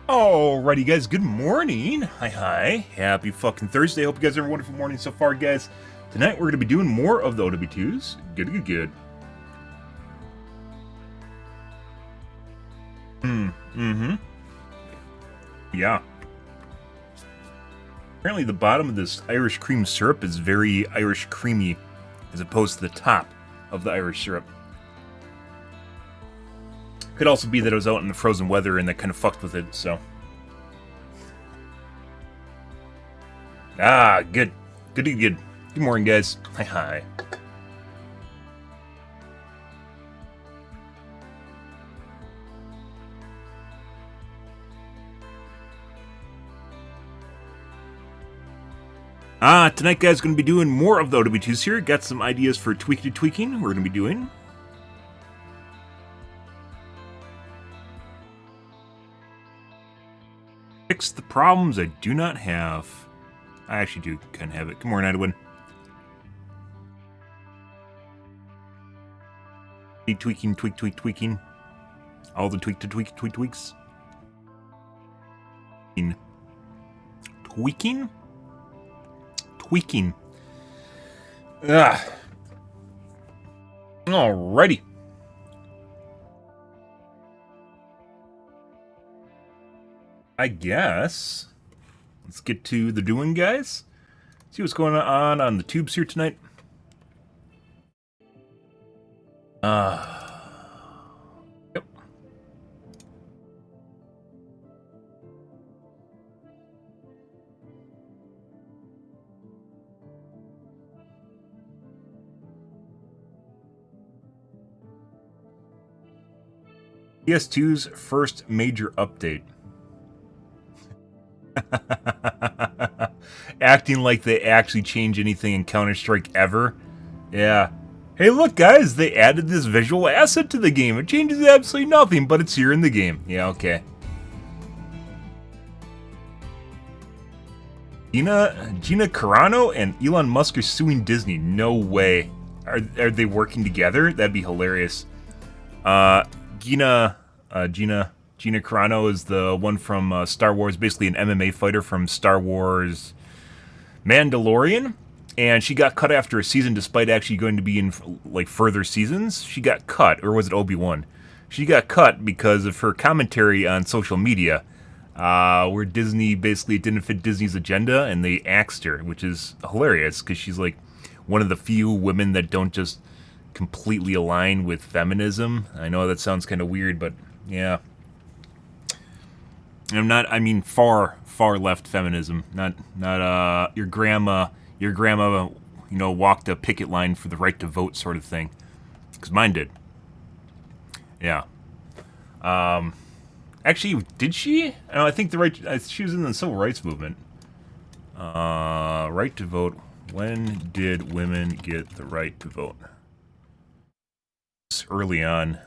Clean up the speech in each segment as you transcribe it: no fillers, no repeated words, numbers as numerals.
Alrighty guys, good morning. Hi. Happy fucking Thursday. Hope you guys have a wonderful morning so far, guys. Tonight we're going to be doing more of the OW2s. Good. Yeah. Apparently the bottom of this Irish cream syrup is very Irish creamy, as opposed to the top of the Irish syrup. Could also be that it was out in the frozen weather and that kind of fucked with it, so. Good. Good morning, guys. Hi. Tonight, guys, going to be doing more of the OW2s here. Got some ideas for tweaking we're going to be doing. Fix the problems I do not have. I actually do kind of have it. Good morning, Edwin. Tweaking. All the tweaks. Tweaking. Alrighty. I guess let's get to the doing, guys. See what's going on the tubes here tonight. Yep. PS2's first major update. Acting like they actually change anything in Counter-Strike ever. Yeah. Hey, look, guys, they added this visual asset to the game. It changes absolutely nothing, but it's here in the game. Yeah, okay. Gina Carano and Elon Musk are suing Disney. No way. Are they working together? That'd be hilarious. Gina Carano is the one from Star Wars, basically an MMA fighter from Star Wars Mandalorian, and she got cut after a season despite actually going to be in like further seasons. She got cut, or was it Obi-Wan? She got cut because of her commentary on social media, where Disney basically didn't fit Disney's agenda, and they axed her, which is hilarious because she's like one of the few women that don't just completely align with feminism. I know that sounds kind of weird, but yeah. I mean far left feminism, not your grandma, walked a picket line for the right to vote sort of thing, because mine did. Yeah. Actually, did she? I think she was in the civil rights movement. Right to vote. When did women get the right to vote? It's early on.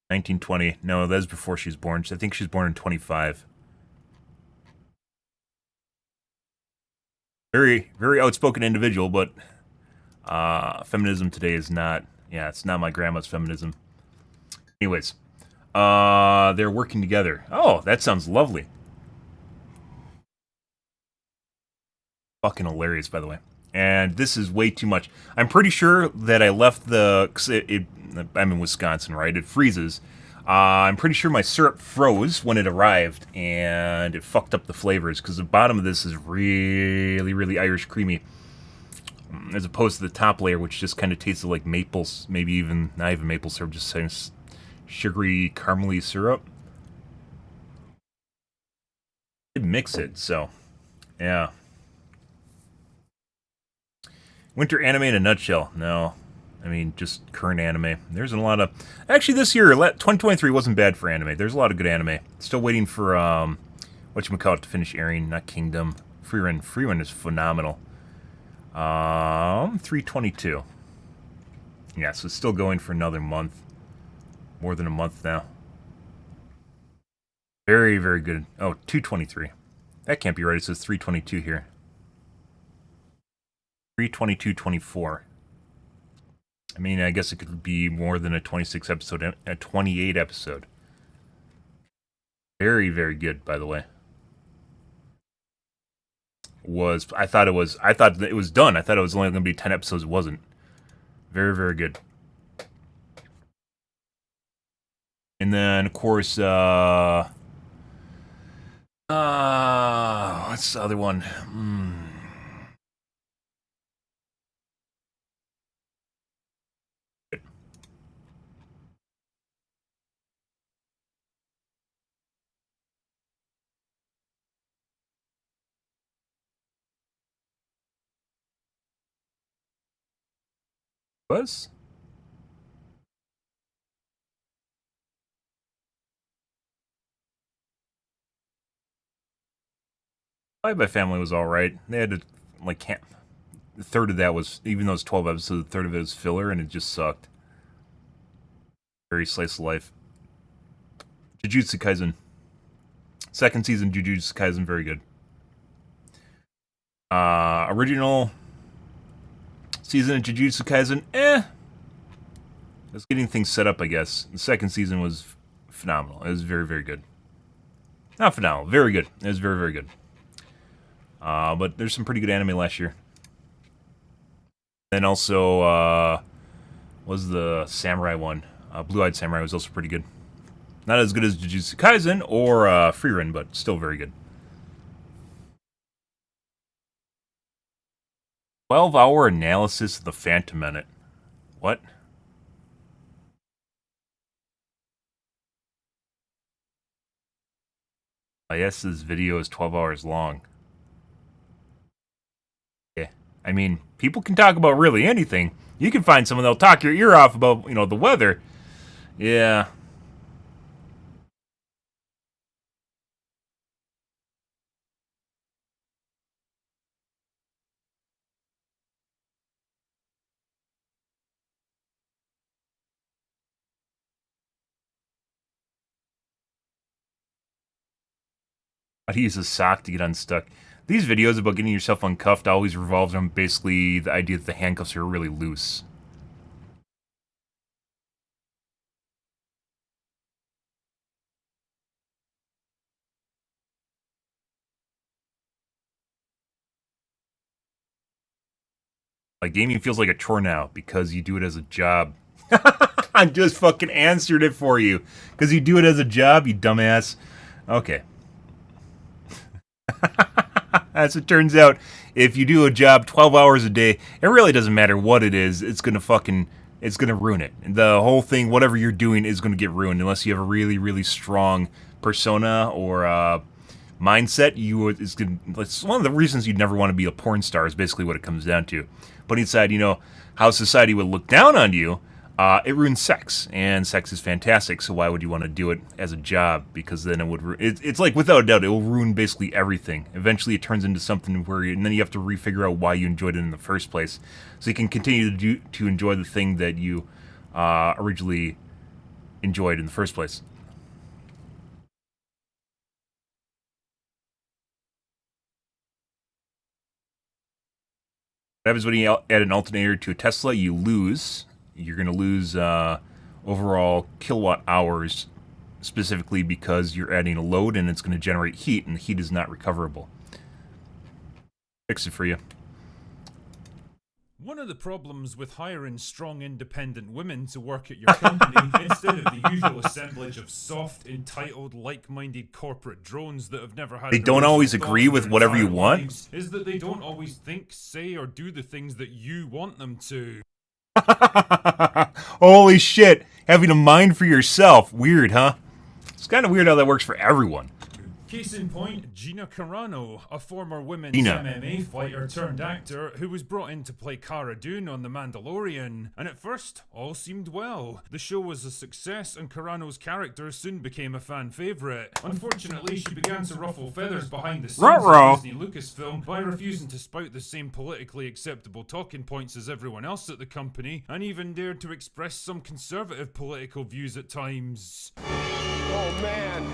1920. No, that's before she was born. I think she was born in 25. Very outspoken individual, but feminism today is not. Yeah, it's not my grandma's feminism. Anyways, they're working together. Oh, that sounds lovely. Fucking hilarious, by the way. And this is way too much. I'm pretty sure that I left I'm in Wisconsin, right? It freezes. I'm pretty sure my syrup froze when it arrived, and it fucked up the flavors, because the bottom of this is really Irish creamy, as opposed to the top layer, which just kind of tasted like maples, maybe even, not even maple syrup, just kind of sugary, caramely syrup. It mix it, so, yeah. Winter anime in a nutshell. No. I mean, just current anime. There's a lot of... Actually, this year, 2023 wasn't bad for anime. There's a lot of good anime. Still waiting for, whatchamacallit to finish airing. Not Kingdom. Freerun. Freerun is phenomenal. 322. Yeah, so it's still going for another month. More than a month now. Very good. Oh, 223. That can't be right. It says 322 here. 322.24. I mean, I guess it could be more than a 26 episode, a 28 episode. Very, very good, by the way. I thought it was done. I thought it was only going to be 10 episodes. It wasn't. Very, very good. And then, of course, what's the other one? Was? Bye Bye Family was alright. They had to, like, the third of that was, even though it's 12 episodes, the third of it was filler, and it just sucked. Very slice of life. Jujutsu Kaisen. Second season Jujutsu Kaisen, very good. Original season of Jujutsu Kaisen, I was getting things set up, I guess. The second season was phenomenal. It was very, very good. Not phenomenal, very good. It was very, very good. But there's some pretty good anime last year. Then also, was the Samurai one. Blue-Eyed Samurai was also pretty good. Not as good as Jujutsu Kaisen or Frieren, but still very good. 12-hour analysis of the Phantom Menace. What? I guess this video is 12 hours long. Yeah. I mean, people can talk about really anything. You can find someone that'll talk your ear off about, the weather. Yeah. I'd use a sock to get unstuck. These videos about getting yourself uncuffed always revolve around basically the idea that the handcuffs are really loose. Like, gaming feels like a chore now because you do it as a job. I just fucking answered it for you. Because you do it as a job, you dumbass. Okay. As it turns out, if you do a job 12 hours a day, it really doesn't matter what it is. It's gonna ruin it. The whole thing, whatever you're doing, is gonna get ruined unless you have a really, really strong persona or mindset. It's one of the reasons you'd never want to be a porn star is basically what it comes down to. Putting aside, how society would look down on you, it ruins sex, and sex is fantastic. So why would you want to do it as a job? Because then it would. It's like, without a doubt, it will ruin basically everything. Eventually, it turns into something and then you have to refigure out why you enjoyed it in the first place, so you can continue to enjoy the thing that you originally enjoyed in the first place. What happens when you add an alternator to a Tesla? You lose. You're going to lose overall kilowatt hours, specifically because you're adding a load and it's going to generate heat, and the heat is not recoverable. Fix it for you. One of the problems with hiring strong, independent women to work at your company instead of the usual assemblage of soft, entitled, like-minded corporate drones that have never had. They don't always agree with whatever you want. Is that they don't always think, say, or do the things that you want them to. Holy shit! Having a mind for yourself. Weird, huh? It's kind of weird how that works for everyone. Case in point, Gina Carano, a former women's MMA fighter turned actor who was brought in to play Cara Dune on The Mandalorian. And at first, all seemed well. The show was a success and Carano's character soon became a fan favourite. Unfortunately, she began to ruffle feathers behind the scenes of Disney Lucasfilm by refusing to spout the same politically acceptable talking points as everyone else at the company, and even dared to express some conservative political views at times. Oh man!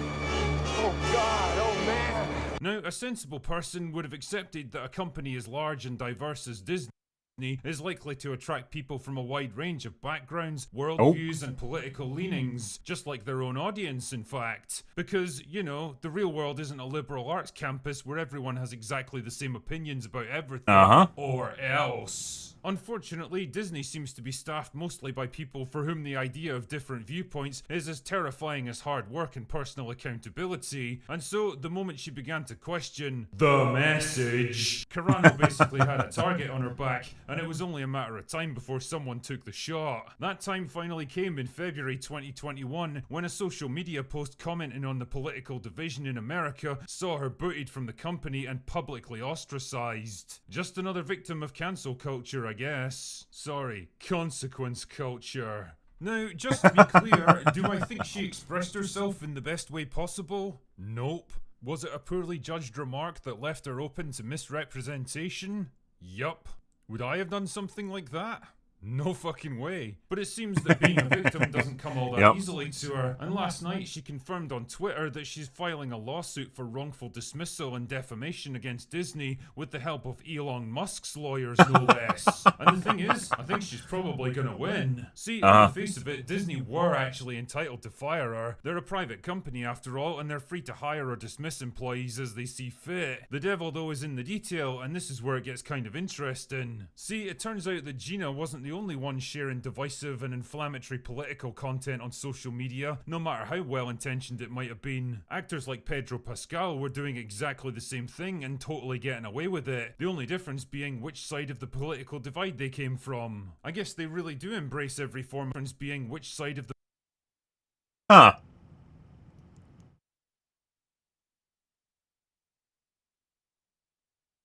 Oh god, oh man! Now, a sensible person would have accepted that a company as large and diverse as Disney is likely to attract people from a wide range of backgrounds, worldviews, and political leanings, just like their own audience, in fact. Because, you know, the real world isn't a liberal arts campus where everyone has exactly the same opinions about everything, or else. Unfortunately, Disney seems to be staffed mostly by people for whom the idea of different viewpoints is as terrifying as hard work and personal accountability, and so the moment she began to question the message, Carano basically had a target on her back, and it was only a matter of time before someone took the shot. That time finally came in February 2021, when a social media post commenting on the political division in America saw her booted from the company and publicly ostracized. Just another victim of cancel culture, I guess. Sorry, consequence culture. Now, just to be clear, do I think she expressed herself in the best way possible? Nope. Was it a poorly judged remark that left her open to misrepresentation? Yup. Would I have done something like that? No fucking way. But it seems that being a victim doesn't come all that easily to her, and last night she confirmed on Twitter that she's filing a lawsuit for wrongful dismissal and defamation against Disney with the help of Elon Musk's lawyers, no less. And the thing is, I think she's probably gonna win. See, on the face of it, Disney were actually entitled to fire her. They're a private company after all, and they're free to hire or dismiss employees as they see fit. The devil though is in the detail, and this is where it gets kind of interesting. See, it turns out that Gina wasn't the only one sharing divisive and inflammatory political content on social media, no matter how well-intentioned it might have been. Actors like Pedro Pascal were doing exactly the same thing and totally getting away with it, the only difference being which side of the political divide they came from. I guess they really do embrace every form, difference being which side of the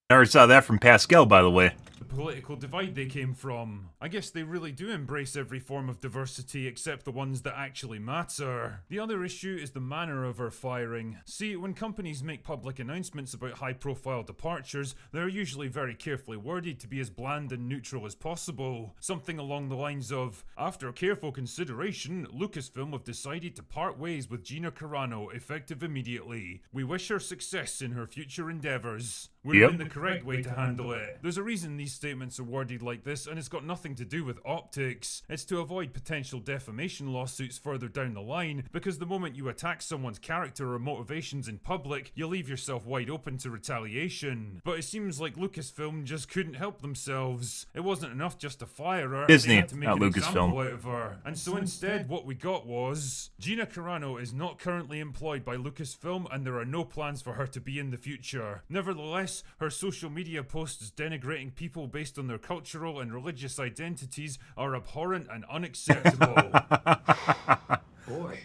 Never saw that from Pascal, by the way. political divide they came from. I guess they really do embrace every form of diversity except the ones that actually matter. The other issue is the manner of her firing. See, when companies make public announcements about high-profile departures, they're usually very carefully worded to be as bland and neutral as possible. Something along the lines of, after careful consideration, Lucasfilm have decided to part ways with Gina Carano effective immediately. We wish her success in her future endeavors. Would have been the correct way to handle it. There's a reason these statements are worded like this, and it's got nothing to do with optics. It's to avoid potential defamation lawsuits further down the line, because the moment you attack someone's character or motivations in public, you leave yourself wide open to retaliation. But it seems like Lucasfilm just couldn't help themselves. It wasn't enough just to fire her. Disney, they had to make not an Lucasfilm. example out of her. And so instead, what we got was Gina Carano is not currently employed by Lucasfilm, and there are no plans for her to be in the future. Nevertheless, her social media posts denigrating people based on their cultural and religious identities are abhorrent and unacceptable. Boy,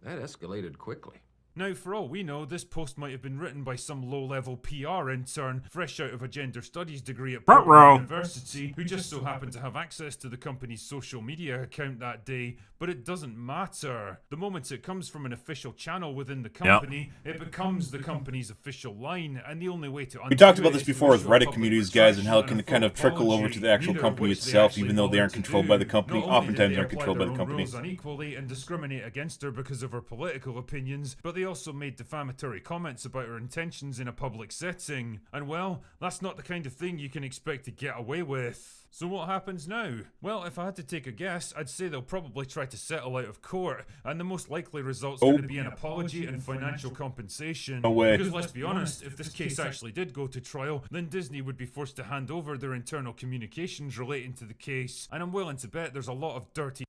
that escalated quickly. Now, for all we know, this post might have been written by some low-level PR intern, fresh out of a gender studies degree at Portland University, who just so happened to have access to the company's social media account that day, but it doesn't matter. The moment it comes from an official channel within the company, it becomes the company's official line, and the only way to We talked about this before with Reddit communities, guys, and how it can kind of trickle over to the actual company itself, even though they aren't controlled by the company. Oftentimes they're controlled by the company. Unequally and discriminate against her because of her political opinions, but they also made defamatory comments about her intentions in a public setting. And well, that's not the kind of thing you can expect to get away with. So what happens now? Well, if I had to take a guess, I'd say they'll probably try to settle out of court, and the most likely result's going to be an apology and financial compensation. No way. Because let's be honest, if this case actually did go to trial, then Disney would be forced to hand over their internal communications relating to the case, and I'm willing to bet there's a lot of dirty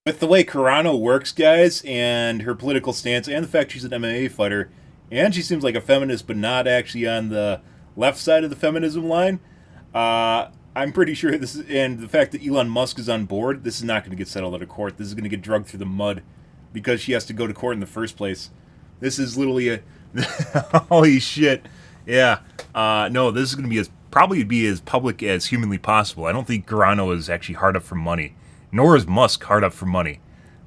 With the way Carano works, guys, and her political stance, and the fact she's an MMA fighter, and she seems like a feminist, but not actually on the left side of the feminism line, I'm pretty sure this is, and the fact that Elon Musk is on board, this is not going to get settled out of court. This is going to get dragged through the mud because she has to go to court in the first place. This is literally a holy shit. Yeah. No, this is going to be probably be as public as humanly possible. I don't think Carano is actually hard up for money, nor is Musk hard up for money.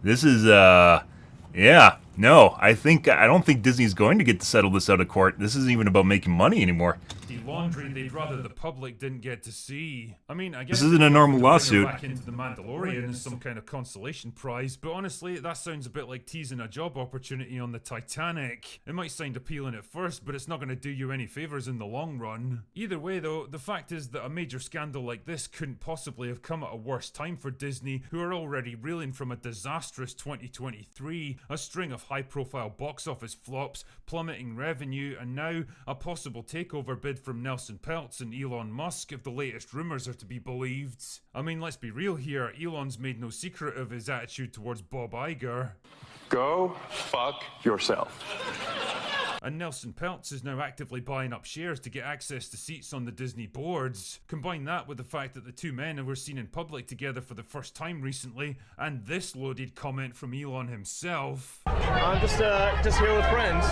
This is yeah. No, I don't think Disney's going to get to settle this out of court. This isn't even about making money anymore. laundry they'd rather the public didn't get to see. I mean, I guess This isn't a normal to bring her lawsuit. back into the Mandalorian as some kind of consolation prize, but honestly, that sounds a bit like teasing a job opportunity on the Titanic. It might sound appealing at first, but it's not going to do you any favors in the long run. Either way though, the fact is that a major scandal like this couldn't possibly have come at a worse time for Disney, who are already reeling from a disastrous 2023, a string of high-profile box office flops, plummeting revenue, and now a possible takeover bid from Nelson Peltz and Elon Musk if the latest rumors are to be believed. I mean, let's be real here, Elon's made no secret of his attitude towards Bob Iger. Go fuck yourself. And Nelson Peltz is now actively buying up shares to get access to seats on the Disney boards. Combine that with the fact that the two men were seen in public together for the first time recently, and this loaded comment from Elon himself. I'm just here with friends,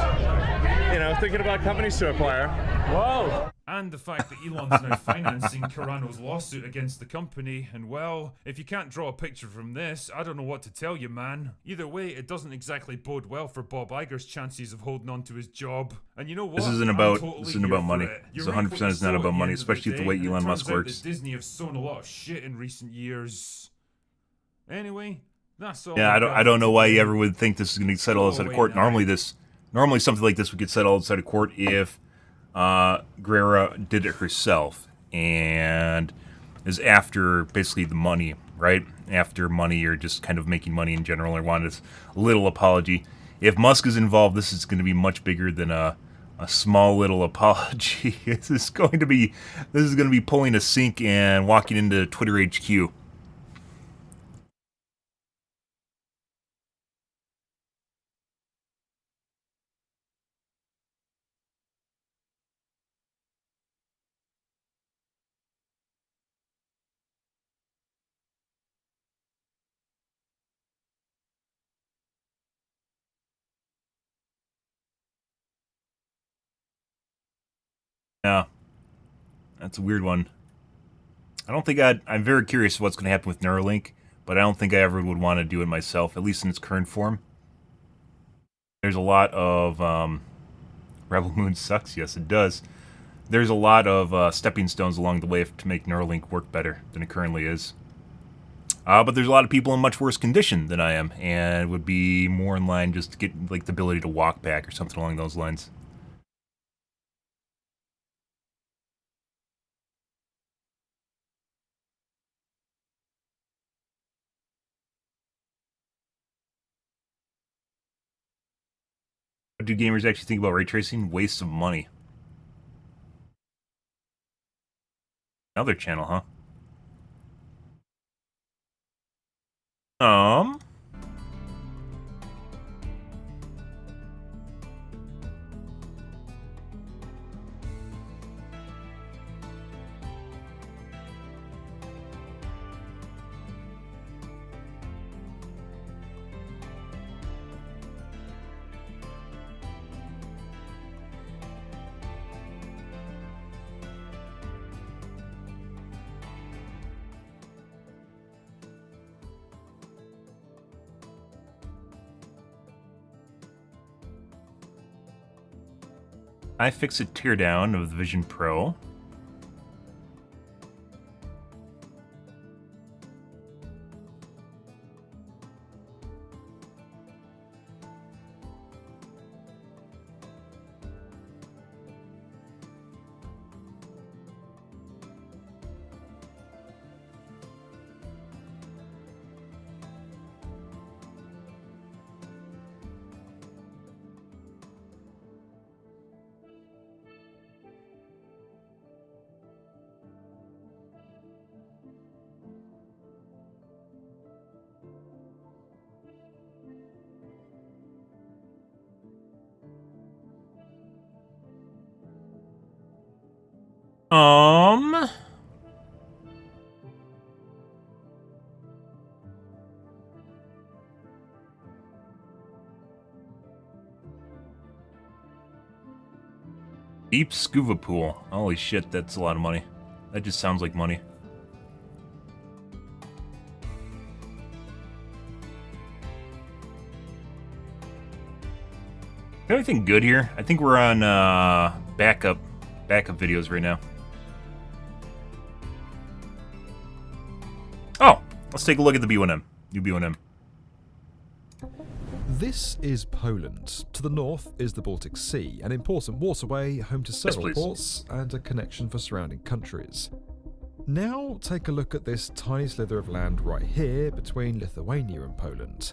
you know, thinking about companies to acquire. Whoa! And the fact that Elon's now financing Carano's lawsuit against the company, and well, if you can't draw a picture from this, I don't know what to tell you, man. Either way, it doesn't exactly bode well for Bob Iger's chances of holding on to his job. And you know what? This isn't about money. This 100% is not about money, especially with the way Elon Musk works. Disney have sown a lot of shit in recent years. Anyway, that's all. Yeah, I don't know why you ever would think this is going to settle outside of court. Normally something like this would get settled outside of court if Guerra did it herself, and is after basically the money, right? After money, or just kind of making money in general, or wanted a little apology. If Musk is involved, this is going to be much bigger than a small little apology. This is going to be pulling a sink and walking into Twitter HQ. Yeah, that's a weird one. I'm very curious what's going to happen with Neuralink, but I don't think I ever would want to do it myself, at least in its current form. There's a lot of, Rebel Moon sucks, yes it does. There's a lot of stepping stones along the way to make Neuralink work better than it currently is. But there's a lot of people in much worse condition than I am, and would be more in line just to get like the ability to walk back or something along those lines. What do gamers actually think about ray tracing? Waste of money. Another channel, huh? iFixit teardown of the Vision Pro. Deep scuba pool. Holy shit, that's a lot of money. That just sounds like money. Anything good here? I think we're on backup backup videos right now. Oh, let's take a look at the B1M. New B1M. This is Poland. To the north is the Baltic Sea, an important waterway home to several please. ports and a connection for surrounding countries. Now take a look at this tiny slither of land right here between Lithuania and Poland.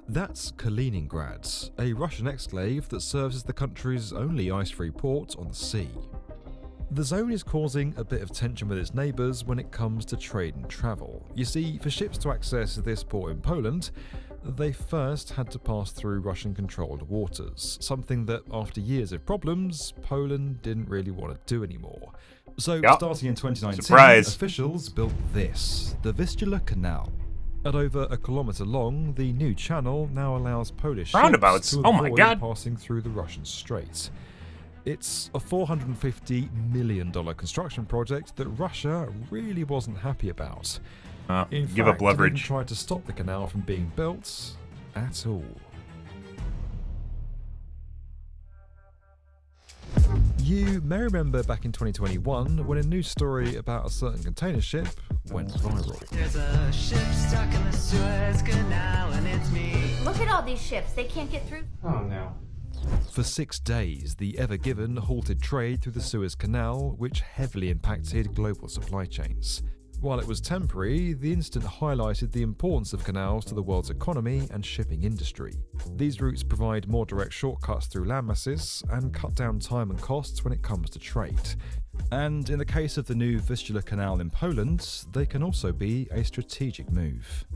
That's Kaliningrad, a Russian exclave that serves as the country's only ice-free port on the sea. The zone is causing a bit of tension with its neighbours when it comes to trade and travel. You see, for ships to access this port in Poland, they first had to pass through Russian-controlled waters, something that, after years of problems, Poland didn't really want to do anymore. So, starting in 2019, Surprise. officials built this, the Vistula Canal. At over a kilometre long, the new channel now allows Polish Roundabouts. ships to Oh my avoid God. passing through the Russian Strait. It's a $450 million construction project that Russia really wasn't happy about. In Give fact, up leverage. They didn't try to stop the canal from being built at all. You may remember back in 2021 when a news story about a certain container ship went viral. There's a ship stuck in the Suez Canal and it's me. Look at all these ships. They can't get through. Oh no. For 6 days, the Ever Given halted trade through the Suez Canal, which heavily impacted global supply chains. While it was temporary, the incident highlighted the importance of canals to the world's economy and shipping industry. These routes provide more direct shortcuts through land masses and cut down time and costs when it comes to trade. And in the case of the new Vistula Canal in Poland, they can also be a strategic move.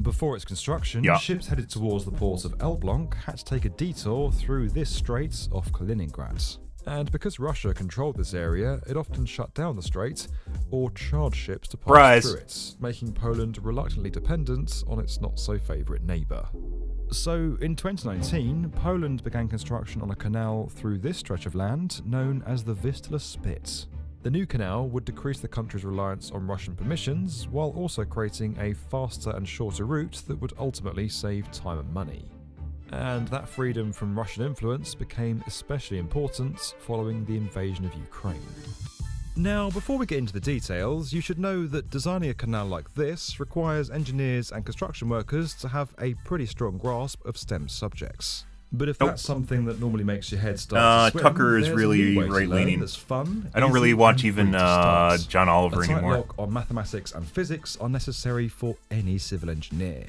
Before its construction, ships headed towards the port of Elbląg had to take a detour through this strait off Kaliningrad. And because Russia controlled this area, it often shut down the strait or charged ships to pass through it, making Poland reluctantly dependent on its not-so-favourite neighbour. So, in 2019, Poland began construction on a canal through this stretch of land known as the Vistula Spit. The new canal would decrease the country's reliance on Russian permissions, while also creating a faster and shorter route that would ultimately save time and money. And that freedom from Russian influence became especially important following the invasion of Ukraine. Now, before we get into the details, you should know that designing a canal like this requires engineers and construction workers to have a pretty strong grasp of STEM subjects. But if that's something that normally makes your head start to swim, Tucker is there's really a new way to learn right-leaning. that's fun, I don't really easy, watch and even free to start. John Oliver A tight anymore. lock on mathematics and physics are necessary for any civil engineer.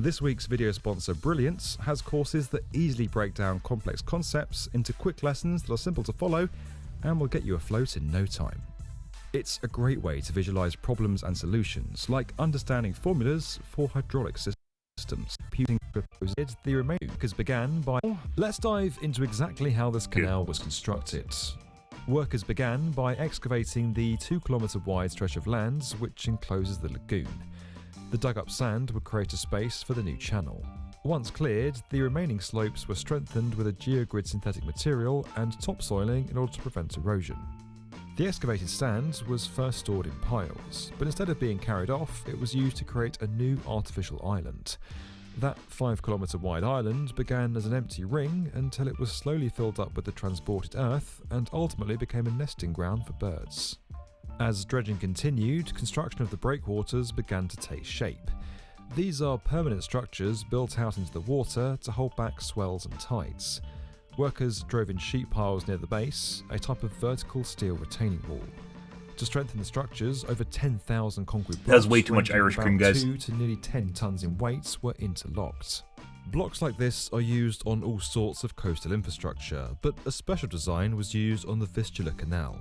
This week's video sponsor, Brilliance, has courses that easily break down complex concepts into quick lessons that are simple to follow and will get you afloat in no time. It's a great way to visualize problems and solutions, like understanding formulas for hydraulic systems. The remaining workers began by... Let's dive into exactly how this canal was constructed. Workers began by excavating the 2-kilometre wide stretch of land which encloses the lagoon. The dug-up sand would create a space for the new channel. Once cleared, the remaining slopes were strengthened with a geogrid synthetic material and topsoiling in order to prevent erosion. The excavated sand was first stored in piles, but instead of being carried off, it was used to create a new artificial island. That 5-kilometre wide island began as an empty ring until it was slowly filled up with the transported earth and ultimately became a nesting ground for birds. As dredging continued, construction of the breakwaters began to take shape. These are permanent structures built out into the water to hold back swells and tides. Workers drove in sheet piles near the base, a type of vertical steel retaining wall. To strengthen the structures, over 10,000 concrete blocks, That's way too much ranging Irish about cream, guys. 2 to nearly 10 tons in weight, were interlocked. Blocks like this are used on all sorts of coastal infrastructure, but a special design was used on the Vistula Canal.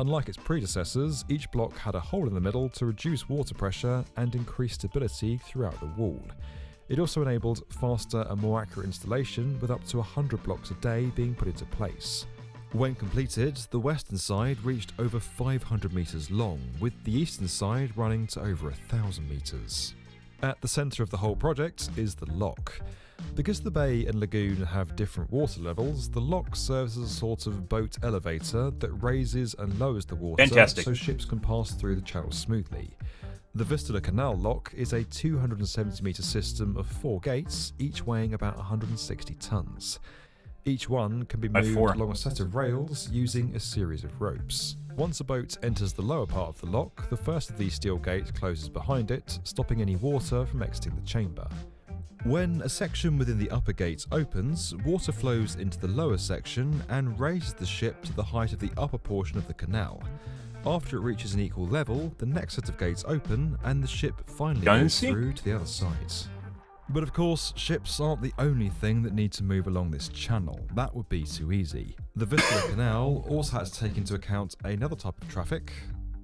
Unlike its predecessors, each block had a hole in the middle to reduce water pressure and increase stability throughout the wall. It also enabled faster and more accurate installation, with up to 100 blocks a day being put into place. When completed, the western side reached over 500 metres long, with the eastern side running to over 1,000 metres. At the centre of the whole project is the lock. Because the bay and lagoon have different water levels, the lock serves as a sort of boat elevator that raises and lowers the water so ships can pass through the channel smoothly. The Vistula Canal lock is a 270 metre system of 4 gates, each weighing about 160 tonnes. Each one can be By moved 4. along a set of rails using a series of ropes. Once a boat enters the lower part of the lock, the first of these steel gates closes behind it, stopping any water from exiting the chamber. When a section within the upper gates opens, water flows into the lower section and raises the ship to the height of the upper portion of the canal. After it reaches an equal level, the next set of gates open and the ship finally moves through to the other side. But of course, ships aren't the only thing that need to move along this channel. That would be too easy. The Vistula Canal also has to take into account another type of traffic: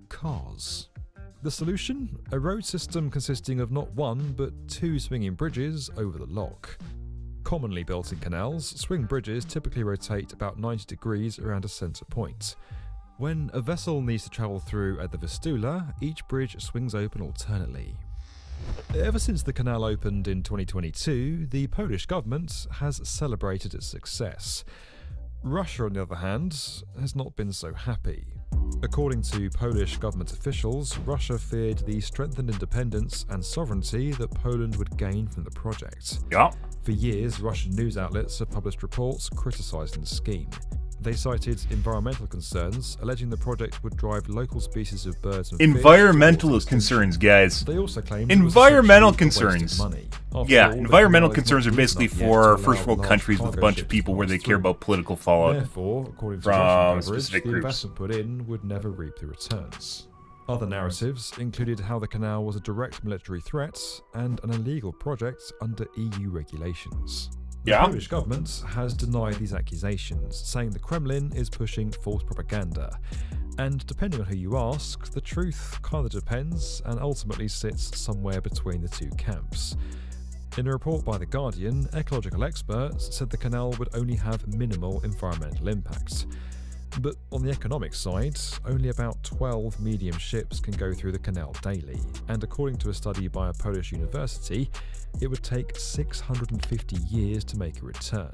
cars. The solution? A road system consisting of not one, but 2 swinging bridges over the lock. Commonly built in canals, swing bridges typically rotate about 90 degrees around a centre point. When a vessel needs to travel through at the Vistula, each bridge swings open alternately. Ever since the canal opened in 2022, the Polish government has celebrated its success. Russia, on the other hand, has not been so happy. According to Polish government officials, Russia feared the strengthened independence and sovereignty that Poland would gain from the project. Yeah. For years, Russian news outlets have published reports criticising the scheme. They cited environmental concerns, alleging the project would drive local species of birds and Environmental fish. concerns, guys. They also claimed environmental it was essentially a concerns. waste of money. After Yeah, all, the environmental canal is concerns not are deep basically enough yet for to allow first world large countries with a cargo bunch of ships people to where they pass care through. about political fallout. Therefore, according to from Russian coverage, specific the groups. investment put in would never reap the returns. Other narratives included how the canal was a direct military threat and an illegal project under EU regulations. The Yeah. Polish government has denied these accusations, saying the Kremlin is pushing false propaganda. And depending on who you ask, the truth kind of depends and ultimately sits somewhere between the two camps. In a report by The Guardian, ecological experts said the canal would only have minimal environmental impact. But on the economic side, only about 12 medium ships can go through the canal daily, and according to a study by a Polish university, it would take 650 years to make a return.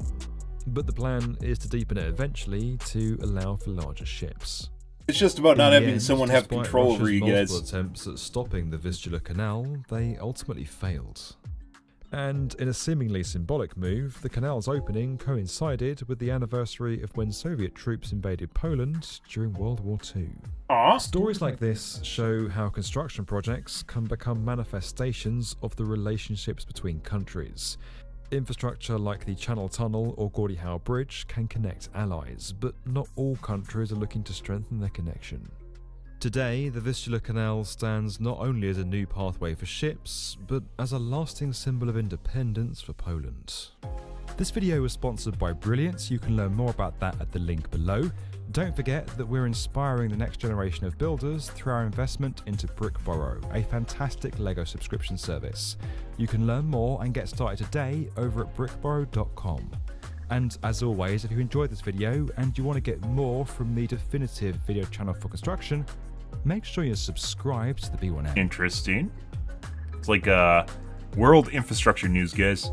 But the plan is to deepen it eventually to allow for larger ships. It's just about not In the having end, someone have despite control over Russia's you guys. multiple attempts at stopping the Vistula Canal, they ultimately failed. And in a seemingly symbolic move, the canal's opening coincided with the anniversary of when Soviet troops invaded Poland during World War II. Aww. Stories like this show how construction projects can become manifestations of the relationships between countries. Infrastructure like the Channel Tunnel or Gordie Howe Bridge can connect allies, but not all countries are looking to strengthen their connection. Today, the Vistula Canal stands not only as a new pathway for ships, but as a lasting symbol of independence for Poland. This video was sponsored by Brilliant. You can learn more about that at the link below. Don't forget that we're inspiring the next generation of builders through our investment into Brickborrow, a fantastic LEGO subscription service. You can learn more and get started today over at brickborrow.com. And as always, if you enjoyed this video and you want to get more from the definitive video channel for construction, make sure you're subscribed to the B1M. Interesting. It's like world infrastructure news, guys.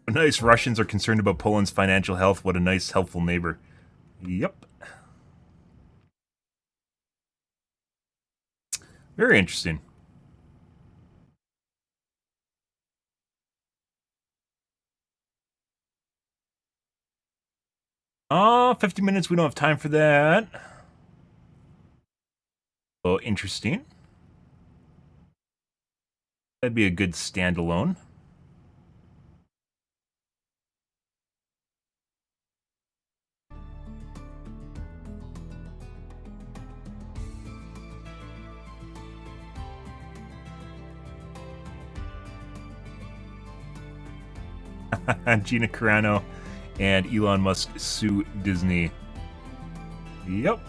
Nice. Russians are concerned about Poland's financial health. What a nice, helpful neighbor. Yep. Very interesting. Oh, 50 minutes. We don't have time for that. Oh, interesting. That'd be a good standalone. Gina Carano and Elon Musk sue Disney. Yep.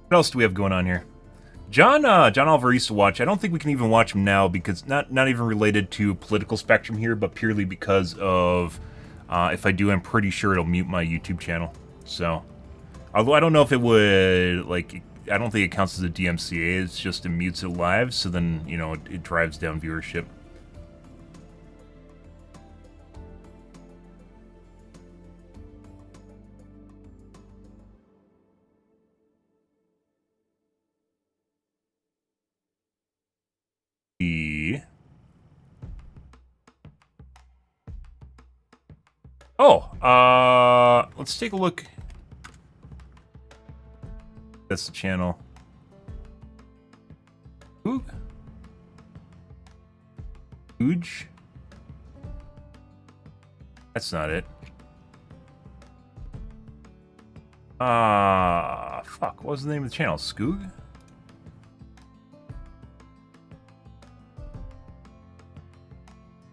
What else do we have going on here? John Oliver used to watch. I don't think we can even watch him now because not even related to political spectrum here, but purely because of if I do, I'm pretty sure it'll mute my YouTube channel. So, although I don't know if it would like I don't think it counts as a DMCA. It's just it mutes it live, so then, you know, it drives down viewership. Oh, let's take a look. That's the channel. Ooh. Huge. That's not it. Fuck. What was the name of the channel? Skoog?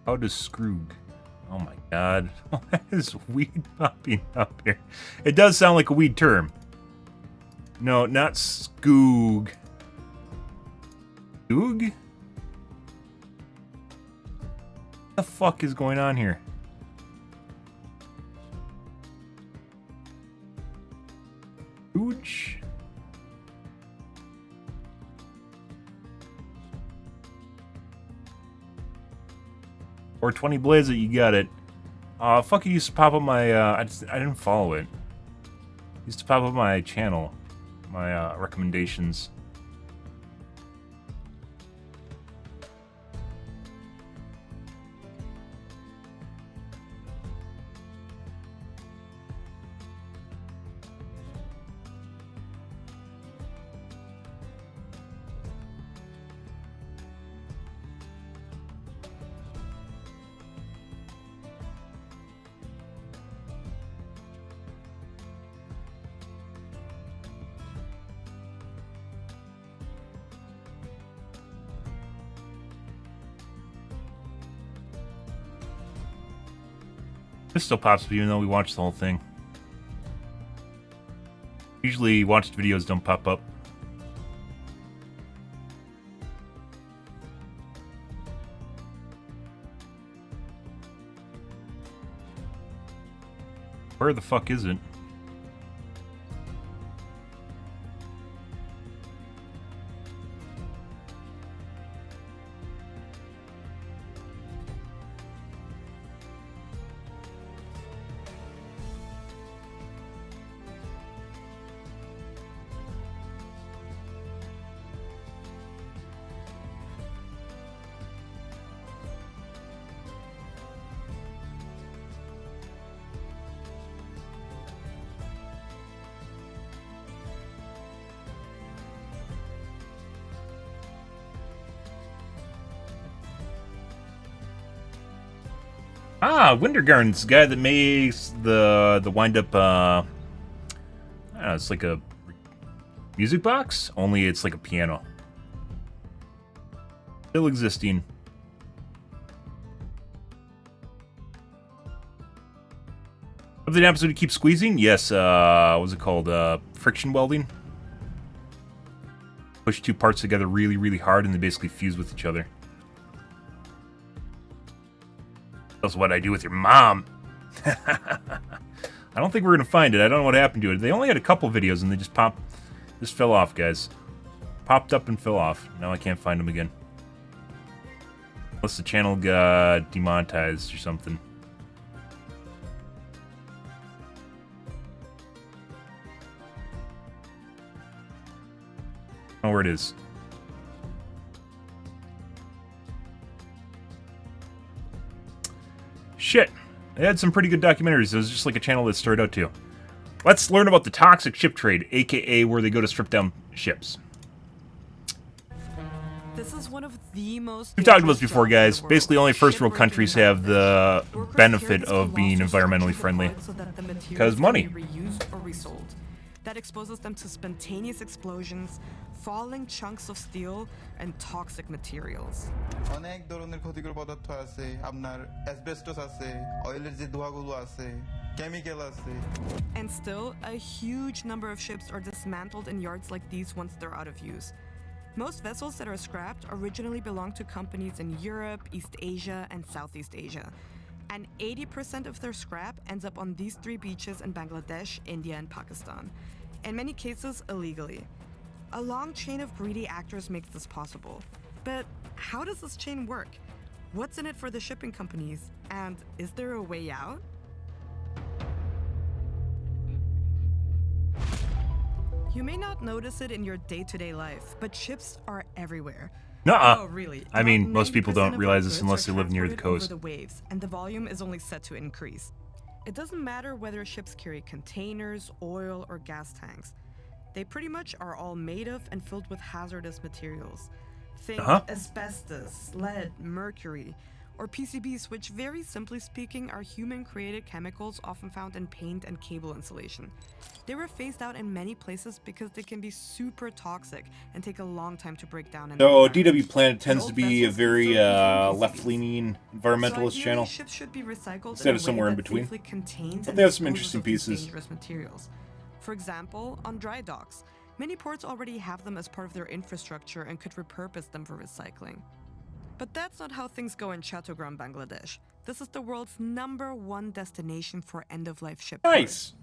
How does Scroog? Oh my god. What is weed popping up here? It does sound like a weed term. No, not Skoog. Skoog? What the fuck is going on here? Huge? Or 20 Blaze it, you got it. Fuck, it used to pop up my, I didn't follow it. It used to pop up my channel, my, recommendations. This still pops up even though we watched the whole thing. Usually watched videos don't pop up. Where the fuck is it? Ah, Wintergarden's the guy that makes the wind-up, I don't know, it's like a music box, only it's like a piano. Still existing. Of the episode you keep squeezing? Yes, what was it called? Friction welding? Push two parts together really, really hard and they basically fuse with each other. That's what I do with your mom. I don't think we're gonna find it. I don't know what happened to it. They only had a couple videos and they just fell off, guys. Popped up and fell off. Now I can't find them again. Unless the channel got demonetized or something. Oh, where it is. Shit. They had some pretty good documentaries. It was just like a channel that started out too. Let's learn about the toxic ship trade, aka where they go to strip down ships. This is one of the most. We've talked about this before, guys. Basically, only first world countries have the benefit of being environmentally friendly. Because money. Reused or resold. That exposes them to spontaneous explosions, falling chunks of steel, and toxic materials. অনেক ধরনের ক্ষতিকর পদার্থ আছে আপনার asbestos আছে অয়েলের যে ধোঁয়াগুলো আছে কেমিক্যাল আছে And still, a huge number of ships are dismantled in yards like these once they're out of use. Most vessels that are scrapped originally belonged to companies in Europe, East Asia, and Southeast Asia. And 80% of their scrap ends up on these three beaches in Bangladesh, India, and Pakistan. In many cases, illegally. A long chain of greedy actors makes this possible. But how does this chain work? What's in it for the shipping companies? And is there a way out? You may not notice it in your day-to-day life, but ships are everywhere. Nuh-uh. No, really. I mean, About most people 90% don't of realize our this goods unless are they live near the transported coast. over the waves, and the volume is only set to increase. It doesn't matter whether ships carry containers, oil, or gas tanks. They pretty much are all made of and filled with hazardous materials. Think asbestos, lead, mercury, or PCBs, which very simply speaking are human-created chemicals often found in paint and cable insulation. They were phased out in many places because they can be super toxic and take a long time to break down. So DW Planet tends to be a very left-leaning environmentalist channel. Ships should be recycled instead of somewhere in between. But they have some interesting pieces. Dangerous materials. For example, on dry docks, many ports already have them as part of their infrastructure and could repurpose them for recycling. But that's not how things go in Chattogram, Bangladesh. This is the world's #1 destination for end-of-life ship. Nice.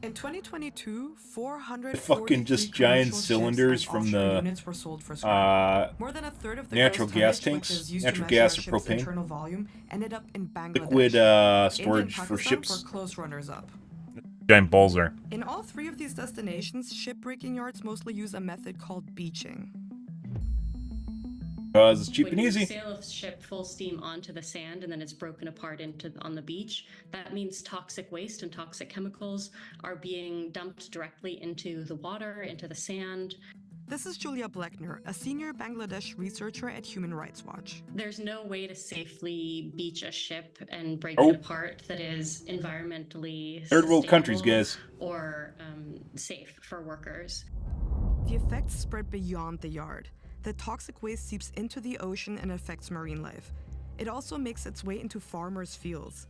In 2022, 400 fucking just giant cylinders from the units were sold for scrap. More than a third of the natural gross gas tonnage, which tanks, is used natural to measure gas a or ship's propane, internal volume, ended up in Bangladesh. liquid India storage and for Pakistan ships. were close runners-up. Giant balls are. In all three of these destinations, shipbreaking yards mostly use a method called beaching. Because it's cheap and When you easy. sail a ship full steam onto the sand and then it's broken apart on the beach, that means toxic waste and toxic chemicals are being dumped directly into the water, into the sand. This is Julia Bleckner, a senior Bangladesh researcher at Human Rights Watch. There's no way to safely beach a ship and break it apart that is environmentally Third world countries, guys. or safe for workers. The effects spread beyond the yard. The toxic waste seeps into the ocean and affects marine life. It also makes its way into farmers' fields.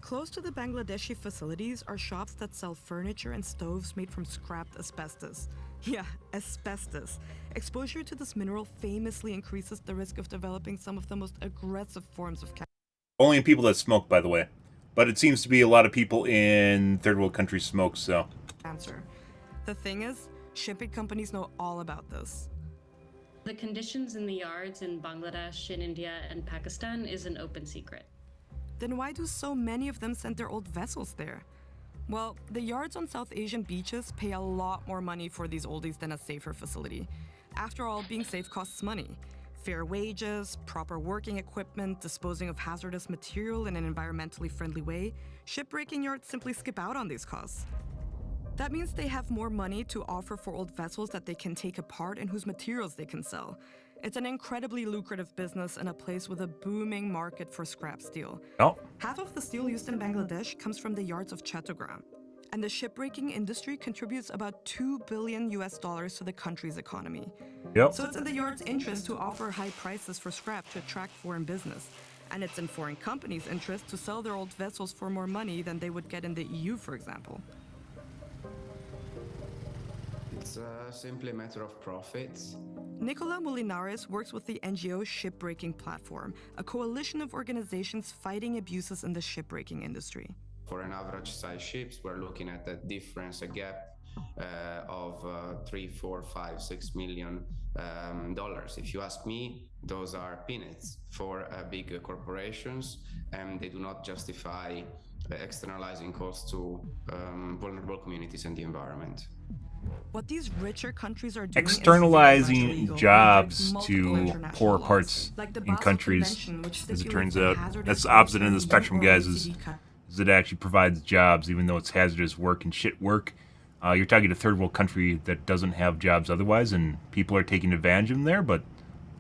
Close to the Bangladeshi facilities are shops that sell furniture and stoves made from scrapped asbestos. Yeah, asbestos. Exposure to this mineral famously increases the risk of developing some of the most aggressive forms of cancer. Only in people that smoke, by the way. But it seems to be a lot of people in third world countries smoke, so. The thing is, shipping companies know all about this. The conditions in the yards in Bangladesh, in India, and Pakistan is an open secret. Then why do so many of them send their old vessels there? Well, the yards on South Asian beaches pay a lot more money for these oldies than a safer facility. After all, being safe costs money. Fair wages, proper working equipment, disposing of hazardous material in an environmentally friendly way, shipbreaking yards simply skip out on these costs. That means they have more money to offer for old vessels that they can take apart and whose materials they can sell. It's an incredibly lucrative business in a place with a booming market for scrap steel. Half of the steel used in Bangladesh comes from the yards of Chattogram, and the shipbreaking industry contributes about $2 billion to the country's economy. So it's in the yard's interest to offer high prices for scrap to attract foreign business, and it's in foreign companies' interest to sell their old vessels for more money than they would get in the EU, for example. It's simply a matter of profits. Nicola Molinares works with the NGO Shipbreaking Platform, a coalition of organizations fighting abuses in the shipbreaking industry. For an average size ships, we're looking at a difference, a gap of $3, $4, $5, $6 million. If you ask me, those are peanuts for big corporations, and they do not justify externalizing costs to vulnerable communities and the environment. What these richer countries are doing externalizing jobs to poorer parts in countries, as it turns out. That's the opposite end of the spectrum, guys, is it actually provides jobs, even though it's hazardous work and shit work. You're talking a third world country that doesn't have jobs otherwise, and people are taking advantage of them there, but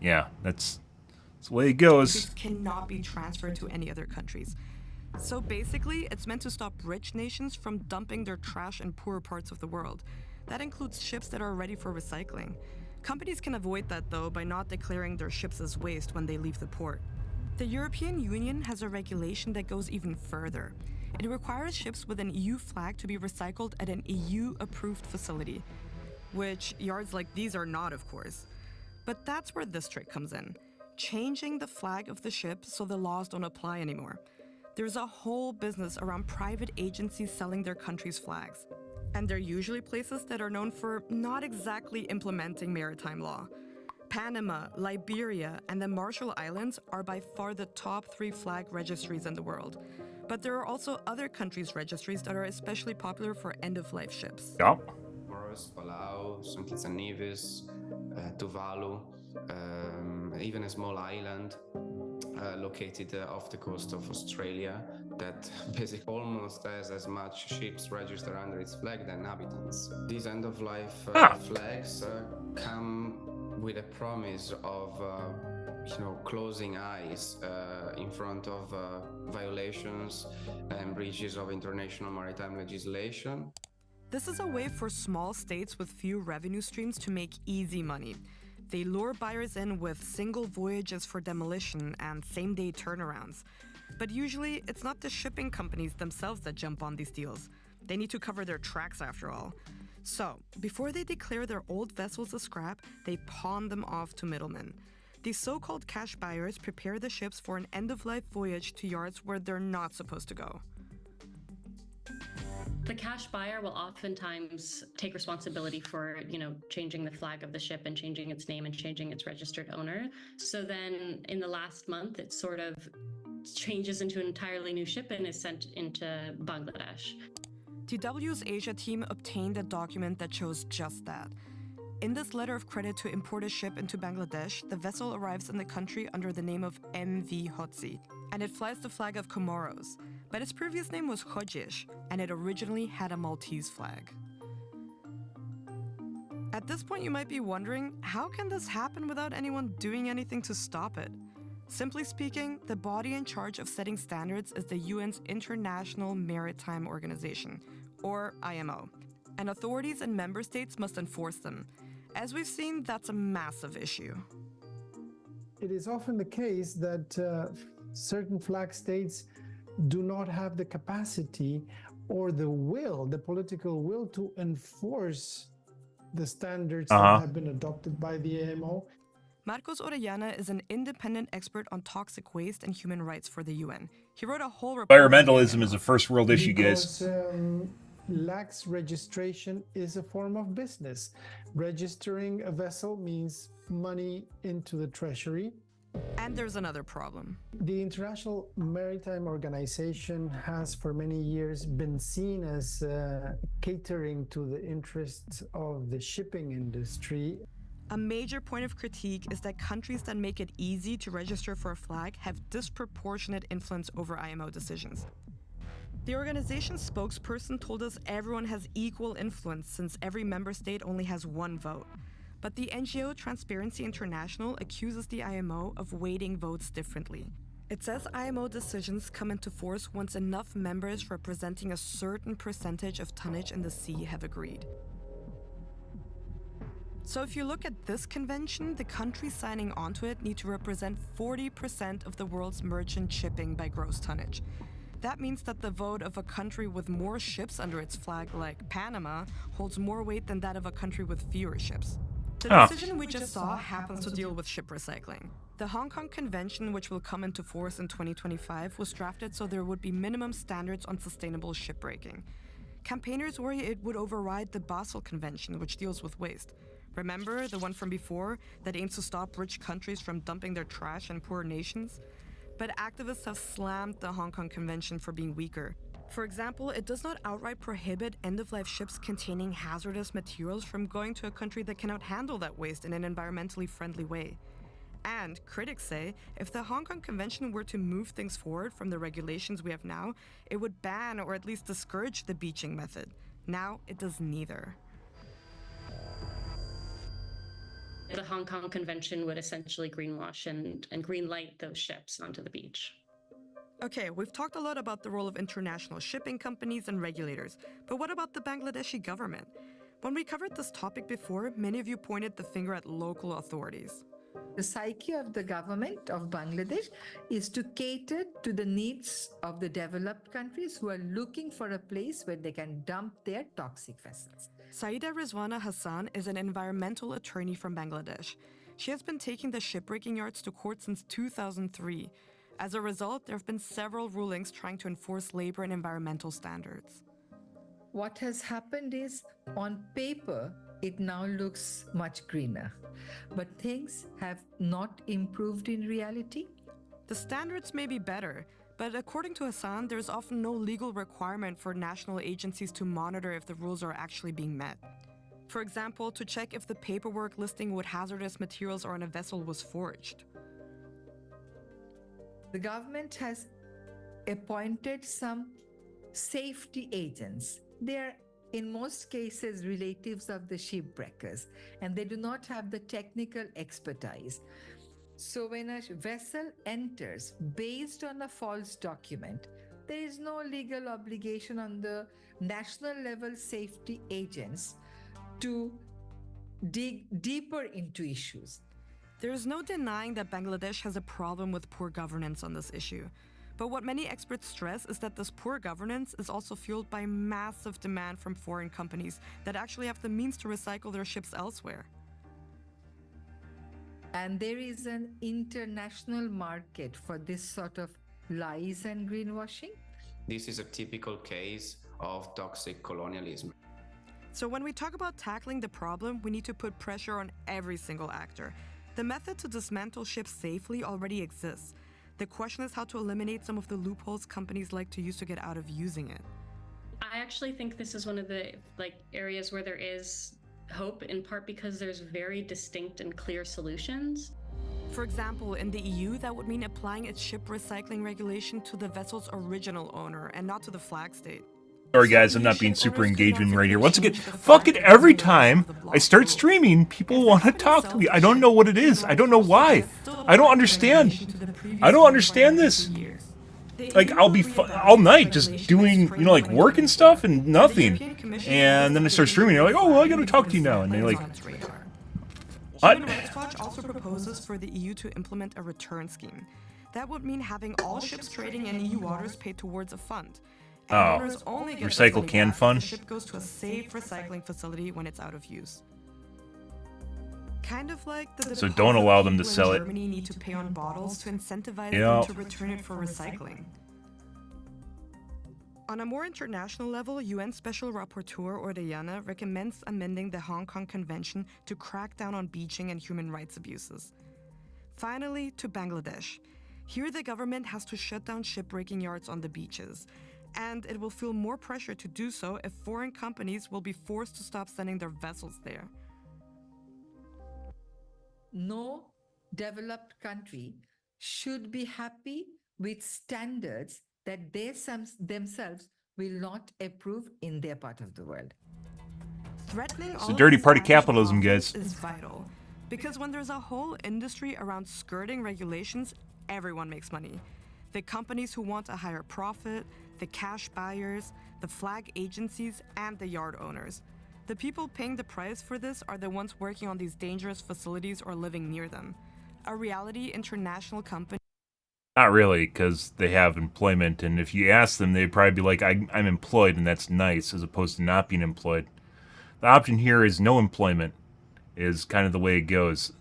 yeah, that's the way it goes. It cannot be transferred to any other countries. So basically, it's meant to stop rich nations from dumping their trash in poorer parts of the world. That includes ships that are ready for recycling. Companies can avoid that, though, by not declaring their ships as waste when they leave the port. The European Union has a regulation that goes even further. It requires ships with an EU flag to be recycled at an EU-approved facility, which yards like these are not, of course. But that's where this trick comes in, changing the flag of the ship so the laws don't apply anymore. There's a whole business around private agencies selling their country's flags. And they're usually places that are known for not exactly implementing maritime law. Panama, Liberia, and the Marshall Islands are by far the top 3 flag registries in the world. But there are also other countries' registries that are especially popular for end-of-life ships. Yep. Comoros, Palau, St. Kitts and Nevis, Tuvalu, even a small island located off the coast of Australia that basically almost has as much ships registered under its flag than inhabitants. These end-of-life flags come with a promise of closing eyes in front of violations and breaches of international maritime legislation. This is a way for small states with few revenue streams to make easy money. They lure buyers in with single voyages for demolition and same-day turnarounds. But usually, it's not the shipping companies themselves that jump on these deals. They need to cover their tracks after all. So, before they declare their old vessels as scrap, they pawn them off to middlemen. These so-called cash buyers prepare the ships for an end-of-life voyage to yards where they're not supposed to go. The cash buyer will oftentimes take responsibility for, changing the flag of the ship and changing its name and changing its registered owner. So then in the last month, it sort of changes into an entirely new ship and is sent into Bangladesh. TW's Asia team obtained a document that shows just that. In this letter of credit to import a ship into Bangladesh, the vessel arrives in the country under the name of MV Hotzi, and it flies the flag of Comoros. But its previous name was Khojish, and it originally had a Maltese flag. At this point, you might be wondering, how can this happen without anyone doing anything to stop it? Simply speaking, the body in charge of setting standards is the UN's International Maritime Organization, or IMO, and authorities in member states must enforce them. As we've seen, that's a massive issue. It is often the case that certain flag states do not have the capacity or the will, the political will, to enforce the standards that have been adopted by the IMO. Marcos Orellana is an independent expert on toxic waste and human rights for the UN. He wrote a whole report. Environmentalism is a first world issue, guys. Lax registration is a form of business. Registering a vessel means money into the treasury. And there's another problem. The International Maritime Organization has for many years been seen as catering to the interests of the shipping industry. A major point of critique is that countries that make it easy to register for a flag have disproportionate influence over IMO decisions. The organization's spokesperson told us everyone has equal influence since every member state only has one vote. But the NGO Transparency International accuses the IMO of weighting votes differently. It says IMO decisions come into force once enough members representing a certain percentage of tonnage in the sea have agreed. So if you look at this convention, the countries signing onto it need to represent 40% of the world's merchant shipping by gross tonnage. That means that the vote of a country with more ships under its flag, like Panama, holds more weight than that of a country with fewer ships. The decision we just saw happens to deal with ship recycling. The Hong Kong Convention, which will come into force in 2025, was drafted so there would be minimum standards on sustainable shipbreaking. Campaigners worry it would override the Basel Convention, which deals with waste. Remember, the one from before that aims to stop rich countries from dumping their trash in poor nations? But activists have slammed the Hong Kong Convention for being weaker. For example, it does not outright prohibit end-of-life ships containing hazardous materials from going to a country that cannot handle that waste in an environmentally friendly way. And critics say, if the Hong Kong Convention were to move things forward from the regulations we have now, it would ban or at least discourage the beaching method. Now, it does neither. The Hong Kong Convention would essentially greenwash and greenlight those ships onto the beach. Okay, we've talked a lot about the role of international shipping companies and regulators, but what about the Bangladeshi government? When we covered this topic before, many of you pointed the finger at local authorities. The psyche of the government of Bangladesh is to cater to the needs of the developed countries who are looking for a place where they can dump their toxic vessels. Saida Rizwana Hassan is an environmental attorney from Bangladesh. She has been taking the shipbreaking yards to court since 2003. As a result, there have been several rulings trying to enforce labor and environmental standards. what has happened is, on paper, it now looks much greener. But things have not improved in reality. The standards may be better, but according to Hassan, there's often no legal requirement for national agencies to monitor if the rules are actually being met. For example, to check if the paperwork listing what hazardous materials are on a vessel was forged. The government has appointed some safety agents. They are, in most cases, relatives of the shipwreckers, and they do not have the technical expertise. So when a vessel enters based on a false document, there is no legal obligation on the national level safety agents to dig deeper into issues. There is no denying that Bangladesh has a problem with poor governance on this issue. But what many experts stress is that this poor governance is also fueled by massive demand from foreign companies that actually have the means to recycle their ships elsewhere. And there is an international market for this sort of lies and greenwashing. This is a typical case of toxic colonialism. So when we talk about tackling the problem, we need to put pressure on every single actor. The method to dismantle ships safely already exists. The question is how to eliminate some of the loopholes companies like to use to get out of using it. I actually think this is one of the areas where there is hope, in part because there's very distinct and clear solutions. For example, in the EU, that would mean applying its ship recycling regulation to the vessel's original owner and not to the flag state. Sorry guys, I'm not being super engaging right here. Once again, fucking every time I start streaming, people want to talk to me. I don't know what it is. I don't know why. I don't understand. I don't understand this. Like, I'll be all night just doing, you know, like work and stuff and nothing. And then I start streaming, they're like, oh, well, I gotta talk to you now. And they're like, what? Human Rights Watch also proposes for the EU to implement a return scheme. That would mean having all ships trading in EU waters paid towards a fund. Oh, recycle can fund? The ship goes to a safe recycling facility when it's out of use. Kind of like the so don't allow them to sell it. Germany need to pay on bottles to incentivize them to return it for recycling. On a more international level, UN Special Rapporteur Ordeyana recommends amending the Hong Kong Convention to crack down on beaching and human rights abuses. Finally, to Bangladesh. Here the government has to shut down shipbreaking yards on the beaches, and it will feel more pressure to do so if foreign companies will be forced to stop sending their vessels there. No developed country should be happy with standards that they themselves will not approve in their part of the world. Threatening it's a dirty part of capitalism, guys. Is vital, because when there's a whole industry around skirting regulations, everyone makes money. The companies who want a higher profit, the cash buyers, the flag agencies, and the yard owners. The people paying the price for this are the ones working on these dangerous facilities or living near them. A reality international company. Not really, because they have employment, and if you ask them, they'd probably be like, I'm employed, and that's nice, as opposed to not being employed. The option here is no employment, is kind of the way it goes.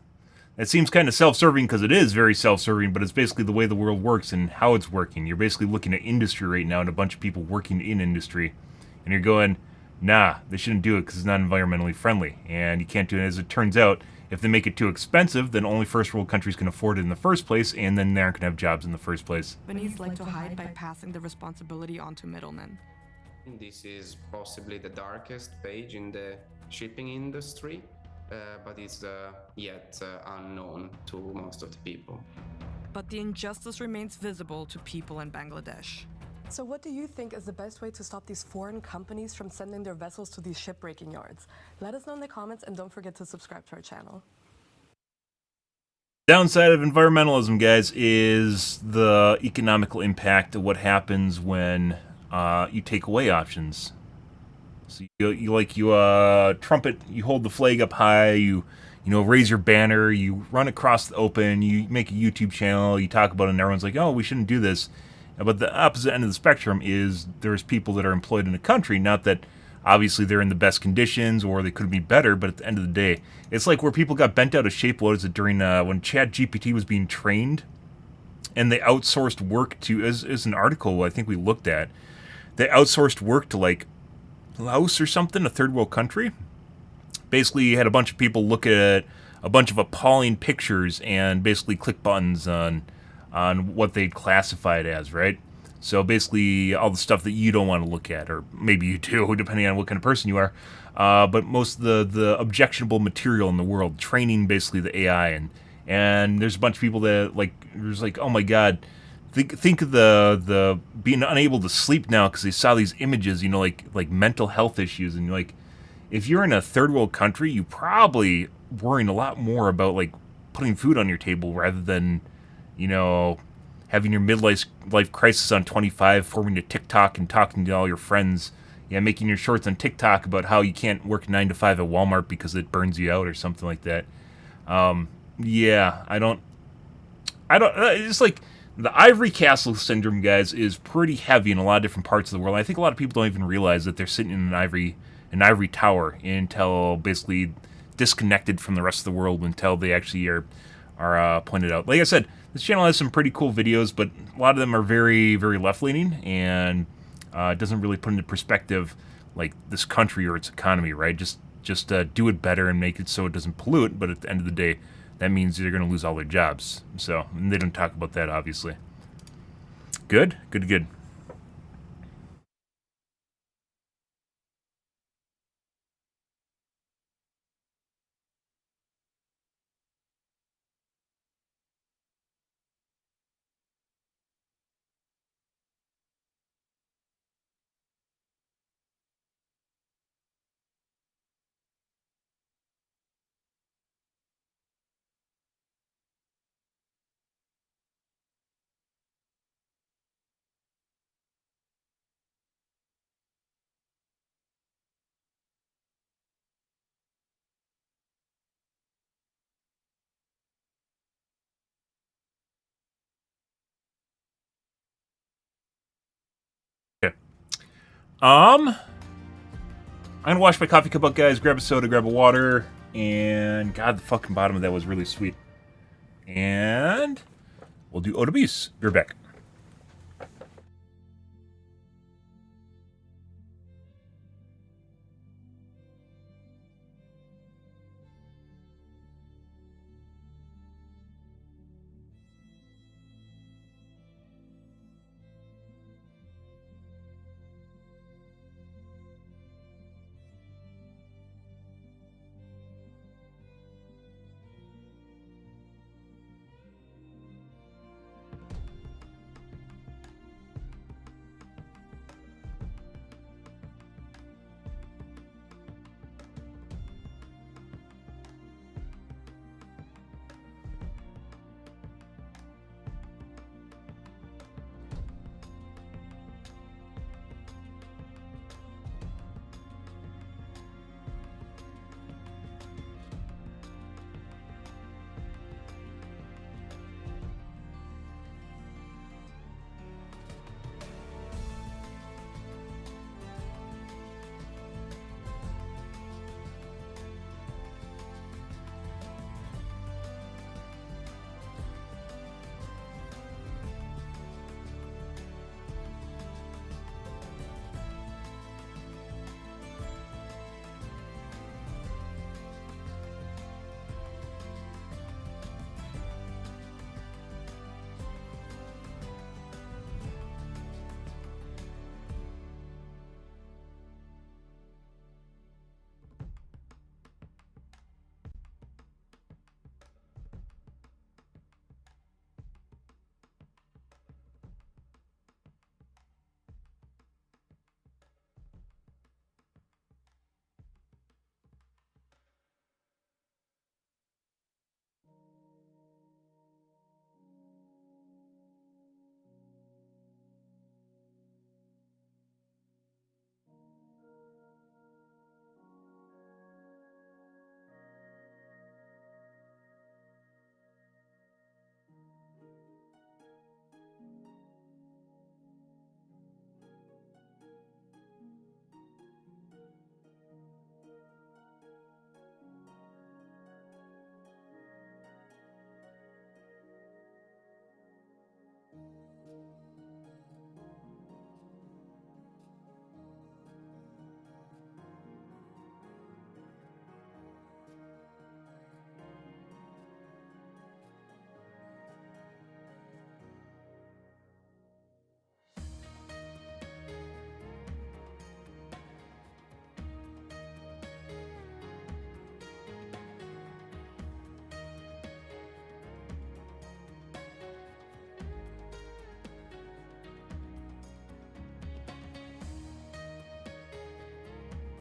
It seems kind of self-serving because it is very self-serving, but it's basically the way the world works and how it's working. You're basically looking at industry right now and a bunch of people working in industry. And you're going, nah, they shouldn't do it because it's not environmentally friendly. And you can't do it. As it turns out, if they make it too expensive, then only first world countries can afford it in the first place, and then they aren't going to have jobs in the first place. Companies like to hide by passing the responsibility on to middlemen. This is possibly the darkest page in the shipping industry. But it's yet unknown to most of the people. But the injustice remains visible to people in Bangladesh. So what do you think is the best way to stop these foreign companies from sending their vessels to these shipbreaking yards? Let us know in the comments, and don't forget to subscribe to our channel. Downside of environmentalism, guys, is the economical impact of what happens when you take away options. So you trumpet, you hold the flag up high, you raise your banner, you run across the open, you make a YouTube channel, you talk about it, and everyone's like, oh, we shouldn't do this. But the opposite end of the spectrum is there's people that are employed in the country, not that obviously they're in the best conditions or they could be better, but at the end of the day, it's like where people got bent out of shape, what is it, during when ChatGPT was being trained, and they outsourced work to, as an article I think we looked at, they outsourced work to like Laos or something, a third world country. Basically, you had a bunch of people look at a bunch of appalling pictures and basically click buttons on what they'd classify it as, right? So basically, all the stuff that you don't want to look at, or maybe you do, depending on what kind of person you are. But most of the objectionable material in the world, training basically the AI, and there's a bunch of people that there's like, oh my god, think of the being unable to sleep now because they saw these images, you know, like mental health issues, and like, if you're in a third world country, you probably worrying a lot more about like putting food on your table rather than, you know, having your midlife crisis on 25, forming a TikTok and talking to all your friends, yeah, making your shorts on TikTok about how you can't work 9 to 5 at Walmart because it burns you out or something like that. Yeah, I don't. It's like the Ivory Castle syndrome, guys, is pretty heavy in a lot of different parts of the world. I think a lot of people don't even realize that they're sitting in an ivory tower until basically disconnected from the rest of the world until they actually are pointed out. Like I said, this channel has some pretty cool videos, but a lot of them are very, very left-leaning, and it doesn't really put into perspective like this country or its economy, right? Just do it better and make it so it doesn't pollute, but at the end of the day, that means they're going to lose all their jobs. So, and they don't talk about that, obviously. Good? Good, good. Okay. I'm gonna wash my coffee cup up, guys, grab a soda, grab a water, and god, the fucking bottom of that was really sweet. And we'll do eau de bis. Be right back.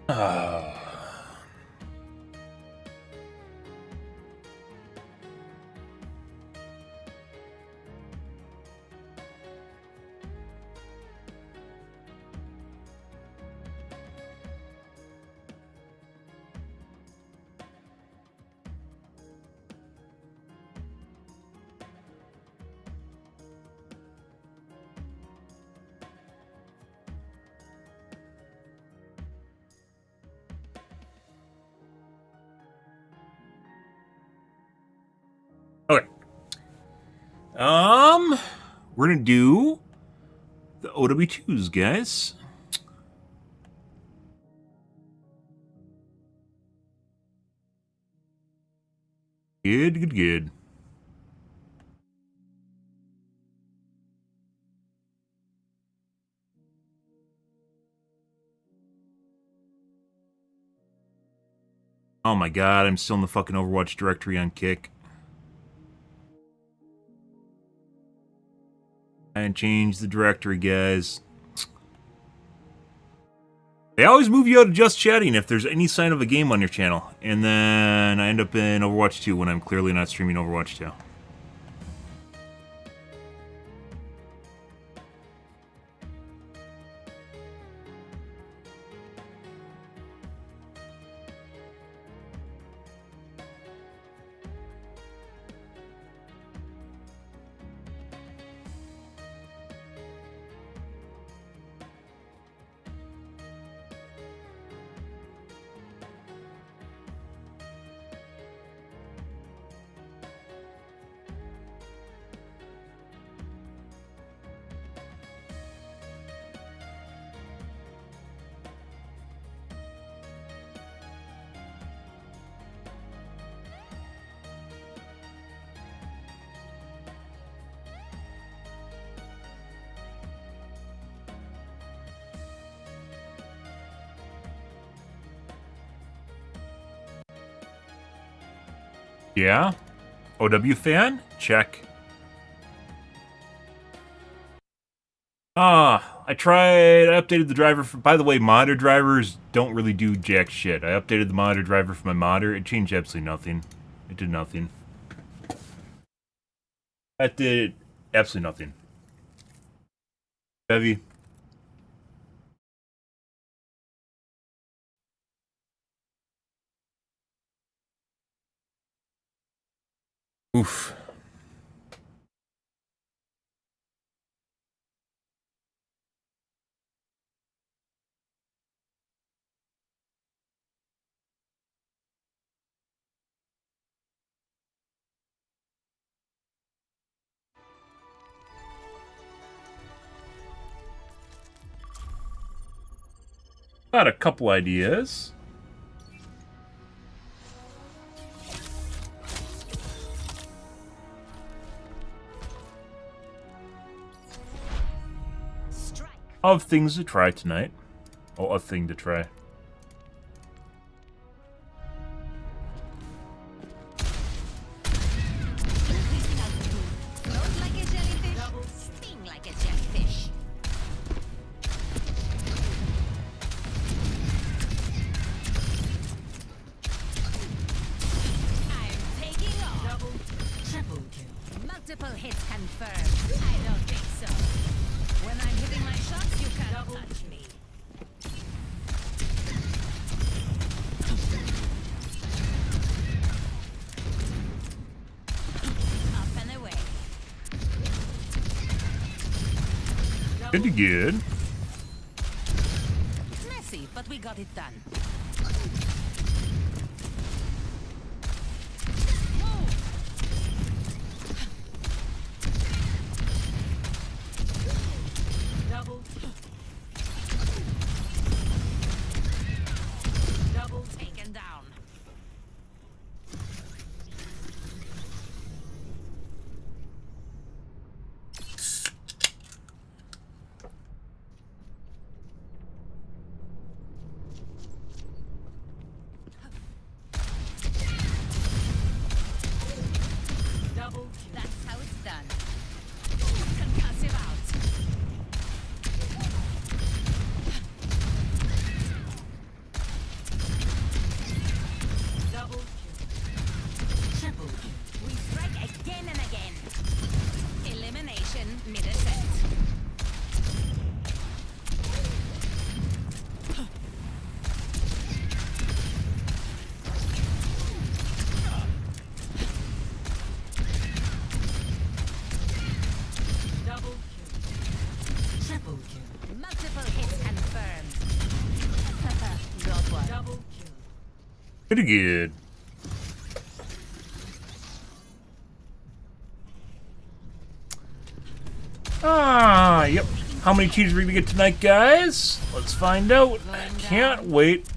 Okay. We're gonna do the OW2s, guys. Good. Oh my god, I'm still in the fucking Overwatch directory on Kick. And change the directory, guys. They always move you out of just chatting if there's any sign of a game on your channel. And then I end up in Overwatch 2 when I'm clearly not streaming Overwatch 2. Yeah? OW fan? Check. I updated the driver for, by the way, modder drivers don't really do jack shit. I updated the modder driver for my modder. It changed absolutely nothing. It did nothing. That did absolutely nothing. Heavy. Oof. Got a couple ideas. Of things to try tonight. Oh, a thing to try. Multiple hits confirmed. I don't think so. When I'm hitting my shots, you can't touch me. Up and away. Pretty good. Messy, but we got it done. Pretty good. Ah, yep. How many cheese are we gonna get tonight, guys? Let's find out. I can't wait.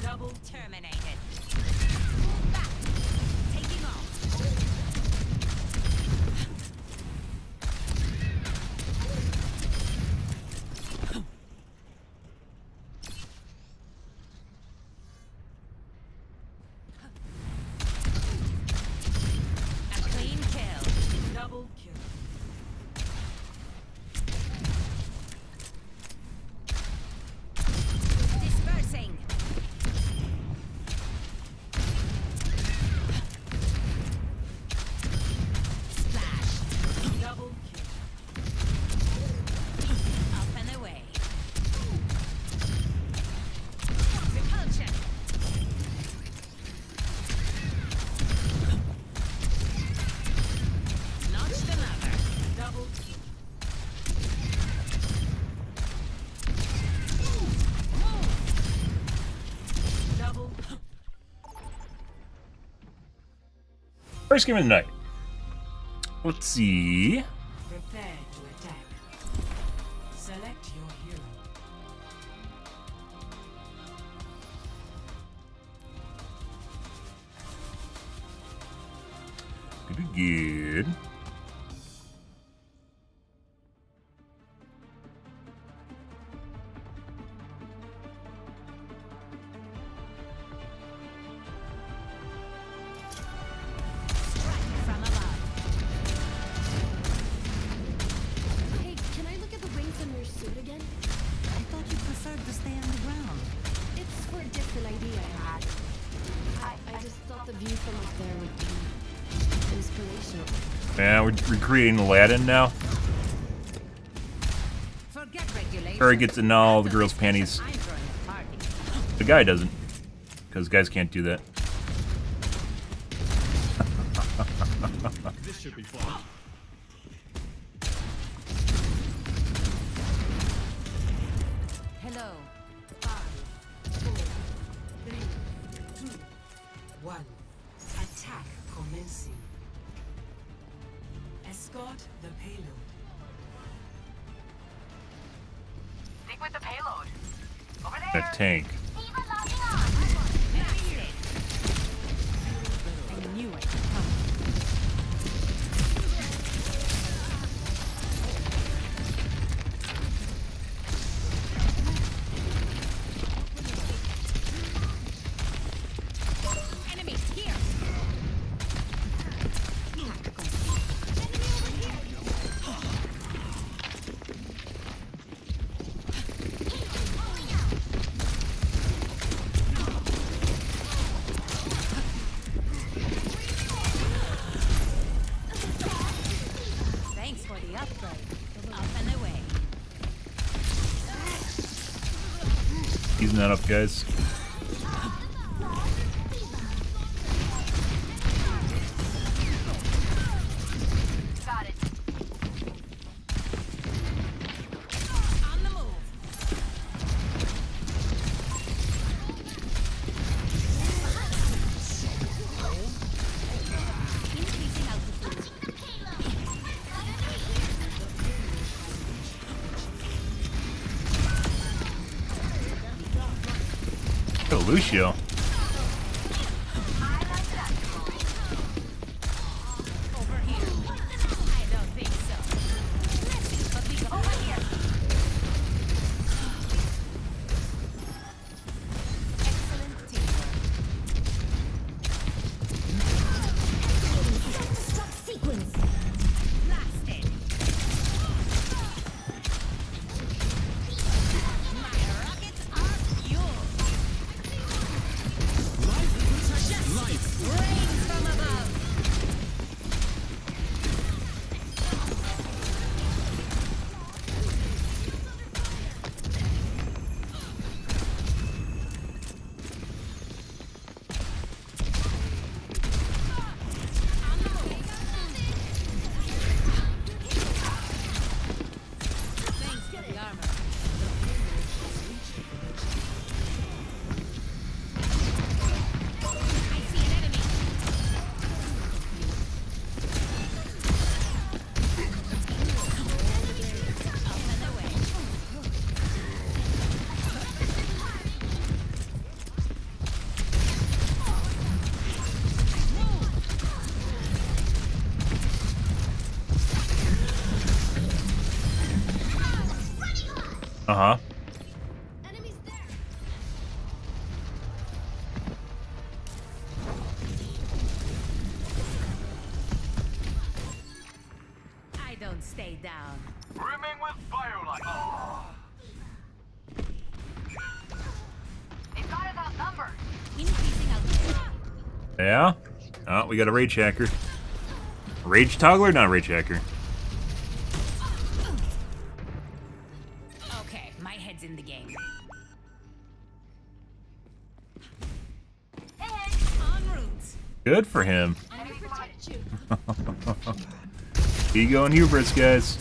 Double terminated. Back. Taking off. A clean kill. Double kill. Dispersing. Splash. Double kill. Up and away. Repulsion. Notched another. Double kill. Double. First game of the night. Let's see. Prepare to attack. Select your hero. Good. From above. Hey, can I look at the wings on your suit again? I thought you preferred to stay on the ground. It's for a different idea I had. I just thought the view from up there would be inspirational. Yeah, we're recreating Aladdin now. Forget regulation. Harry gets in all the girls' panties. I'm throwing a party. The guy doesn't. Because guys can't do that. This should be fun. Hello. 5, 4, 3, 2, 1. Attack commencing. Escort the payload. Stick with the payload. Over there. That tank. I knew it would come. Enemies here. Thanks for the upgrade. Up and away. Easing that up, guys. Got it. On the move. Increasing altitude. Oh, Lucio. Over here. I don't think so. But we go over here. Excellent teamwork. Self-destruct sequence. Blasted. My rockets are fuel. Uh-huh. I don't stay down. Brimming with firelight. They've got us outnumbered. Increasing output. Yeah? Oh, we got a rage hacker. Rage toggler? Not rage hacker. Okay, my head's in the game. En route. Good for him. Ego and hubris, guys.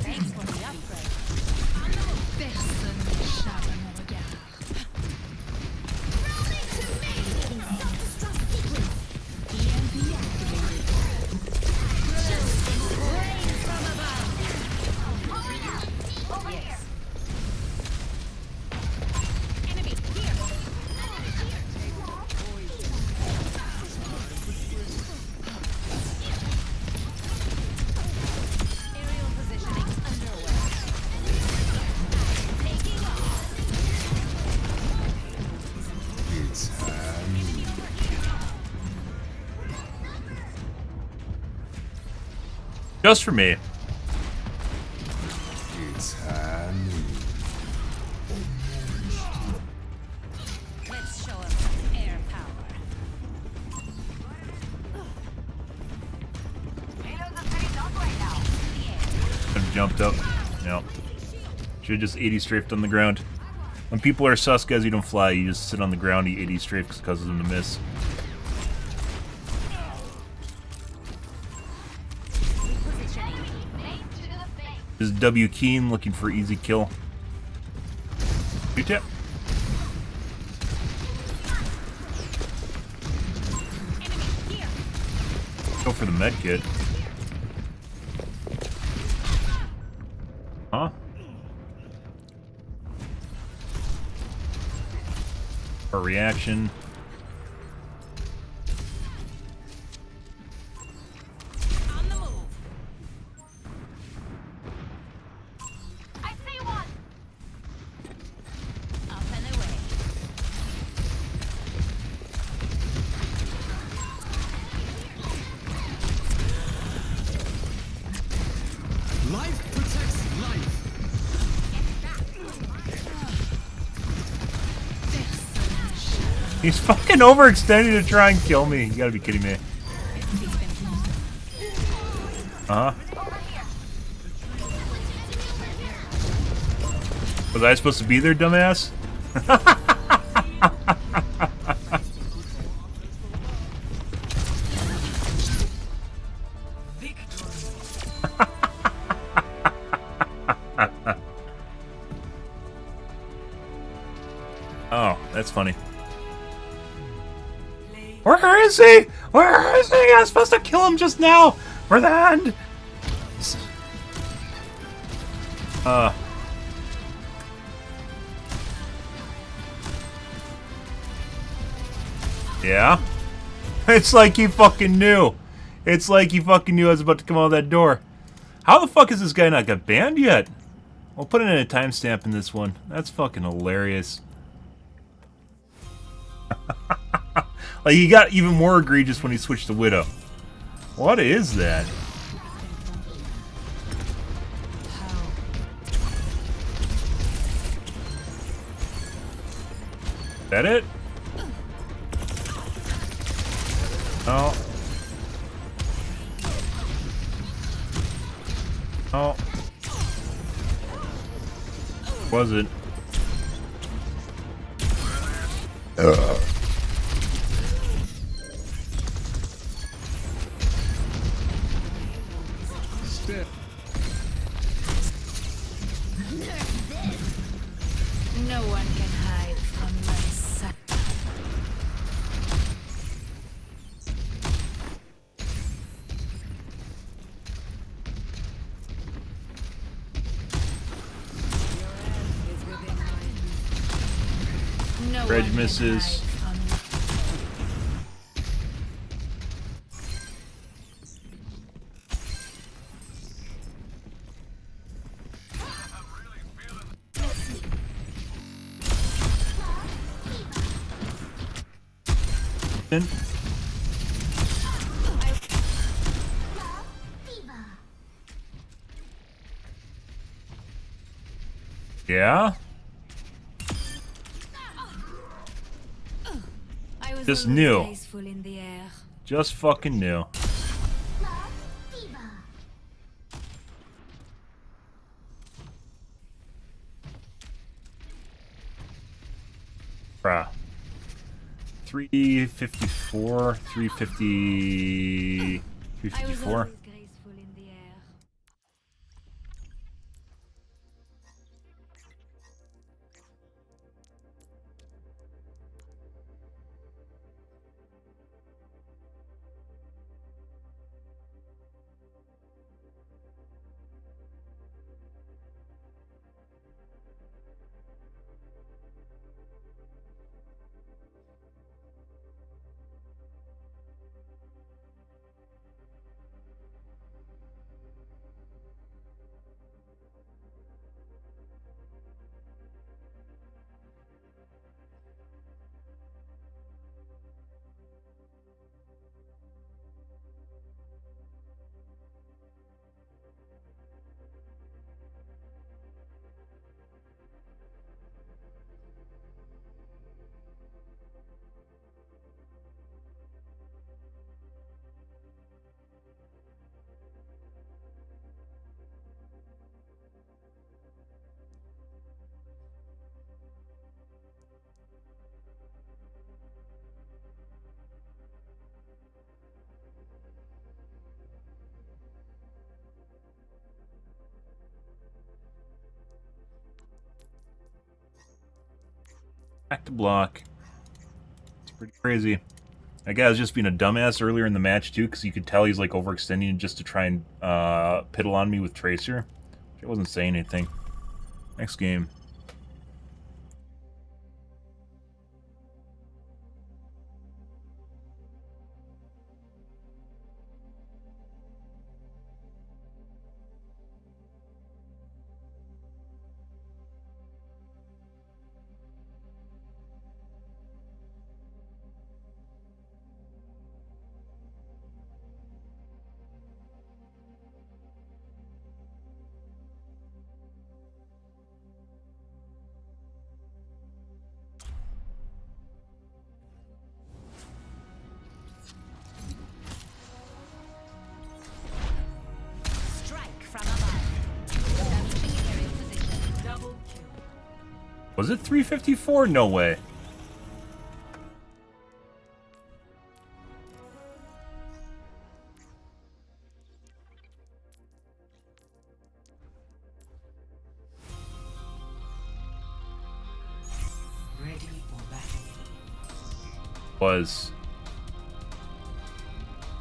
Thanks for the upgrade. Aerial positioning underway. Taking off. Just for me. Let's show him some air power. I've jumped up. Yep. Should've just 80 strafed on the ground. When people are sus, guys, you don't fly. You just sit on the ground, you 80 strafe because it causes them to miss. This is W Keen looking for easy kill. Good tip. Go for the med kit. Huh? A reaction. On the move. I see one. Up and away. Life protects life. He's fucking overextending to try and kill me. You gotta be kidding me. Uh-huh. Was I supposed to be there, dumbass? Oh, that's funny. Where is he? Where is he? I was supposed to kill him just now. For the end. Yeah? It's like he fucking knew. It's like he fucking knew I was about to come out of that door. How the fuck is this guy not got banned yet? We'll put in a timestamp in this one. That's fucking hilarious. Like, he got even more egregious when he switched to Widow. What is that? Is that it? Oh. Oh. Was it? No one can hide from my sight. No Reg one can misses. hide from Yeah? Just knew. Just fucking knew. Bruh. 354, 350, 354. Back to block. It's pretty crazy. That guy was just being a dumbass earlier in the match, too, because you could tell he's, like, overextending just to try and piddle on me with Tracer. I wasn't saying anything. Next game. Was it 354? No way. Ready for battle. Was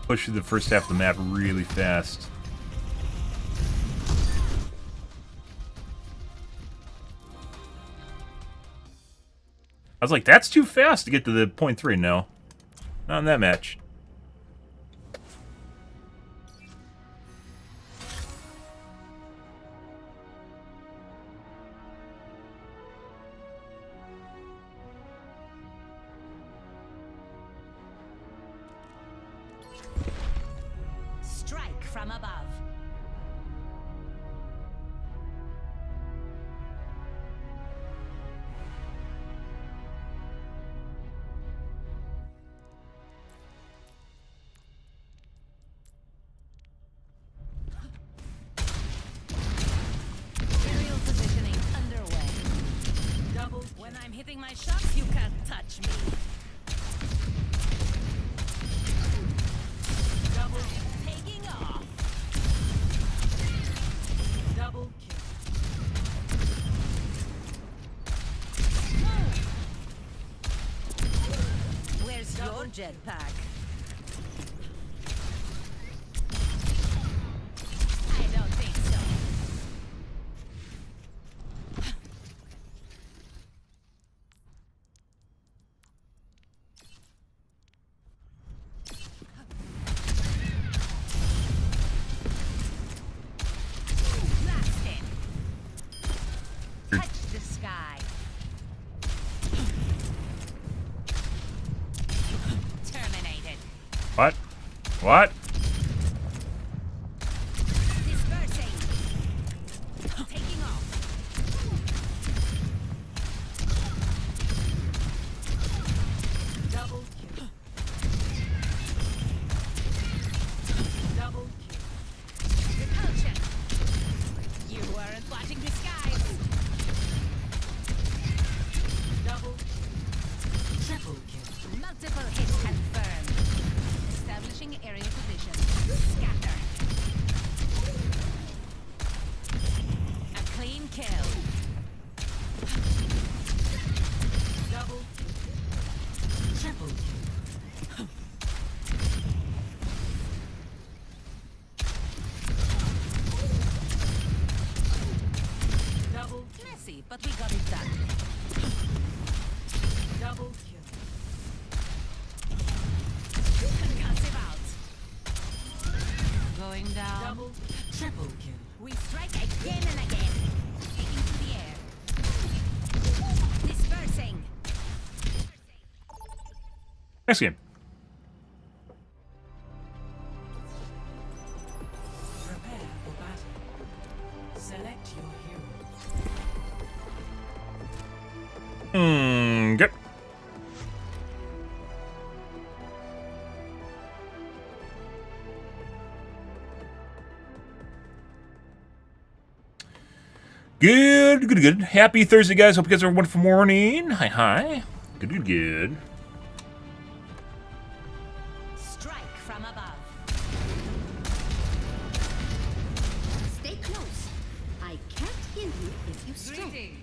push through the first half of the map really fast. I was like, that's too fast to get to the point 3. No. Not in that match. Strike from above. When I'm hitting my shots, you can't touch me. Double taking off. Double kill. Where's your jetpack? I don't think so. Touch the sky. Turn What? What? Dispersing. Taking off. Double kill. Double kill. Repulsion. You weren't watching the skies. Double kill. Triple kill. Multiple hits confirmed. Establishing aerial position. Scatter. A clean kill. Double kill. Triple kill. Double messy, but we got it done. Double kill. Concussive out. Going down. Double, triple kill. We strike again and again. Taking to the air. Dispersing. Next game. Prepare for battle. Select your hero. Good. Good. Happy Thursday, guys. Hope you guys are a wonderful morning. Hi. Good. Strike from above. Stay close. I can't hear you if you strike.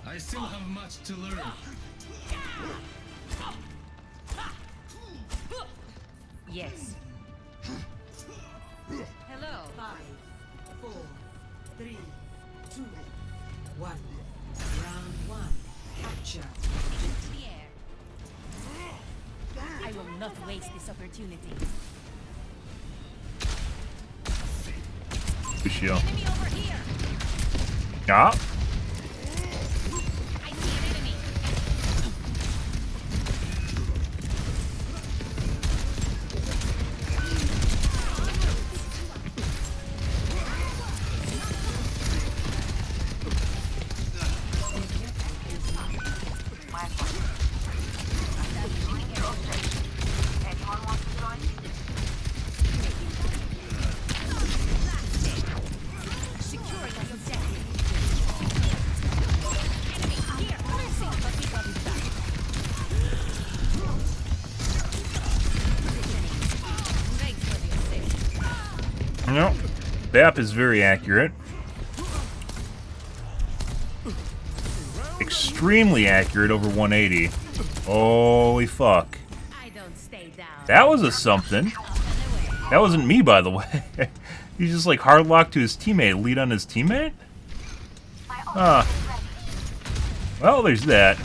I still have much to learn. Yes. Hello. 5, 4, 3, 2, 1. Round 1. Capture. Into the air. I will not waste this opportunity. Good shield. Enemy over here. Yeah. I see an enemy. Securing the objective. Enemy here. Mercy, but we got it done. Thanks for the assist. No. BAP is very accurate. Extremely accurate over 180. Holy fuck. I don't stay down. That was a something. That wasn't me, by the way. He's just like hard locked to his teammate, lead on his teammate? Well, there's that.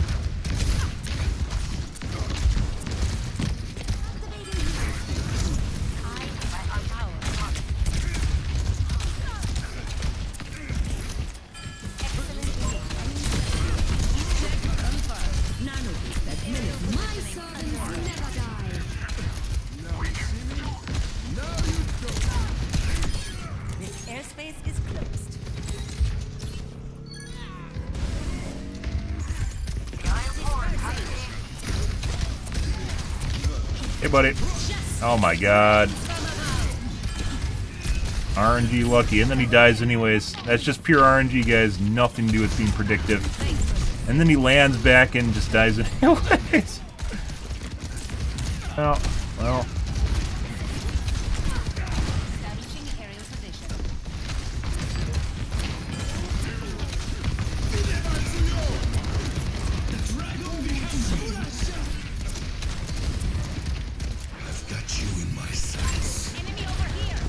My servants never die. This airspace is closed. Hey, buddy. Oh my god. RNG lucky, and then he dies anyways. That's just pure RNG, guys. Nothing to do with being predictive. And then he lands back and just dies anyways. Oh, well. Establishing aerial position. I've got you in my sights. Enemy over here.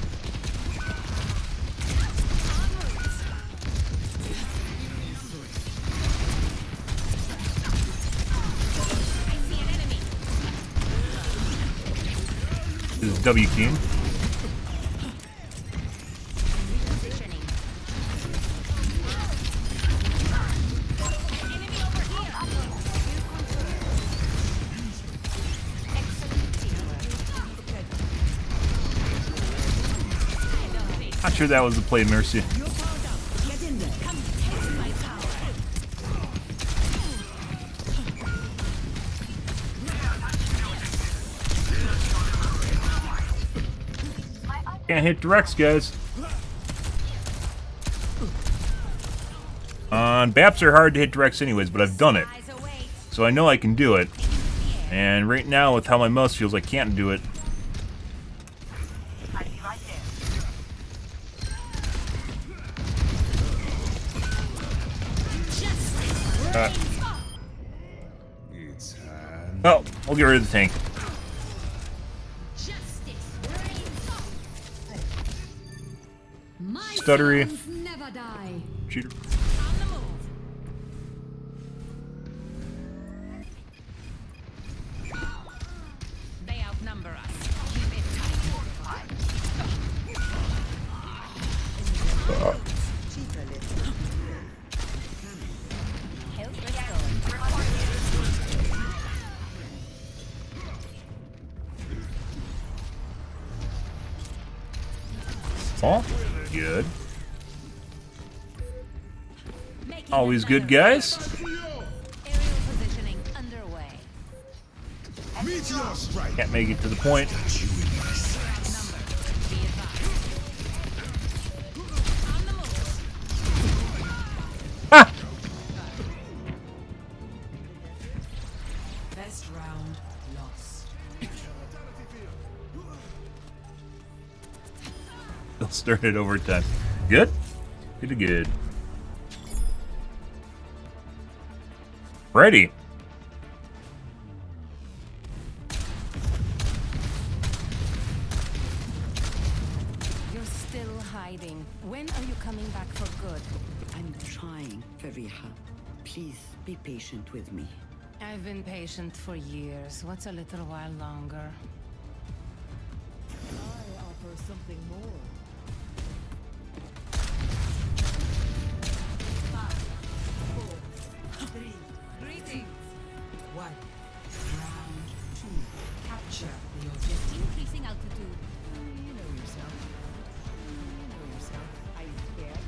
I see an enemy. This is W King. Positioning. Enemy over here. Not sure that was the play, Mercy. Can't hit directs, guys. Baps are hard to hit directs anyways, but I've done it. So I know I can do it. And right now, with how my mouse feels, I can't do it. Oh, we'll get rid of the tank. Stuttery. Cheater. They outnumber us. Keep it Oh, good. Always good, guys. Can't make it to the point. Ah! Best round lost. They'll start it overtime. Good? Good, good. Ready. You're still hiding. When are you coming back for good? I'm trying, Fariha. Please be patient with me. I've been patient for years. What's a little while longer? I offer something more. 5, 4, 3. Greetings. 1. Round 2. Capture the objective. Increasing altitude. You know yourself. You know yourself. Are you scared?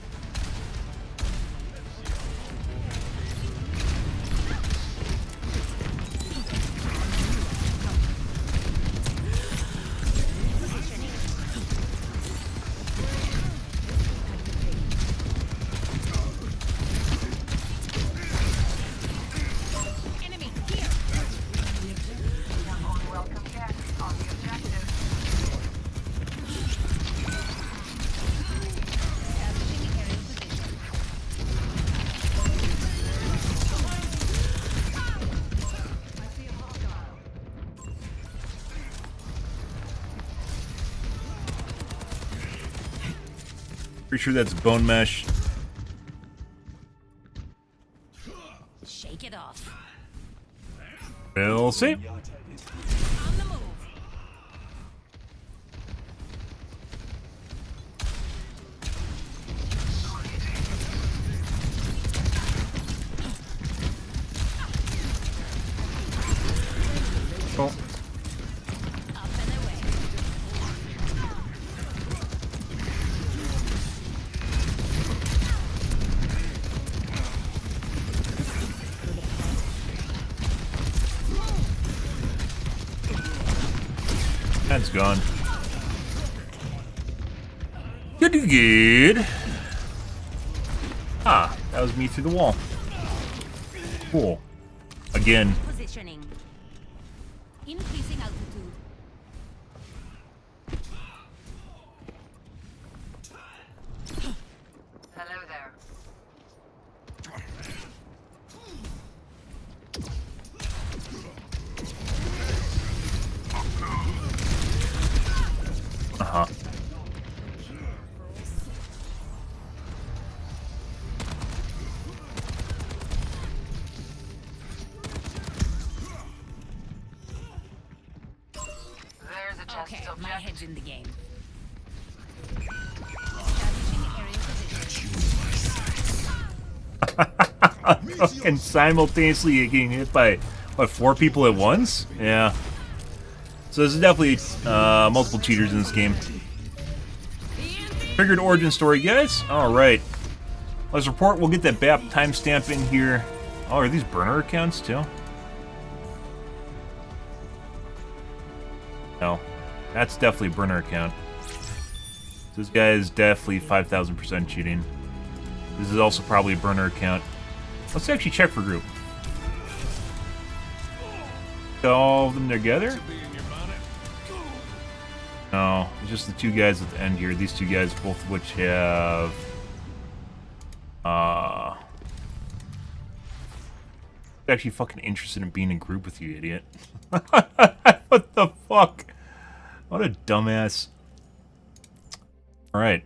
Pretty sure that's bone mesh. Shake it off. We'll see. Oh. That's gone. Good, good. Ah, that was me through the wall. Cool. Again. Positioning. Increasing altitude. Hello there. Uh-huh. There's a test Okay, subject. my head's in the game. Fucking simultaneously getting hit by, what, 4 people at once? Yeah. So there's definitely multiple cheaters in this game. Triggered origin story, guys. Alright. Let's report. We'll get that BAP timestamp in here. Oh, are these burner accounts too? No. That's definitely a burner account. This guy is definitely 5,000% cheating. This is also probably a burner account. Let's actually check for group. All of them together? No, it's just the two guys at the end here. These two guys, both of which have... actually fucking interested in being in group with you, idiot. What the fuck? What a dumbass. Alright,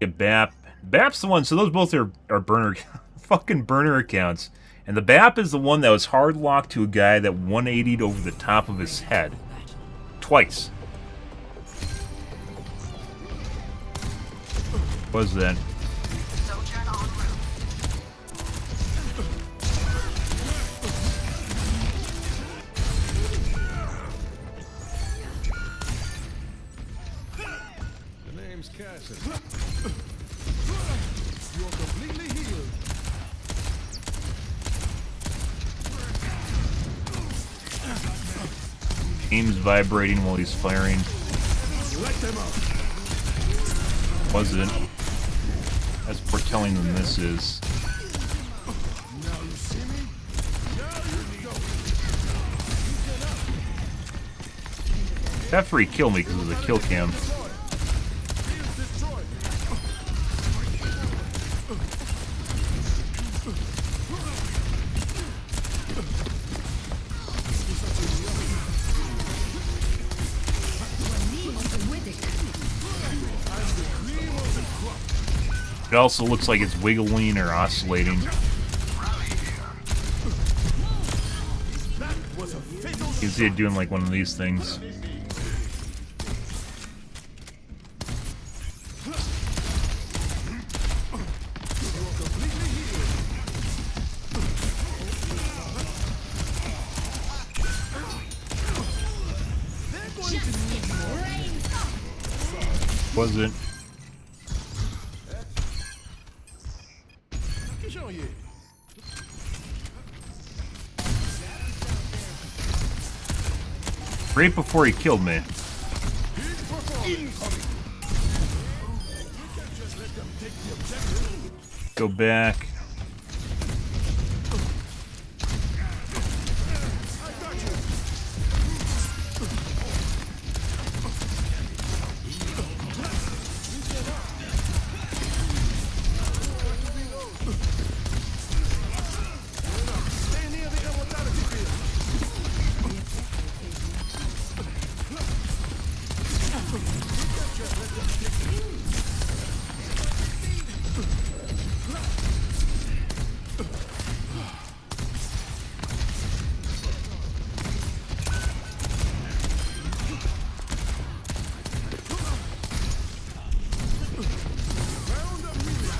get BAP. BAP's the one, so those both are burner, fucking burner accounts. And the BAP is the one that was hard locked to a guy that 180'd over the top of his head. Twice. What was that? The name's Cassie. You're completely healed. Aim's vibrating while he's firing. Let them out. Was it? That's foretelling than this is. Now you see me? Now you go. That free killed me because it was a kill cam. It also looks like it's wiggling or oscillating. You can see it doing like one of these things. Was it? Right before he killed me. Go back.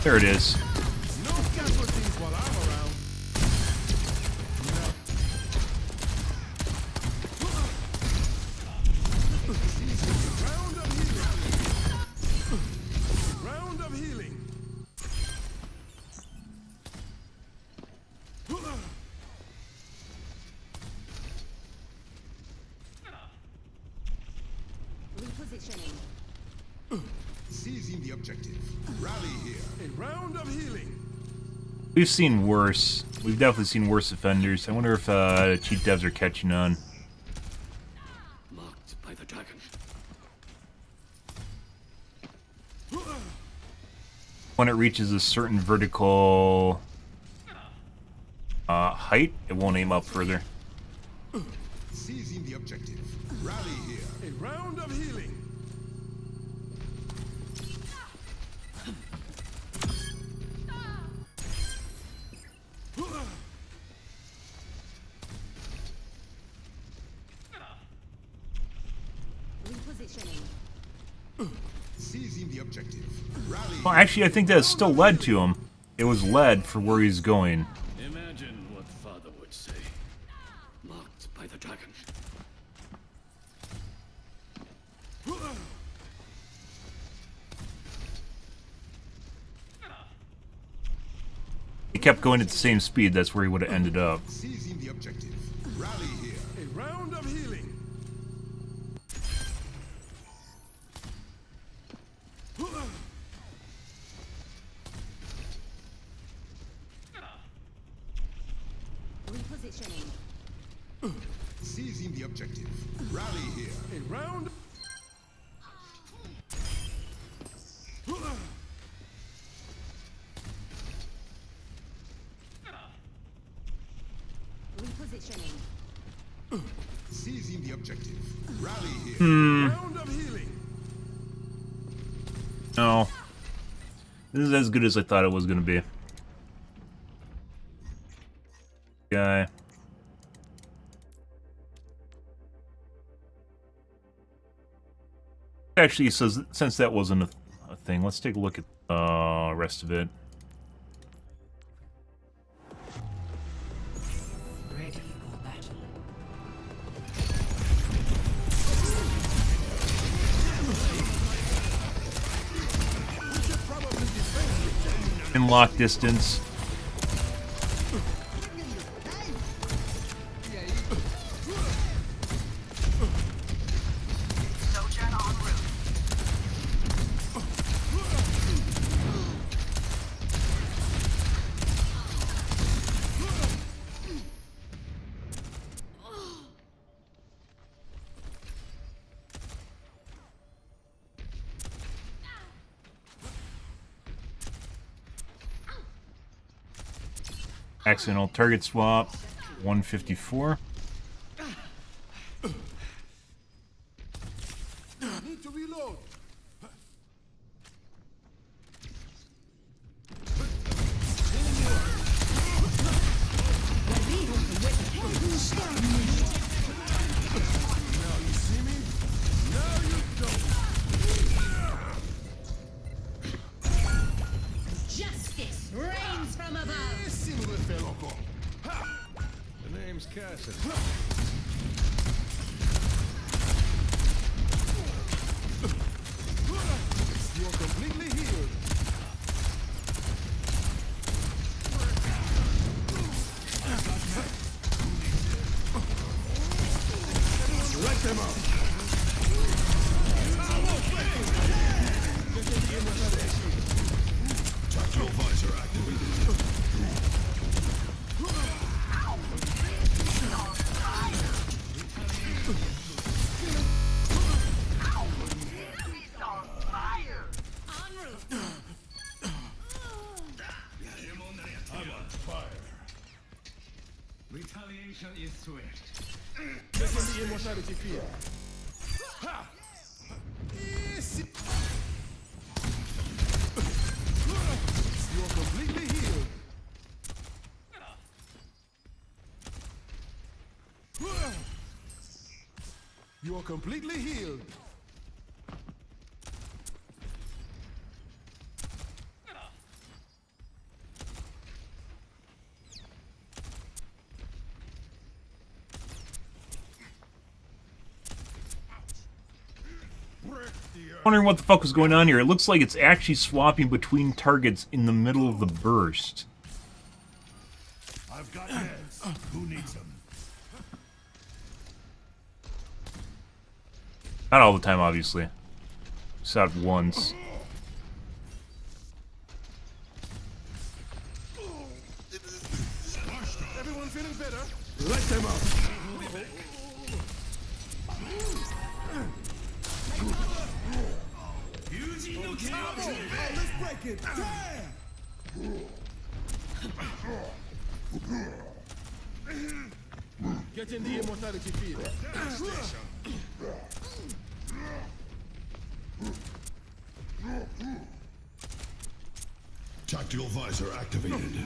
There it is. Seizing the objective. Rally here. A round of healing. We've seen worse. We've definitely seen worse offenders. I wonder if cheat devs are catching on. Marked by the dragon. When it reaches a certain vertical height, it won't aim up further. Seizing the objective. Rally here. A round of healing. Repositioning. Seizing the objective. Rally. Well, actually, I think that still led to him. It was led for where he's going. Imagine what father would say. Marked by the dragon. He kept going at the same speed, that's where he would have ended up. Seizing the objective. Rally here. A round of healing. Repositioning. Seizing the objective. Rally here. A round. Repositioning. Seizing the objective. Rally here. Hmm. Round of healing. No. This is as good as I thought it was going to be. Guy. Actually, so since that wasn't a thing, let's take a look at the rest of it. Ready for battle. In lock distance. Accidental target swap, 154. Need to reload. Now you see me? Now you don't. Justice reigns from above. The name's Cassidy. You're completely healed. Let them out. Tactical visor activated. Retaliation is swift. Taking the immortality field. Ha! Easy. You're completely healed. You are completely healed. Wondering what the fuck was going on here. It looks like it's actually swapping between targets in the middle of the burst. I've got meds. Who needs them? Not all the time, obviously. Just out once. him up. Let's break it. Damn! Get in the immortality field. Tactical visor activated.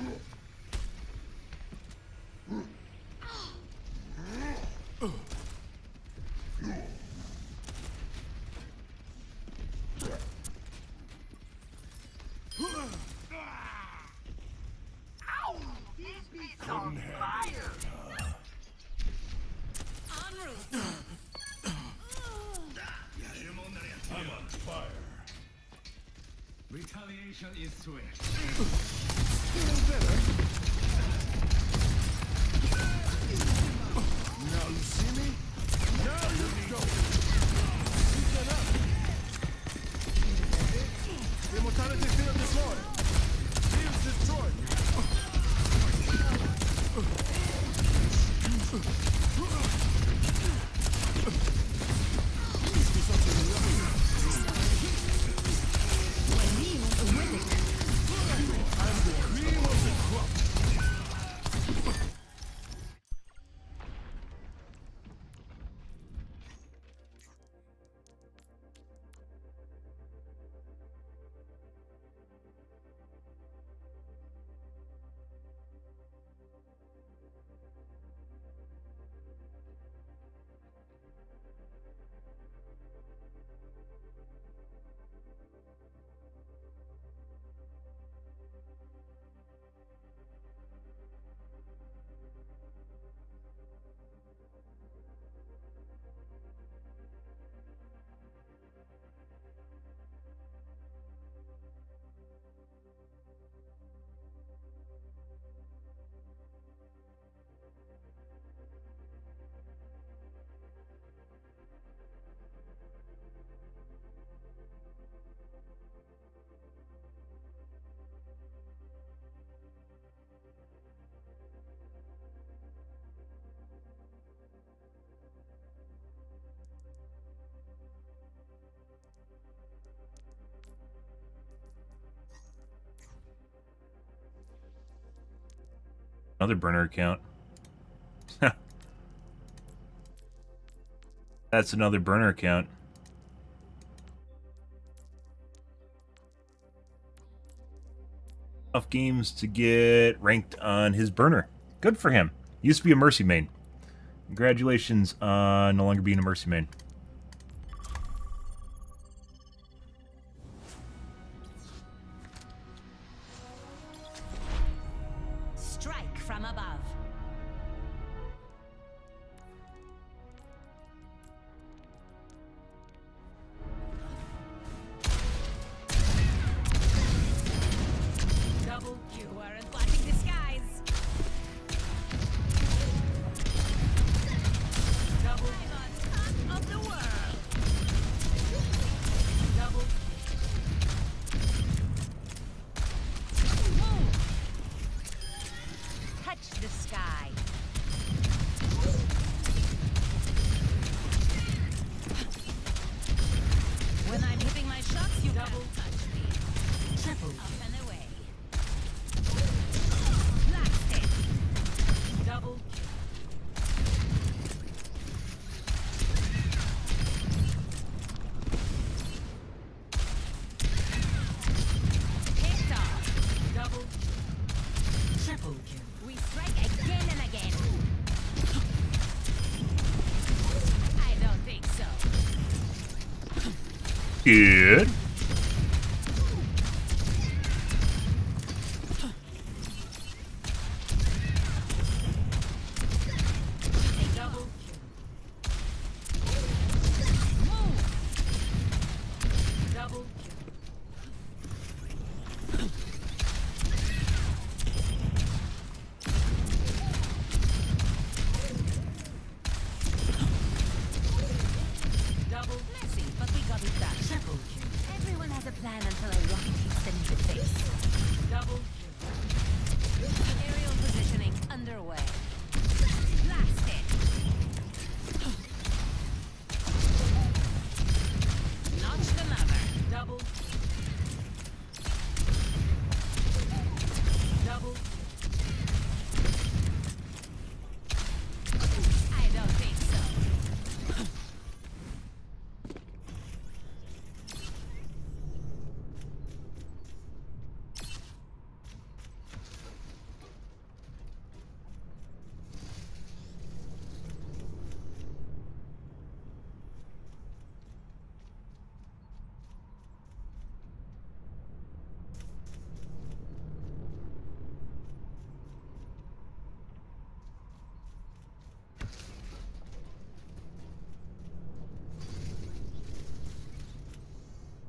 I'm on fire. Retaliation is swift. Now you see me? Now you go. Get up. Immortality field destroyed. Field destroyed. Another burner account. That's another burner account. Enough games to get ranked on his burner. Good for him. Used to be a Mercy main. Congratulations on no longer being a Mercy main. Strike from above. Double, you weren't blocking the skies. Double, I'm on top of the world. Double. Touch the sky. When I'm hitting my shots, you double touch me. Triple up and away. Blasted. Double. Picked off. Double. Triple kill. We strike again and again. I don't think so. Good. A double kill. Move. Double kill. Double messy, but we got it done. Triple kill.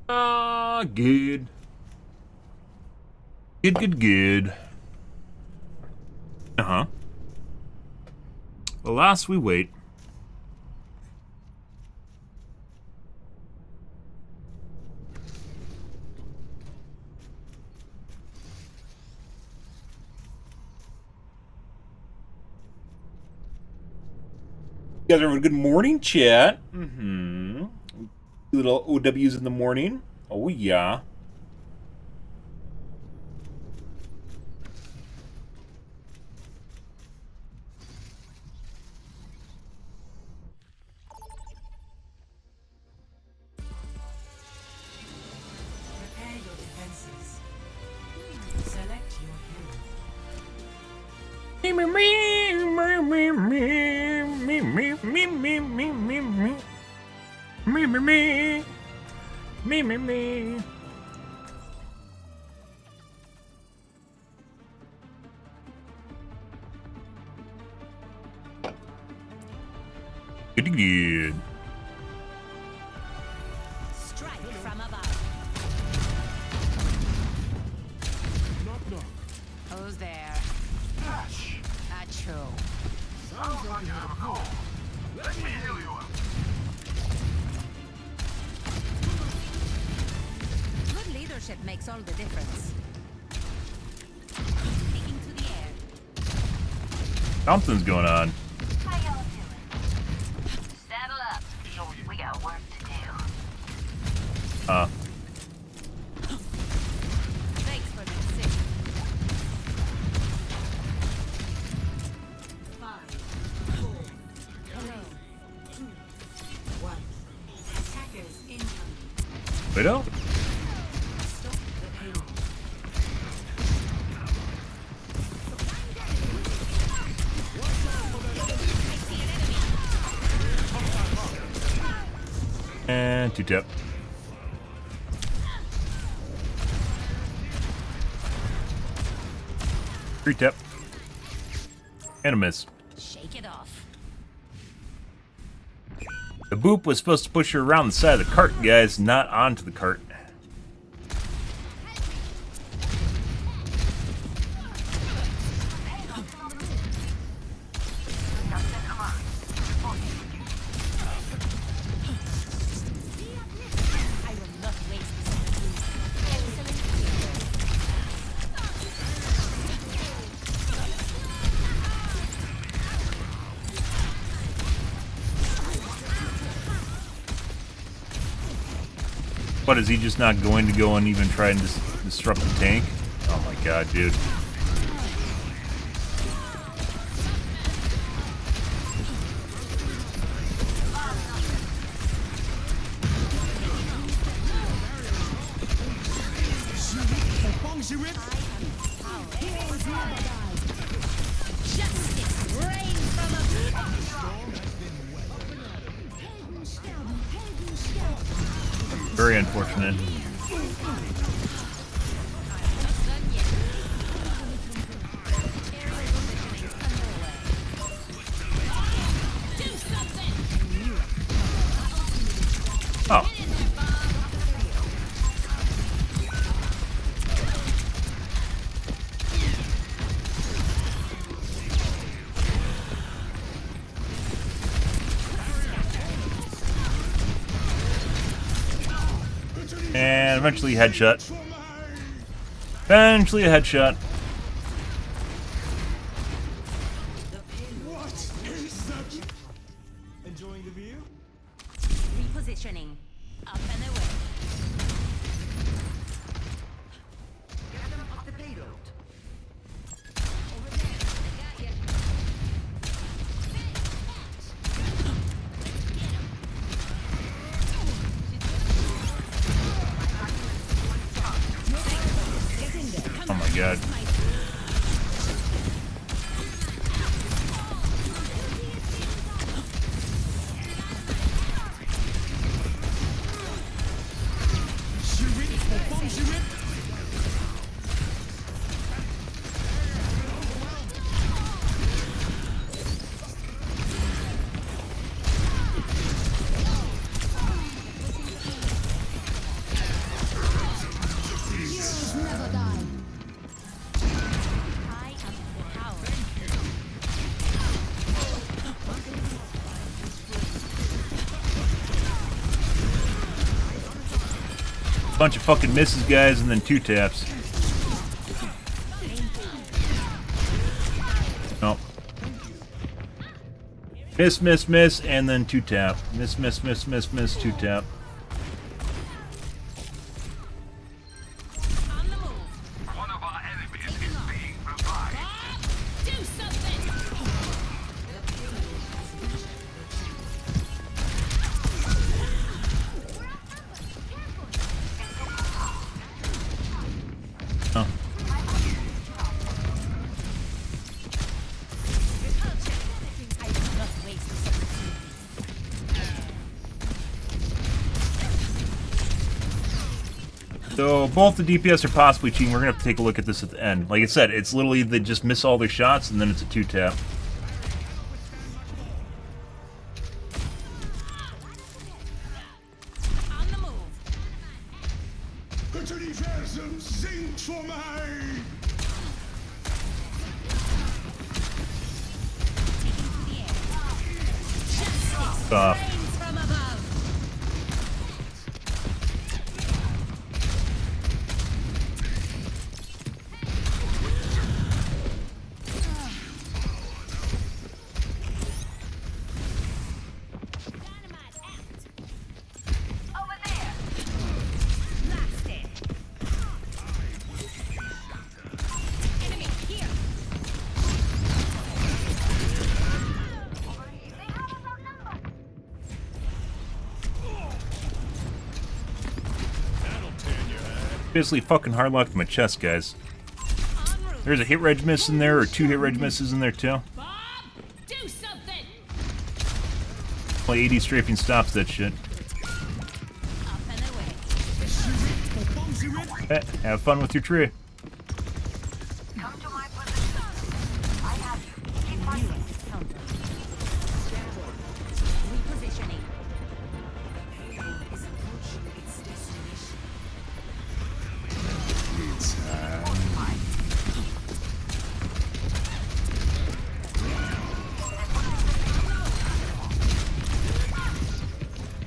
Good. Good. Uh-huh. Alas, we wait. You guys are having a good morning, chat. Little OWs in the morning. Oh, yeah. Prepare your defenses. Select your hero. Good. Strike from above. Who's there? Achoo. Sounds like you have a goal. Let me heal you up. Good leadership makes all the difference. Taking to the air. Something's going on. How y'all doing? Saddle up. We got work to do. Thanks for the assist. 5, 4, 3, 2, 1. Attackers incoming. Widow? Stop the payload. And 2-tap. 3-tap. And a miss. Shake it off. The boop was supposed to push her around the side of the cart, guys, not onto the cart. I will not waste this opportunity. Excellent teamwork. What, is he just not going to go and even try and disrupt the tank? Oh my god, dude. Justice reigns from above. Very unfortunate. Oh. And eventually headshot. Eventually a headshot. Enjoying the view? Repositioning. Up and away. Up the payload. Over there. I got ya. Oh my god. Bunch of fucking misses, guys, and then 2 taps. Nope. Miss, miss, miss, and then 2 tap. Miss, miss, miss, miss, miss, 2 tap. Oh. So both the DPS are possibly cheating. We're gonna have to take a look at this at the end. Like I said, it's literally they just miss all their shots and then it's a 2 tap. Universum singt for mig! Off. Basically fucking hard locked my chest, guys. There's a hit reg miss in there, or 2 hit reg misses in there too. My 80 strafing stops that shit. Have fun with your tree.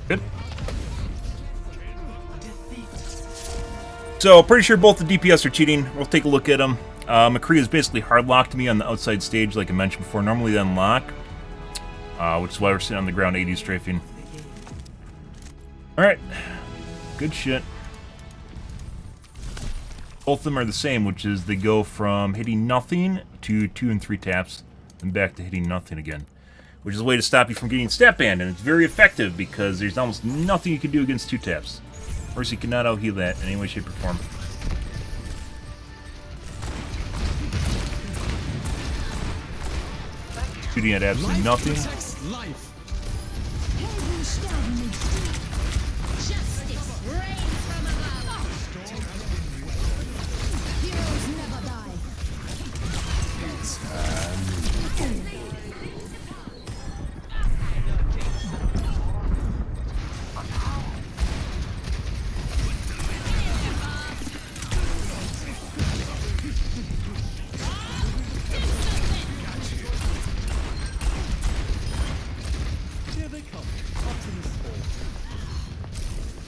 Good. So, pretty sure both the DPS are cheating. We'll take a look at them. McCree is basically hard-locked me on the outside stage, like I mentioned before. Normally they unlock, which is why we're sitting on the ground 80 strafing. Alright. Good shit. Both of them are the same, which is they go from hitting nothing to 2 and 3 taps, and back to hitting nothing again. Which is a way to stop you from getting stat banned, and it's very effective because there's almost nothing you can do against 2 taps. Mercy cannot out-heal that in any way, shape, or form. Shooting at absolutely nothing.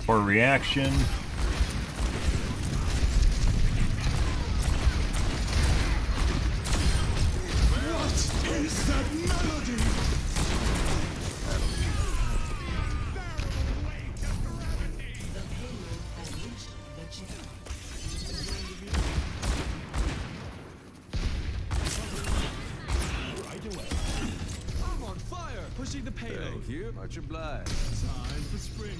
Or reaction. What is that melody? I'm on fire, pushing the payload. Thank you, much obliged. Time for spring.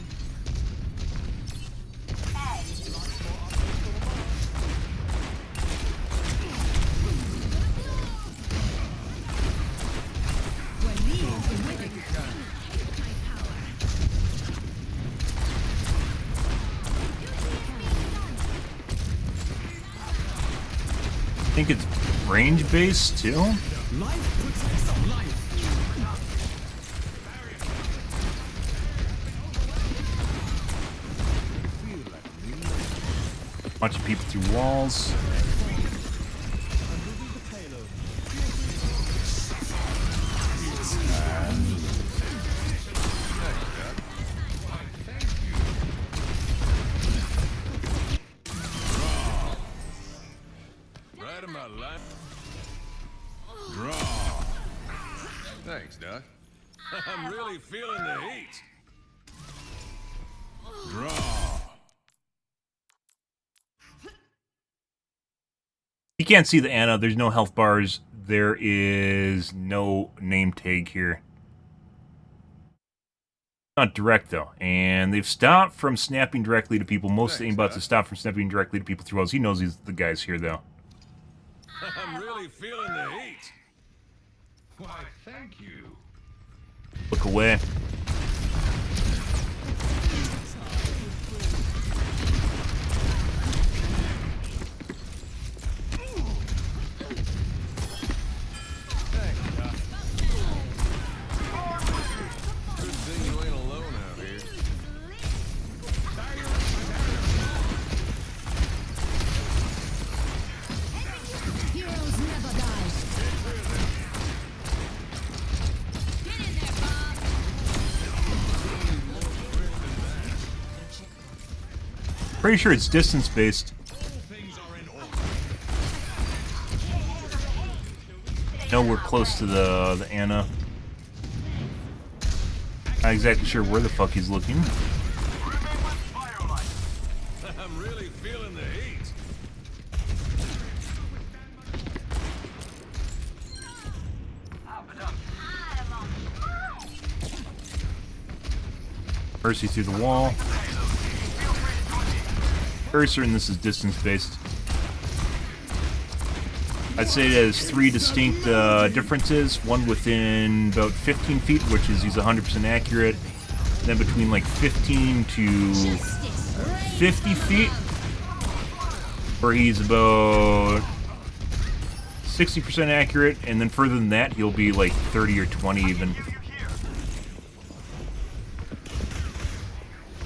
I think it's range-based, too? Bunch of people through walls. I'm really feeling the heat. Draw. You can't see the Anna. There's no health bars. There is no name tag here. Not direct, though. And they've stopped from snapping directly to people. Most aimbots have stopped from snapping directly to people through walls. He knows he's the guys here, though. I'm really feeling the heat. Why, thank you. Look away. Pretty sure it's distance-based. No, we're close to the Anna. Not exactly sure where the fuck he's looking. I'm really feeling the heat. Mercy through the wall. Very certain this is distance-based. I'd say it has three distinct differences. One within about 15 feet, which is he's 100% accurate. Then between like 15 to 50 feet, where he's about 60% accurate. And then further than that, he'll be like 30 or 20 even. It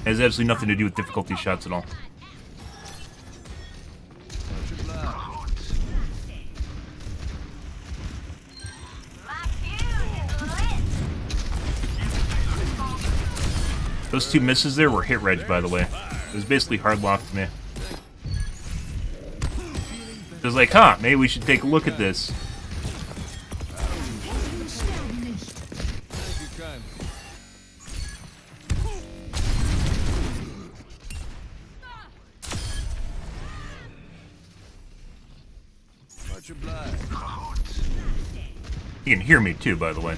has absolutely nothing to do with difficulty shots at all. Those two misses there were hit reg, by the way. It was basically hard locked me. It was like, huh, maybe we should take a look at this. Much obliged. You can hear me too, by the way.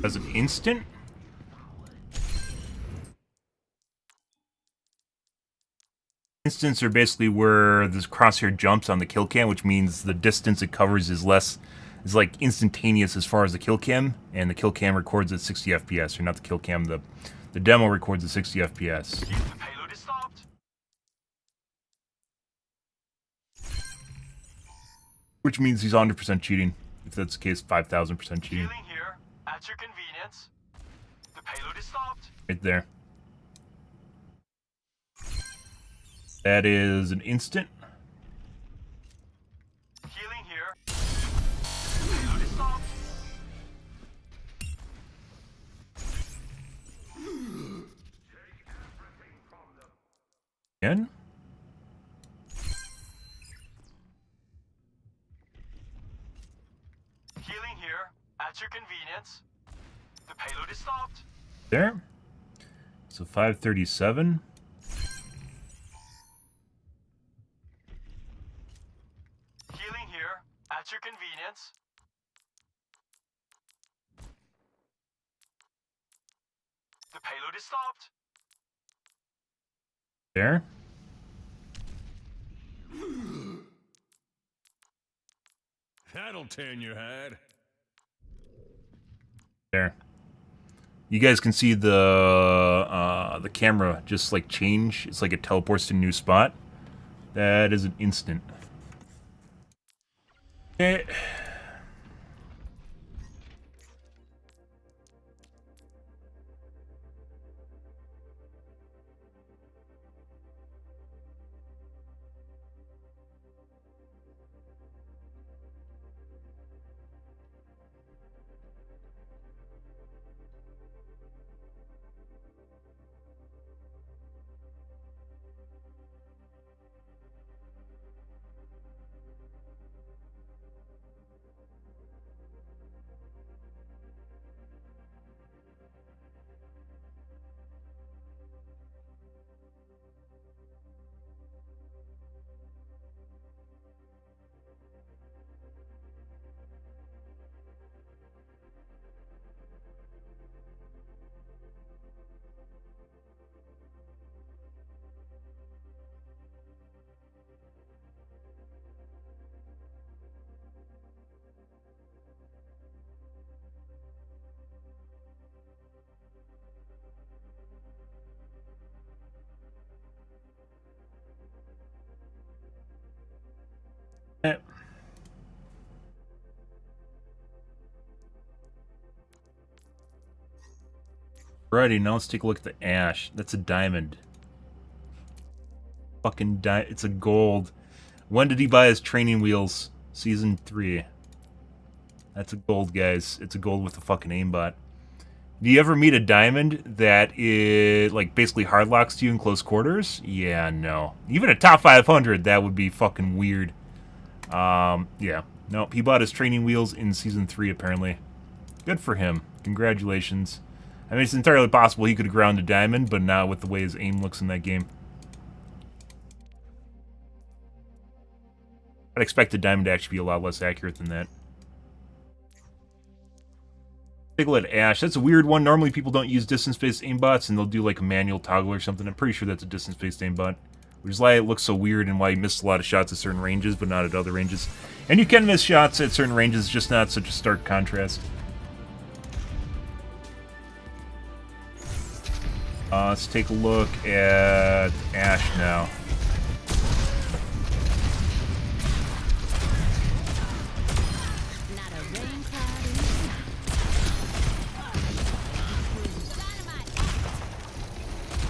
As an instant? Instants are basically where this crosshair jumps on the kill cam, which means the distance it covers is like instantaneous as far as the kill cam, and the kill cam records at 60 FPS, or not the kill cam, the demo records at 60 FPS. Which means he's 100% cheating. If that's the case, 5,000% cheating. At your convenience. The payload is stopped. Right there. That is an instant. Healing here. Payload is stopped. Again? Healing here. At your convenience. The payload is stopped. There. So 537. Healing here. At your convenience. The payload is stopped. There. That'll tan your hide. There. You guys can see the camera just like change. It's like it teleports to a new spot. That is an instant. Okay. Eh. Alrighty, now let's take a look at the ash. That's a diamond. Fucking it's a gold. When did he buy his training wheels? Season 3. That's a gold, guys. It's a gold with a fucking aimbot. Do you ever meet a diamond that is, like, basically hardlocks to you in close quarters? Yeah, no. Even a top 500, that would be fucking weird. Yeah. Nope, he bought his training wheels in Season 3, apparently. Good for him. Congratulations. I mean, it's entirely possible he could have ground a diamond, but not with the way his aim looks in that game. I'd expect a diamond to actually be a lot less accurate than that. Take a look at Ash. That's a weird one. Normally people don't use distance-based aimbots, and they'll do like a manual toggle or something. I'm pretty sure that's a distance-based aimbot, which is why it looks so weird and why you miss a lot of shots at certain ranges, but not at other ranges. And you can miss shots at certain ranges, just not such a stark contrast. Let's take a look at Ash now.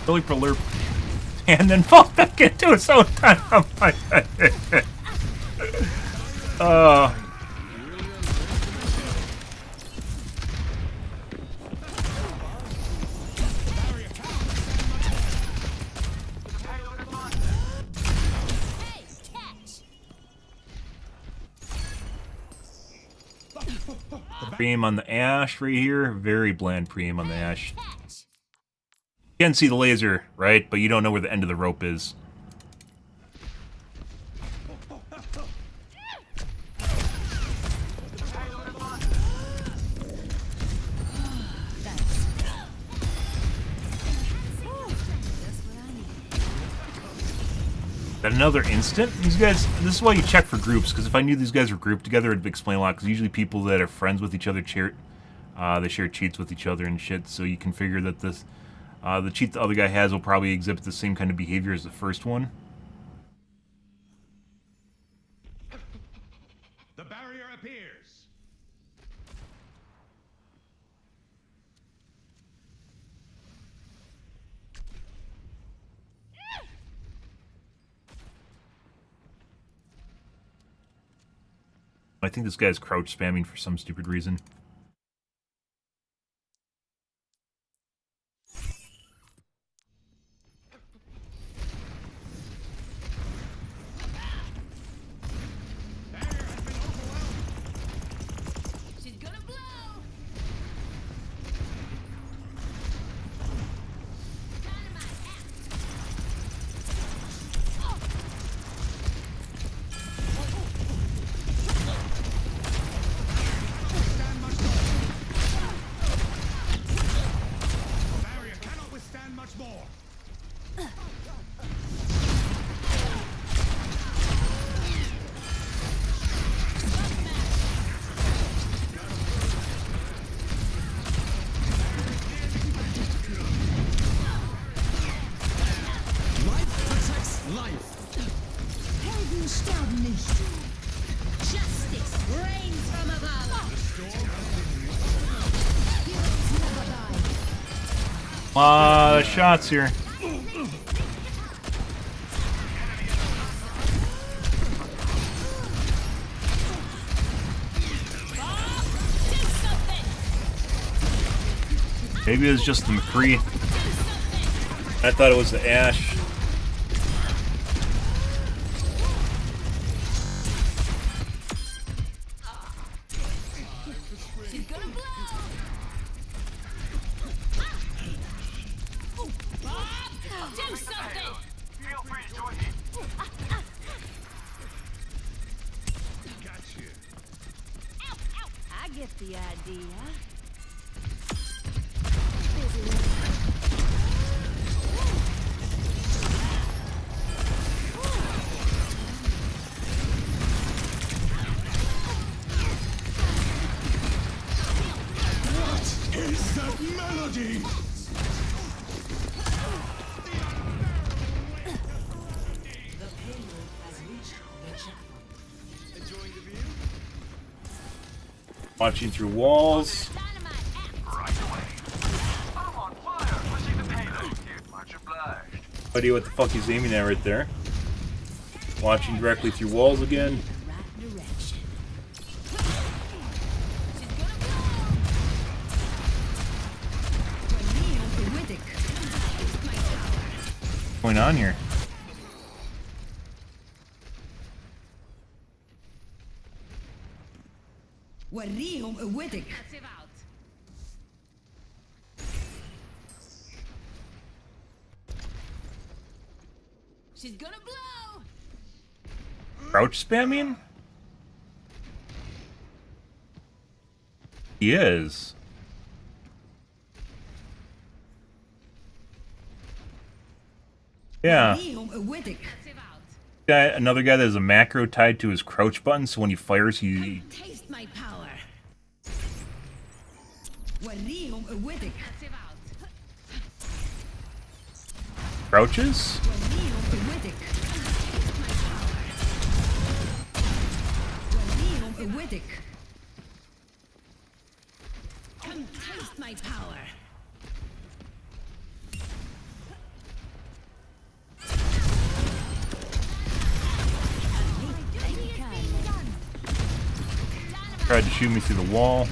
Really prolurp. And then fall back into his own time. Pre-aim on the Ash right here. Very bland pre-aim on the Ash. You can see the laser, right? But you don't know where the end of the rope is. That another instant? These guys, this is why you check for groups, because if I knew these guys were grouped together, it'd explain a lot, because usually people that are friends with each other they share cheats with each other and shit, so you can figure that this, the cheat the other guy has will probably exhibit the same kind of behavior as the first one. The barrier appears. I think this guy's crouch spamming for some stupid reason. Shots here. Maybe it was just the McCree. I thought it was the Ash. Watching through walls. No idea what the fuck he's aiming at right there. Watching directly through walls again. What's going on here? She's gonna blow. Crouch spamming? He is. Yeah. Another guy that has a macro tied to his crouch button, so when he fires, he Taste my power. crouches. Come taste my power. Tried to shoot me through the wall.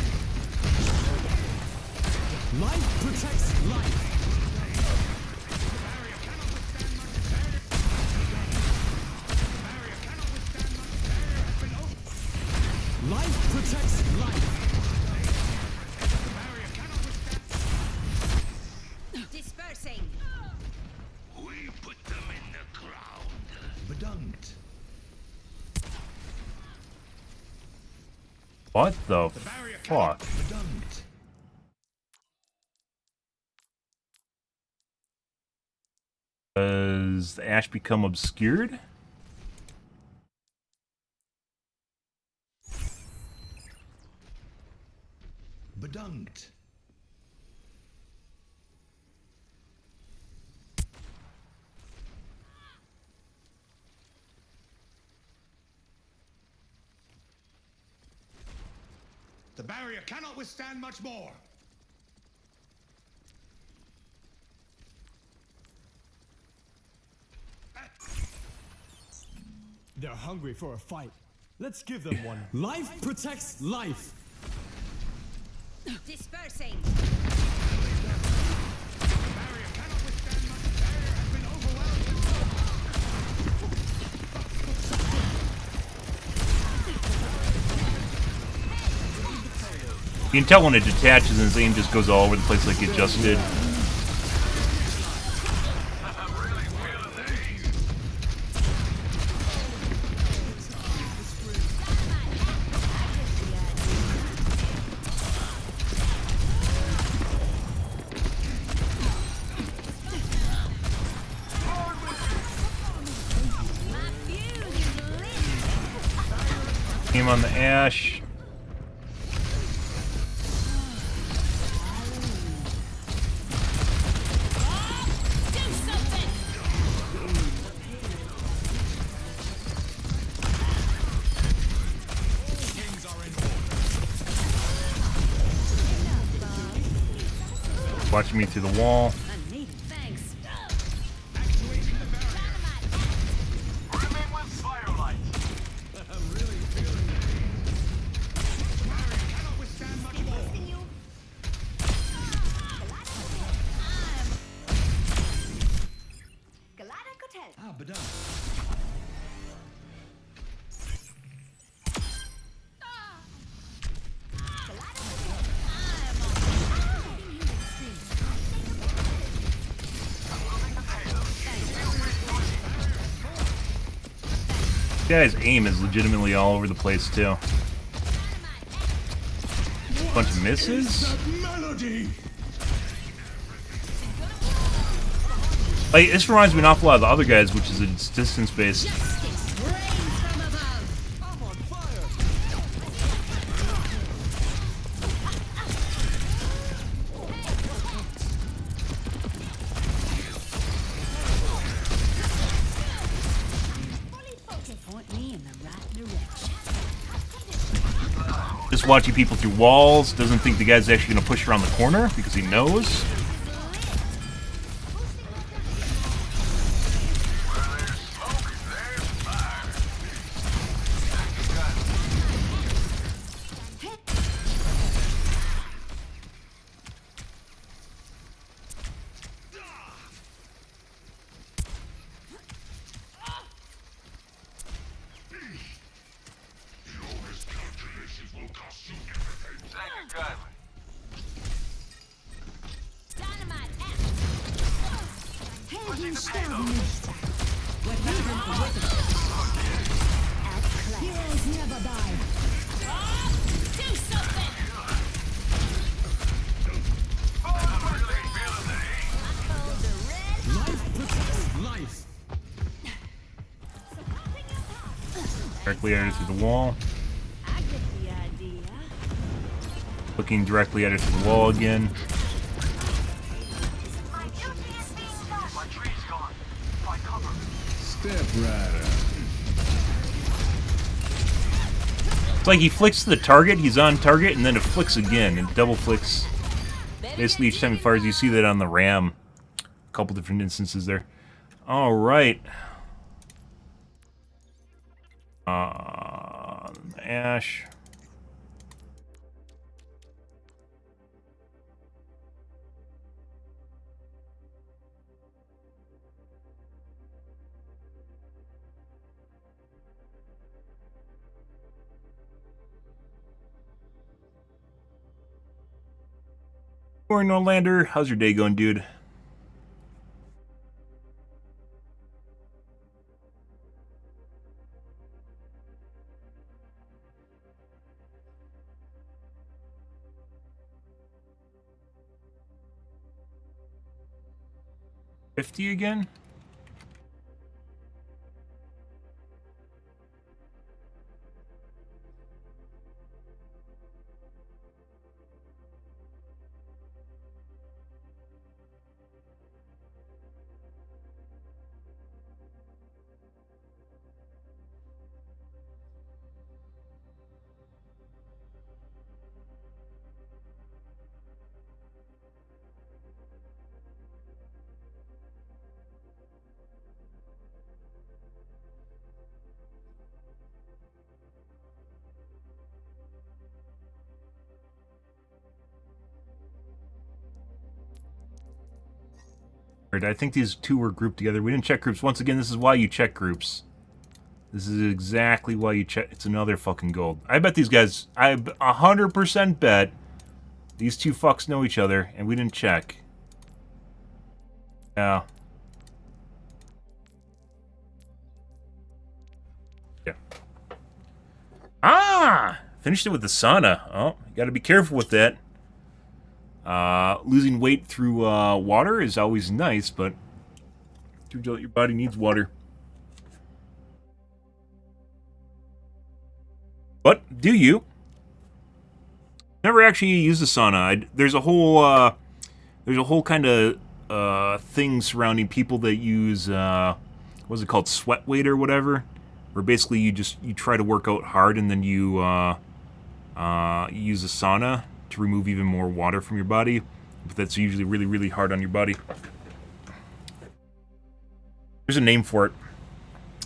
Life protects life. Life protects life. Dispersing. We put them in the ground. Bedankt. What the fuck? Bedankt. Does the ash become obscured? Bedankt. The barrier cannot withstand much more. They're hungry for a fight. Let's give them one. Life protects life. Dispersing. You can tell when it detaches and his aim just goes all over the place like it just did. Aim on the ash. Watching me through the wall. Thanks. Remain with firelight. I'm really feeling it. Barrier cannot withstand much more. Ah, bedankt. This guy's aim is legitimately all over the place too. Bunch of misses. Melody. Like, this reminds me an awful lot of the other guys, which is it's distance based. just watching people through walls. Doesn't think the guy's actually going to push around the corner because he knows. Directly at her through the wall. Looking directly at her through the wall again. Step right up. It's like he flicks to the target, he's on target, and then it flicks again, and double flicks. Basically, each time he fires, you see that on the RAM. A couple different instances there. Alright. Ash. Morning, Norlander. How's your day going, dude? $50 again? I think these two were grouped together. We didn't check groups. Once again, this is why you check groups. This is exactly why you check. It's another fucking gold. I bet these guys, I 100% bet these two fucks know each other, and we didn't check. Yeah. Yeah. Ah! Finished it with the sauna. Oh, you gotta be careful with that. Losing weight through water is always nice, but your body needs water. But do you? Never actually used the sauna. There's a whole kind of thing surrounding people that use what's it called, sweat weight or whatever, where basically you try to work out hard and then you use a sauna to remove even more water from your body, but that's usually really, really hard on your body. There's a name for it.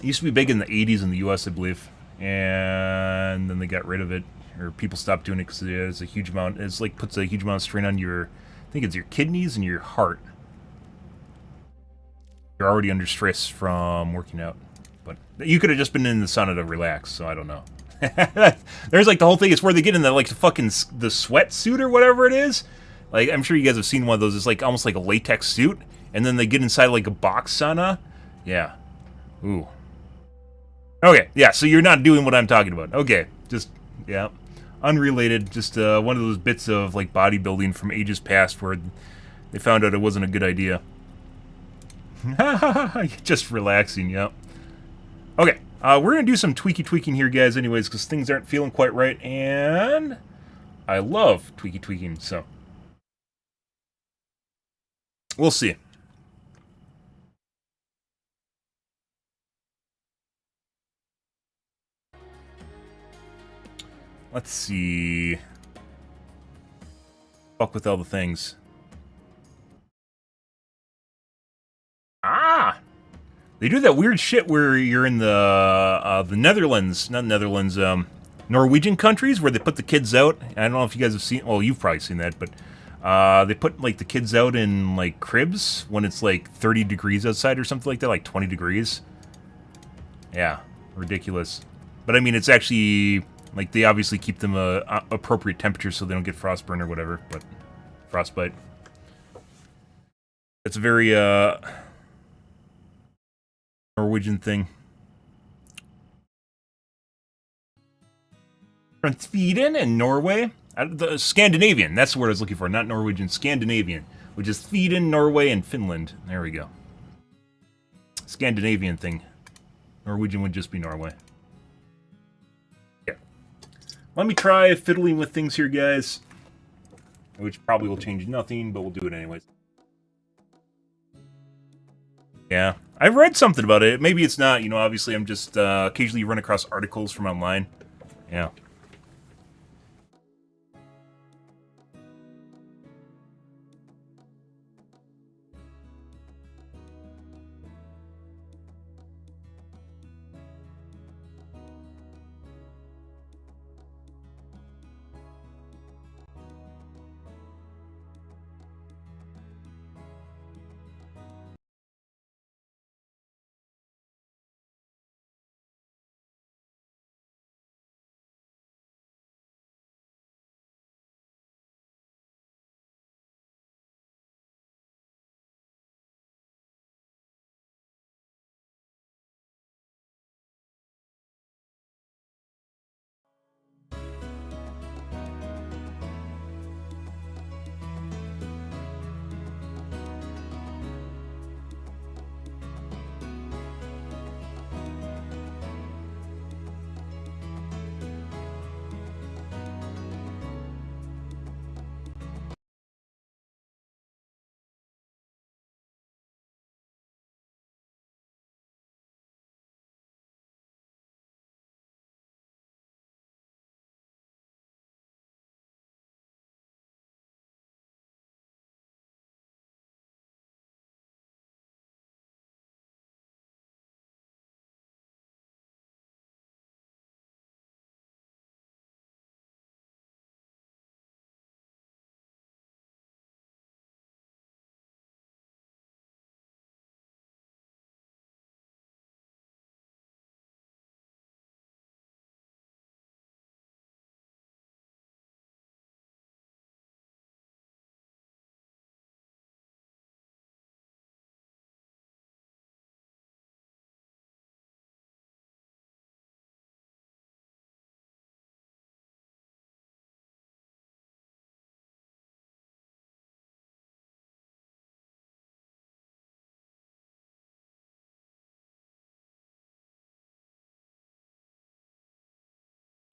It used to be big in the 80s in the US, I believe, and then they got rid of it, or people stopped doing it because it's a huge amount. It's like puts a huge amount of strain on your, I think it's your kidneys and your heart. You're already under stress from working out, but you could have just been in the sauna to relax. So I don't know. There's like the whole thing is where they get in the like the fucking the sweatsuit or whatever it is. Like I'm sure you guys have seen one of those. It's like almost like a latex suit, and then they get inside like a box sauna. Yeah. Ooh. Okay. Yeah. So you're not doing what I'm talking about. Okay. Just yeah. Unrelated. Just one of those bits of like bodybuilding from ages past where they found out it wasn't a good idea. Just relaxing. Yep. Okay. We're going to do some tweaking here, guys, anyways, because things aren't feeling quite right, and I love tweaking, so we'll see. Let's see. Fuck with all the things. Ah! They do that weird shit where you're in the Netherlands, not Netherlands, Norwegian countries where they put the kids out. I don't know if you guys have seen, well, you've probably seen that, but they put like the kids out in like cribs when it's like 30 degrees outside or something like that, like 20 degrees. Yeah, ridiculous. But I mean, it's actually like they obviously keep them appropriate temperature so they don't get frostburn or whatever, but frostbite. It's a very Norwegian thing. From Sweden and Norway. The Scandinavian, that's the word I was looking for, not Norwegian, Scandinavian, which is Sweden, Norway, and Finland. There we go. Scandinavian thing. Norwegian would just be Norway. Yeah. Let me try fiddling with things here, guys. Which probably will change nothing, but we'll do it anyways. Yeah. I've read something about it. Maybe it's not, you know, obviously I'm just occasionally run across articles from online. Yeah.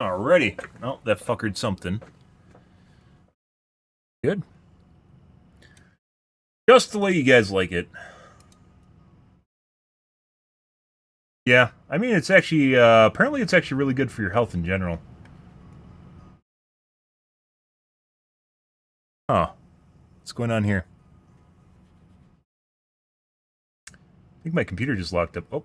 Alrighty. Oh, that fuckered something. Good. Just the way you guys like it. Yeah, I mean, it's actually, apparently it's actually really good for your health in general. Huh. What's going on here? I think my computer just locked up. Oh.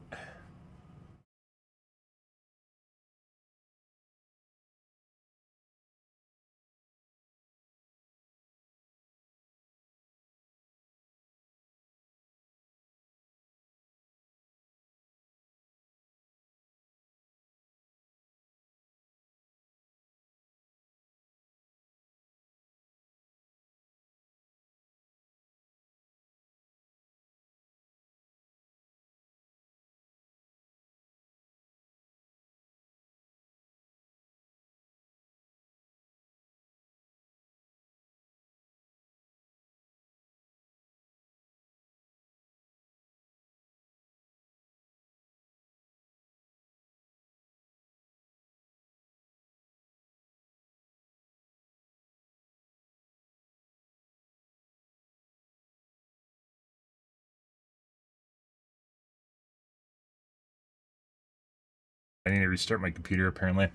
I need to restart my computer, apparently.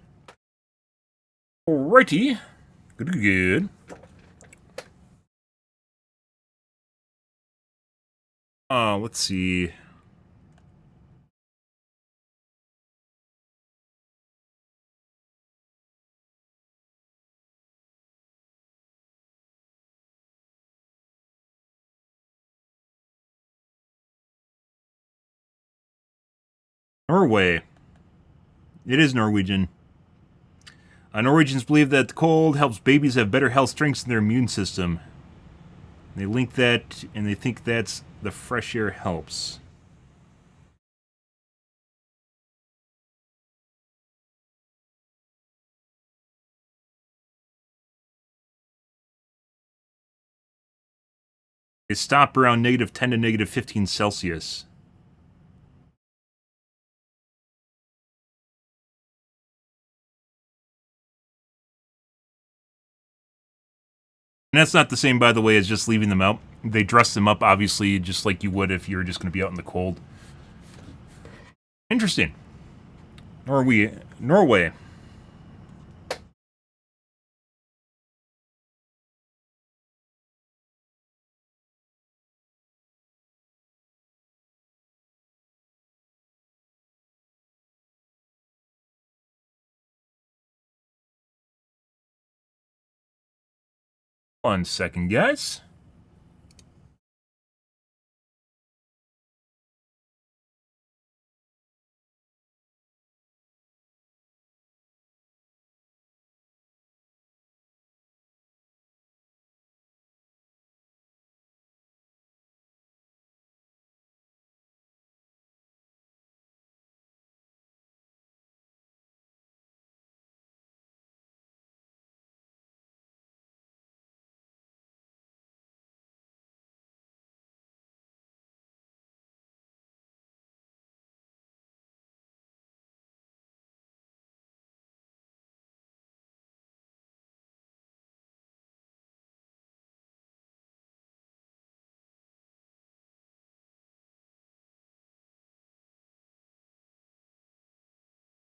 Alrighty. Good. Let's see. Norway. It is Norwegian. Norwegians believe that the cold helps babies have better health, strengthens their immune system. They link that, and they think that's the fresh air helps. They stop around -10 to -15 Celsius. And that's not the same, by the way, as just leaving them out. They dress them up, obviously, just like you would if you were just going to be out in the cold. Interesting. Norway. One second, guys.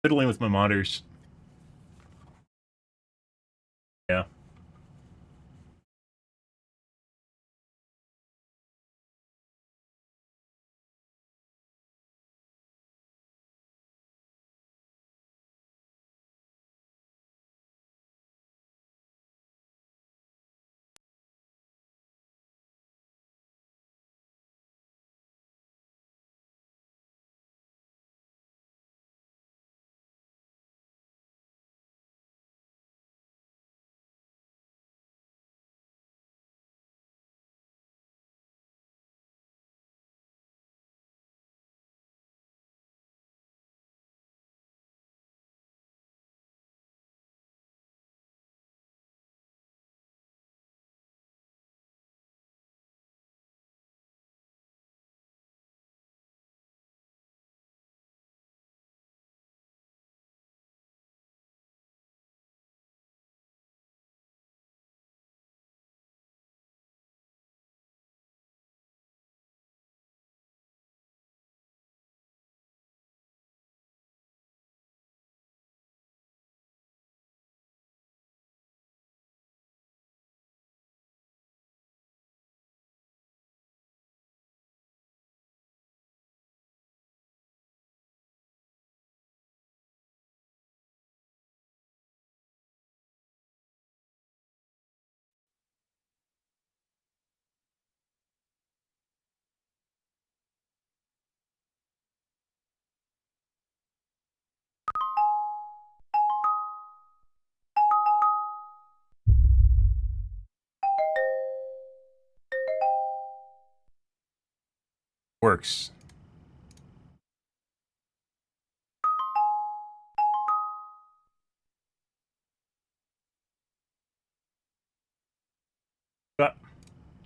Fiddling with my monitors. Yeah. Works.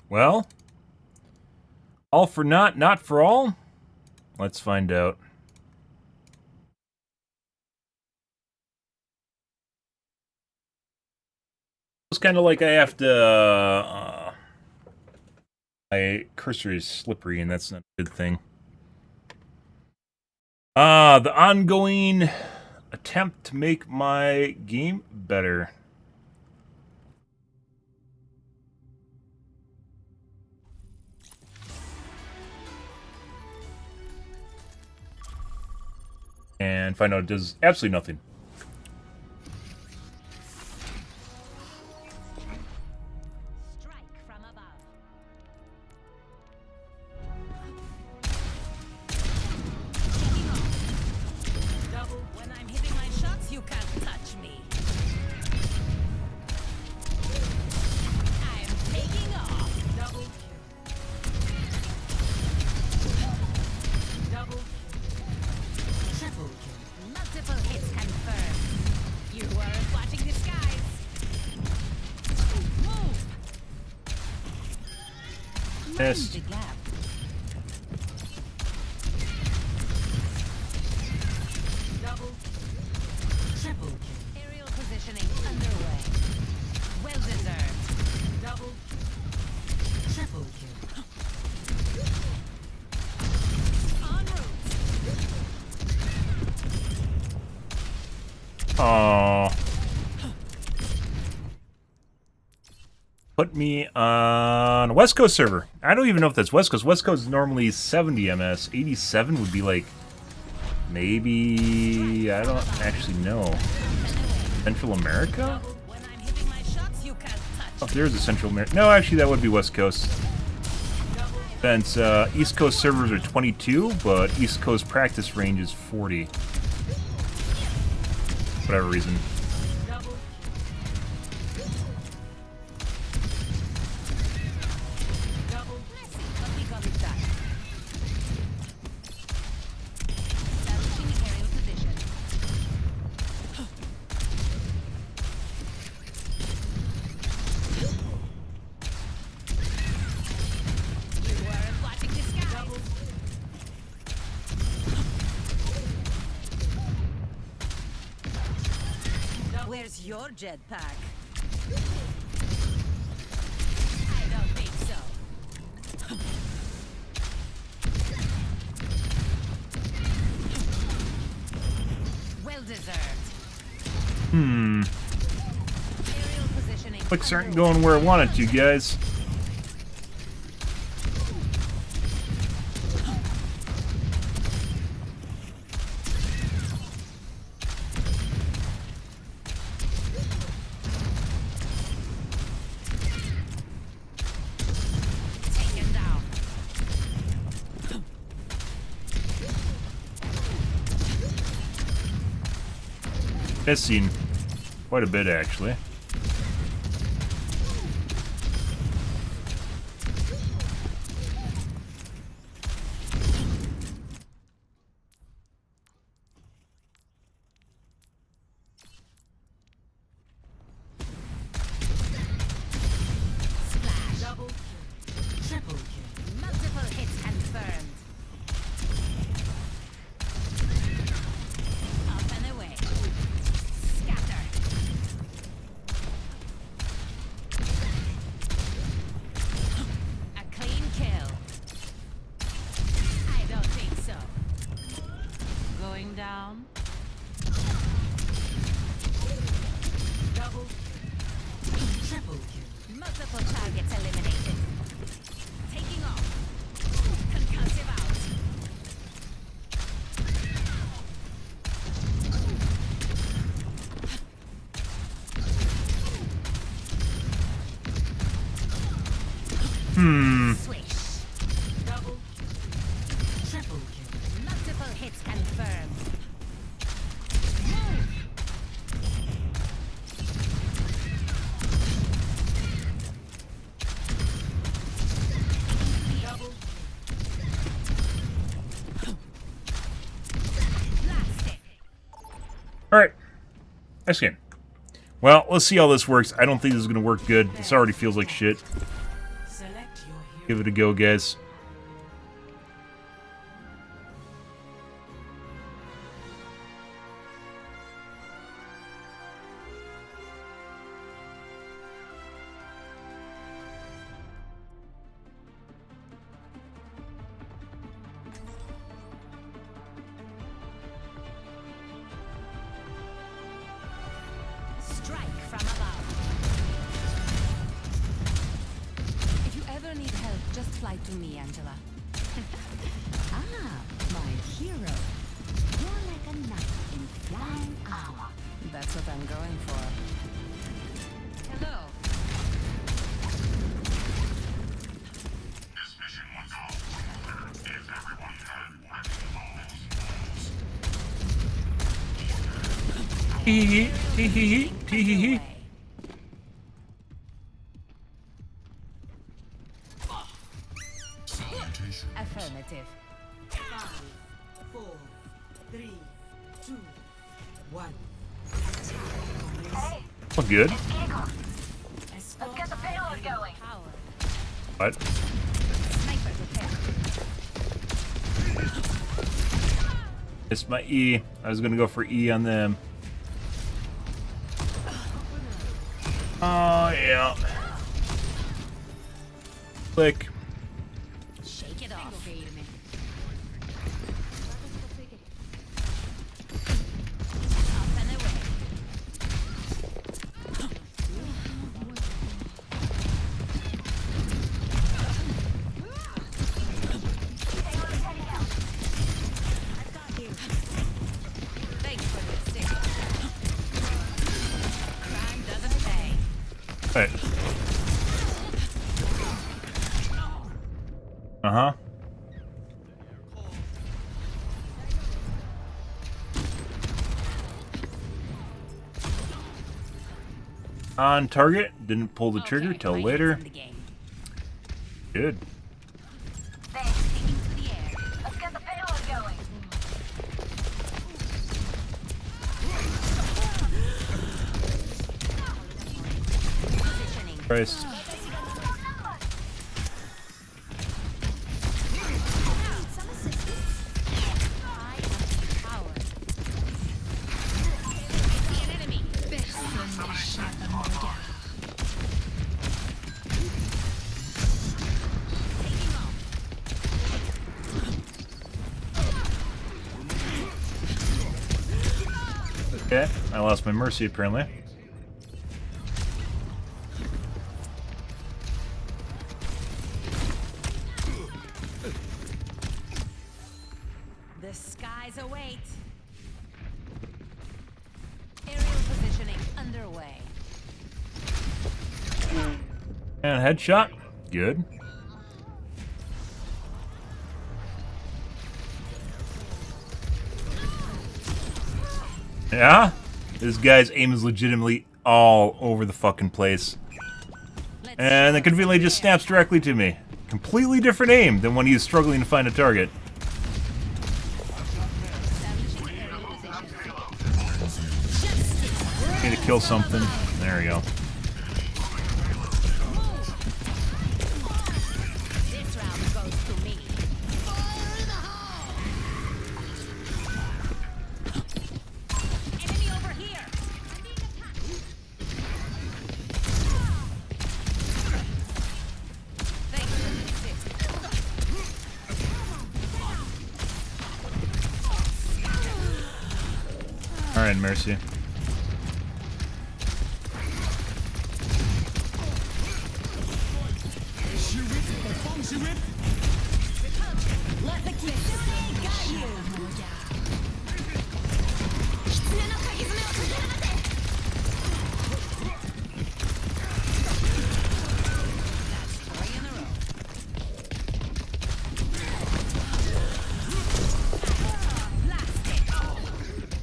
Well, all for naught, not for all? Let's find out. It's kind of like I have to... my cursor is slippery, and that's not a good thing. The ongoing attempt to make my game better. And find out it does absolutely nothing. When I'm hitting my shots, you can't touch me. I'm taking off. Double kill. Double kill. Triple kill. Multiple hits confirmed. You weren't watching the skies. Move. Missed. Mind the gap. Double kill. Triple kill. Aerial positioning underway. Well deserved. Double kill. Triple kill. En route. Aww. Put me on a West Coast server. I don't even know if that's West Coast. West Coast is normally 70 MS. 87 would be like, maybe, I don't actually know. Central America? When I'm hitting my shots, you can't touch. Oh, there's a Central America. No, actually, that would be West Coast. Since East Coast servers are 22, but East Coast practice range is 40. Whatever reason. Where's your jetpack? I don't think so. Well deserved. Aerial positioning. Clicks aren't going where I want it to, guys. Taken down. Missing quite a bit, actually. Splash. Double kill. Triple kill. Multiple hits confirmed. Up and away. Scatter. A clean kill. I don't think so. Going down. Double kill. Triple kill. Multiple targets eliminated. Taking off. Concussive out. Swish. Double kill. Triple kill. Multiple hits confirmed. Move. Double kill. Blast it. Alright. Nice game. Well, let's see how this works. I don't think this is going to work good. This already feels like shit. Select your hero. Give it a go, guys. Strike from above. If you ever need help, just fly to me, Angela. Ah, my hero. You're like a That's what I'm going for. Hello. Tee hee hee tee hee hee. Affirmative. 5, 4, 3, 2, 1. Well, good. Let's get the payload going. What? Sniper prepared. It's my E. I was gonna go for E on them. Oh yeah. Click. Shake it off. Up and away. Thanks for the stick. Crime doesn't pay. Right. Uh-huh. On target. Didn't pull the trigger till later. Good. Let's get the payload going. Christ. Okay, I lost my mercy apparently. The skies await. Aerial positioning underway. And headshot. Good. Yeah? This guy's aim is legitimately all over the fucking place. And it conveniently just snaps directly to me. Completely different aim than when he was struggling to find a target. Need to kill something. There we go. This round goes to me. Enemy over here. Thanks for the assist. Alright, Mercy. Let the kiss guide you. That's 3 in a row.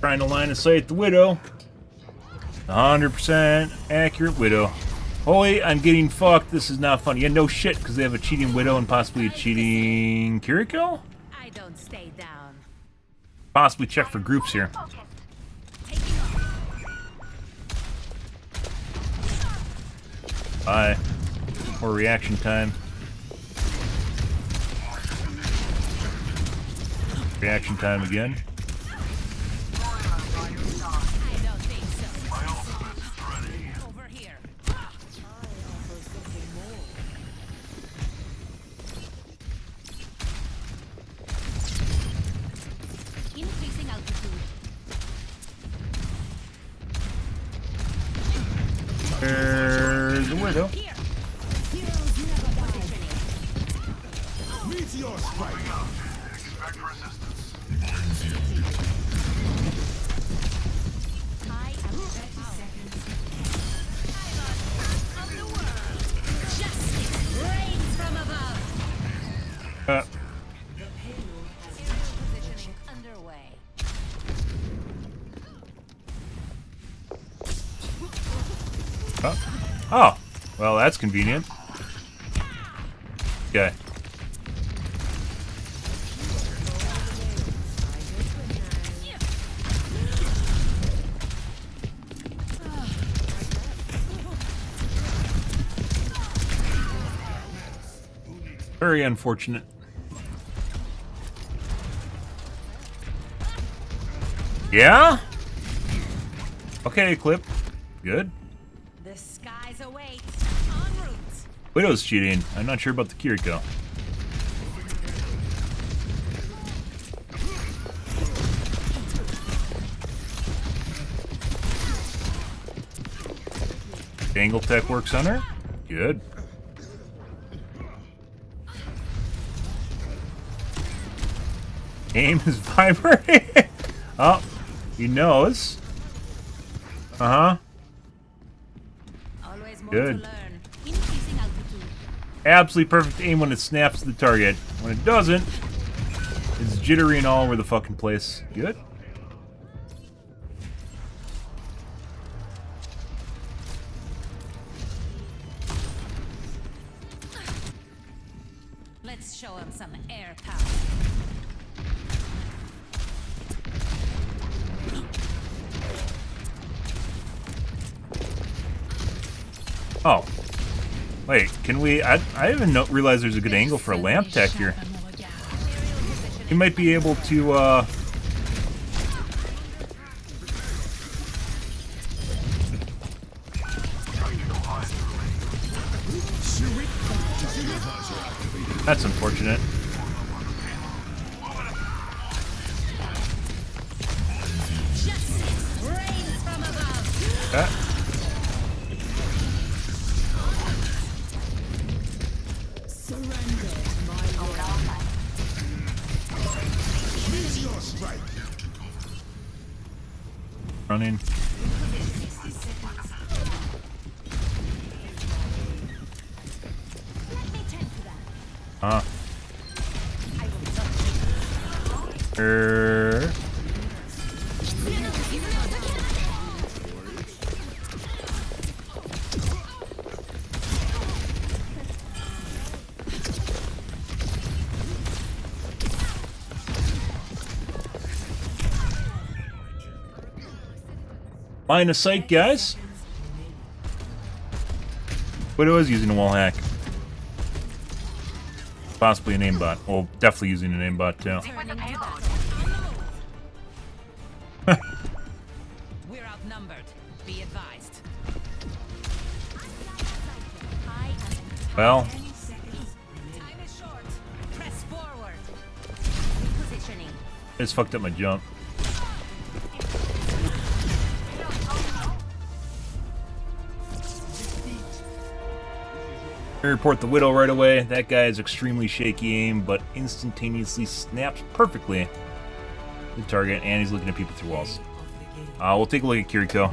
Trying to line of sight the Widow. 100% accurate Widow. Holy, I'm getting fucked. This is not funny. Yeah, no shit, because they have a cheating Widow and possibly a cheating Kiriko? I don't stay down. Possibly check for groups here. Bye. Or reaction time. Reaction time again. Over here. Increasing altitude. There's the Widow. Meteor strike. Expect resistance. I am ready. Oh, well, that's convenient. Okay. Very unfortunate. Yeah? Okay, clip. Good. The skies await. En route. Widow's cheating. I'm not sure about the Kiriko. Angle tech works on her. Good. Aim is vibrating. Oh, he knows. Uh-huh. Good. Absolutely perfect aim when it snaps to the target. When it doesn't, it's jittery and all over the fucking place. Good. Let's show him some air power. Oh. Wait, can we... I didn't even realize there's a good angle for a lamp tech here. You might be able to, That's unfortunate. Okay. Running. Line of sight, guys. Widow is using a wall hack. Possibly an aimbot. Well, definitely using an aimbot too. We're outnumbered. Be advised. Well. Time is short. Press forward. Repositioning. I just fucked up my jump. I report the Widow right away. That guy is extremely shaky aim, but instantaneously snaps perfectly the target, and he's looking at people through walls. We'll take a look at Kiriko.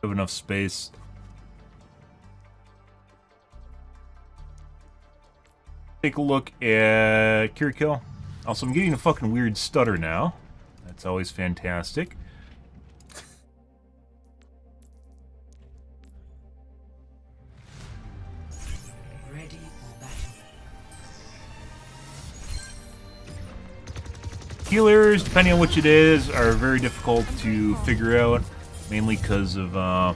Have enough space. Take a look at Kiriko. Also, I'm getting a fucking weird stutter now. That's always fantastic. Ready for battle. Healers, depending on which it is, are very difficult to figure out. Mainly because of, I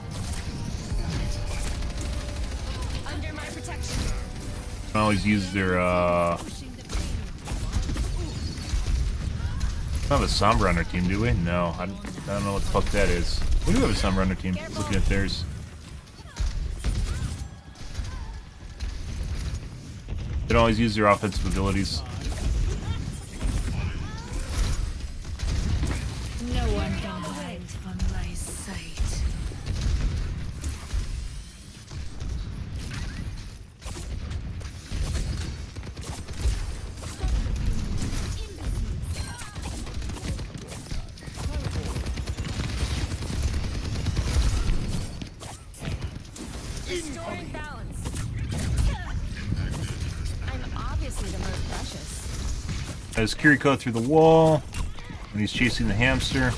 always use their, I don't have a Sombra on our team, do we? No, I don't know what the fuck that is. We do have a Sombra on our team. Looking at theirs. They don't always use their offensive abilities. Restoring balance. I'm obviously the most precious. As Kiriko through the wall, when he's chasing the hamster.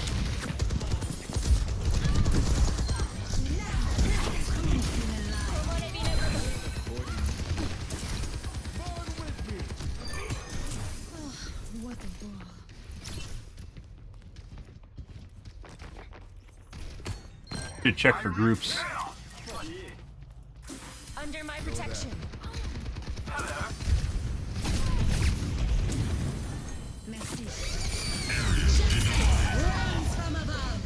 Should check for groups. Under my protection. Merci. Rains from above.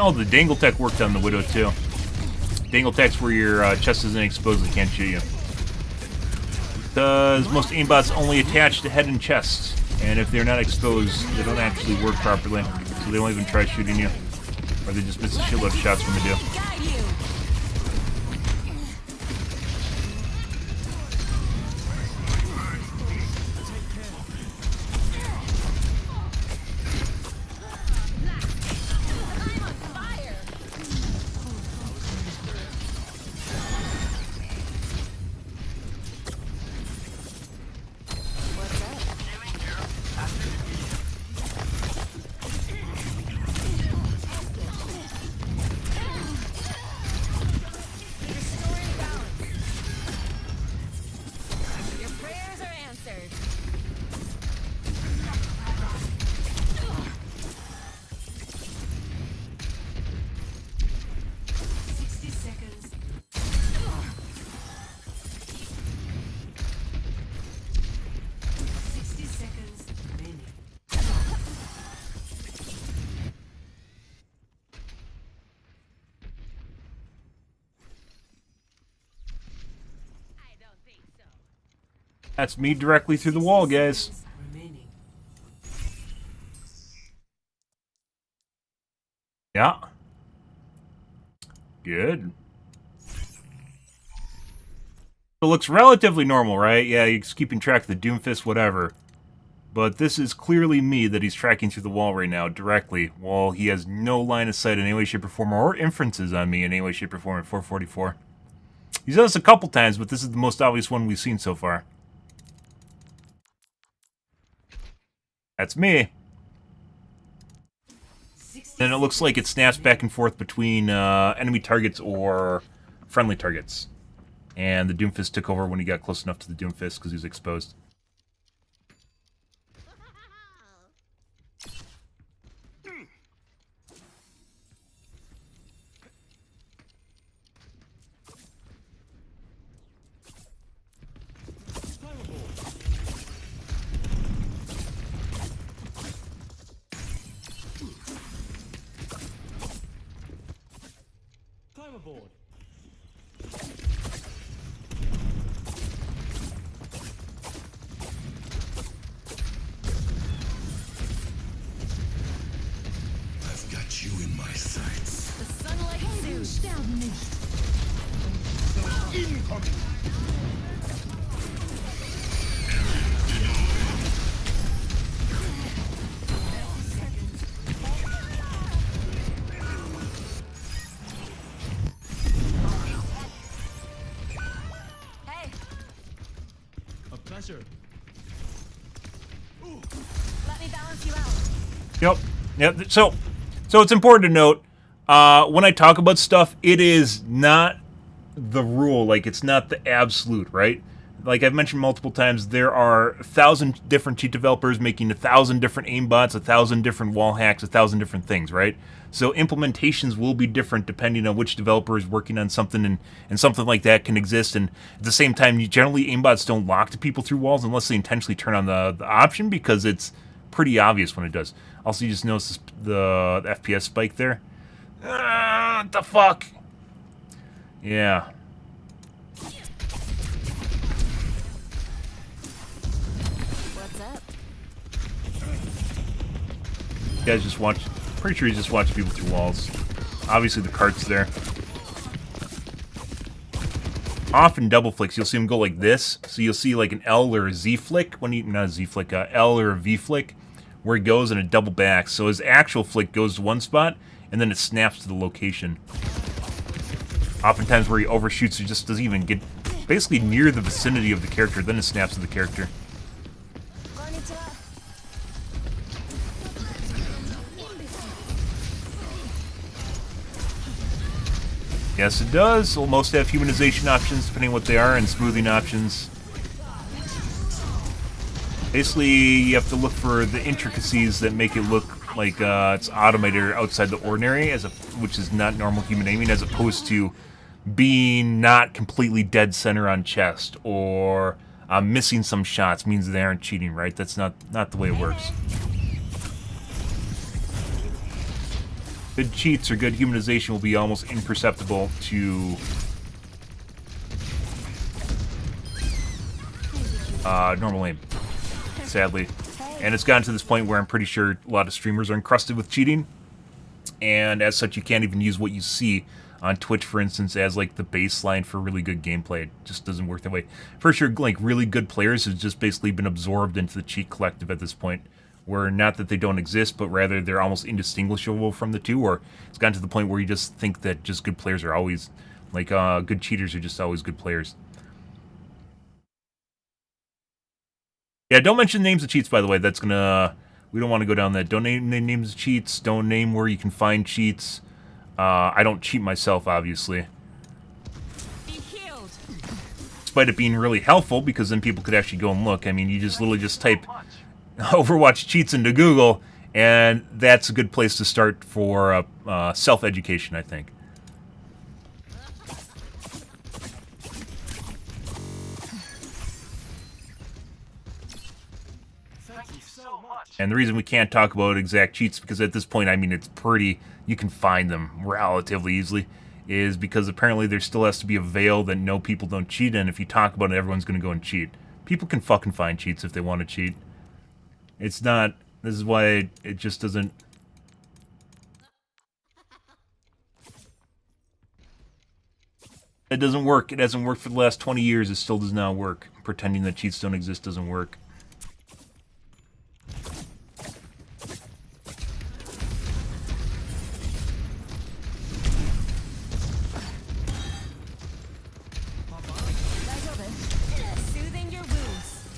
Oh, the dangle tech worked on the Widow too. Dangle tech's where your chest isn't exposed, they can't shoot you. Because most aimbots only attach to head and chest, and if they're not exposed, they don't actually work properly, so they won't even try shooting you. Or they just miss a shitload of shots when they do. That's me directly through the wall, guys. Yeah. Good. It looks relatively normal, right? Yeah, he's keeping track of the Doomfist, whatever. But this is clearly me that he's tracking through the wall right now, directly, while he has no line of sight in any way, shape, or form, or inferences on me in any way, shape, or form at 444. He's done this a couple times, but this is the most obvious one we've seen so far. That's me. Then it looks like it snaps back and forth between enemy targets or friendly targets. And the Doomfist took over when he got close enough to the Doomfist because he was exposed. Climb aboard. I've got you in my sights. The sunlight soothes. Incoming. Pleasure. Let me balance you out. Yep. So it's important to note, when I talk about stuff, it is not the rule. Like, it's not the absolute, right? Like I've mentioned multiple times, there are 1,000 different cheat developers making 1,000 different aimbots, 1,000 different wall hacks, 1,000 different things, right? So implementations will be different depending on which developer is working on something, and something like that can exist. And at the same time, generally aimbots don't lock to people through walls unless they intentionally turn on the option, because it's pretty obvious when it does. Also, you just notice the FPS spike there. What the fuck? Yeah. What's up? You guys just watch. Pretty sure he's just watching people through walls. Obviously, the cart's there. often double flicks. You'll see them go like this. So you'll see like an L or a Z flick when he, not a Z flick, L or a V flick, where he goes and a double back. So his actual flick goes to one spot and then it snaps to the location. Oftentimes where he overshoots, he just doesn't even get basically near the vicinity of the character, then it snaps to the character. Yes, it does. Well, most have humanization options, depending on what they are, and smoothing options. Basically, you have to look for the intricacies that make it look like it's automated or outside the ordinary, which is not normal human aiming, as opposed to being not completely dead center on chest, or missing some shots means they aren't cheating, right? That's not the way it works. Good cheats or good humanization will be almost imperceptible to normal aim, sadly. And it's gotten to this point where I'm pretty sure a lot of streamers are encrusted with cheating, and as such you can't even use what you see on Twitch, for instance, as like the baseline for really good gameplay. It just doesn't work that way. For sure, like really good players have just basically been absorbed into the cheat collective at this point, where not that they don't exist, but rather they're almost indistinguishable from the two, or it's gotten to the point where you just think that just good players are always, like, good cheaters are just always good players. Yeah, don't mention names of cheats, by the way. That's gonna... We don't want to go down that. Don't name names of cheats. Don't name where you can find cheats. I don't cheat myself, obviously. Despite it being really helpful, because then people could actually go and look. I mean, you just literally just type Overwatch cheats into Google, and that's a good place to start for self-education, I think. And the reason we can't talk about exact cheats, because at this point, I mean, it's pretty, you can find them relatively easily, is because apparently there still has to be a veil that no, people don't cheat, and if you talk about it, everyone's going to go and cheat. People can fucking find cheats if they want to cheat. It's not, this is why it just doesn't... It doesn't work. It hasn't worked for the last 20 years. It still does not work. Pretending that cheats don't exist doesn't work.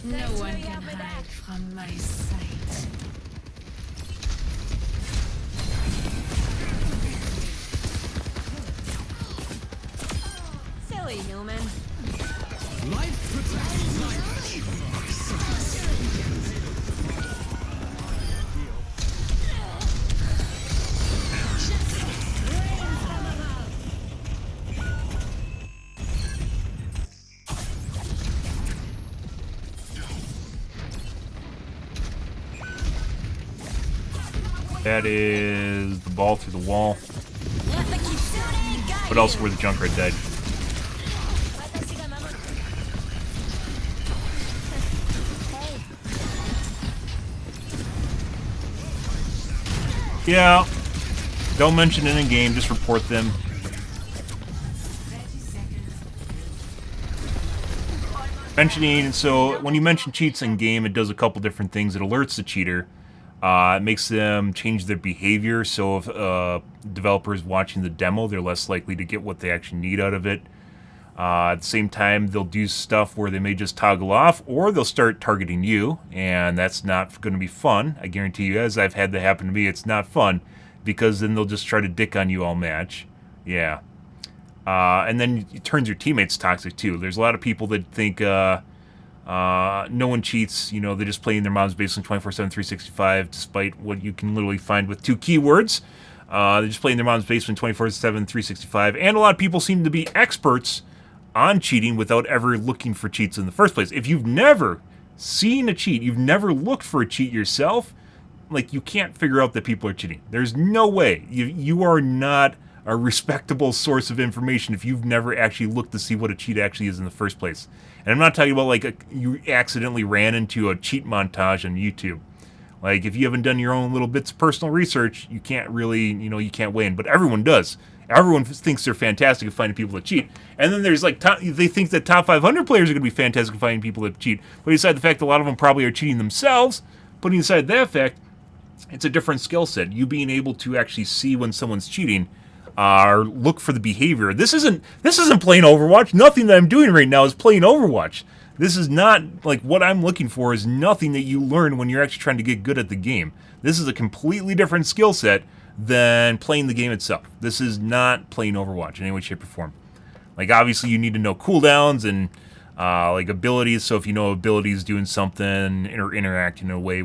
No one can hide from my sight. Silly human. Life protects life. That is the ball through the wall. But also where the Junkrat died. Yeah. Don't mention it in game, just report them. Mentioning, so when you mention cheats in game, it does a couple different things. It alerts the cheater. It makes them change their behavior, so if developers watching the demo, they're less likely to get what they actually need out of it. At the same time, they'll do stuff where they may just toggle off, or they'll start targeting you, and that's not going to be fun. I guarantee you, as I've had that happen to me, it's not fun, because then they'll just try to dick on you all match. Yeah. And then it turns your teammates toxic, too. There's a lot of people that think... no one cheats, you know, they're just playing their mom's basement 24/7, 365, despite what you can literally find with two keywords. They're just playing their mom's basement 24/7, 365, and a lot of people seem to be experts on cheating without ever looking for cheats in the first place. If you've never seen a cheat, you've never looked for a cheat yourself, like, you can't figure out that people are cheating. There's no way. You are not a respectable source of information if you've never actually looked to see what a cheat actually is in the first place. And I'm not talking about, like, you accidentally ran into a cheat montage on YouTube. Like, if you haven't done your own little bits of personal research, you can't really, you know, you can't win. But everyone does. Everyone thinks they're fantastic at finding people that cheat. And then there's like, they think that top 500 players are going to be fantastic at finding people that cheat. Putting aside the fact that a lot of them probably are cheating themselves, putting aside that fact, it's a different skill set. You being able to actually see when someone's cheating, or look for the behavior. This isn't playing Overwatch. Nothing that I'm doing right now is playing Overwatch. This is not, like, what I'm looking for is nothing that you learn when you're actually trying to get good at the game. This is a completely different skill set than playing the game itself. This is not playing Overwatch in any way, shape, or form. Like, obviously, you need to know cooldowns and, like, abilities. So if you know abilities doing something or interacting in a way,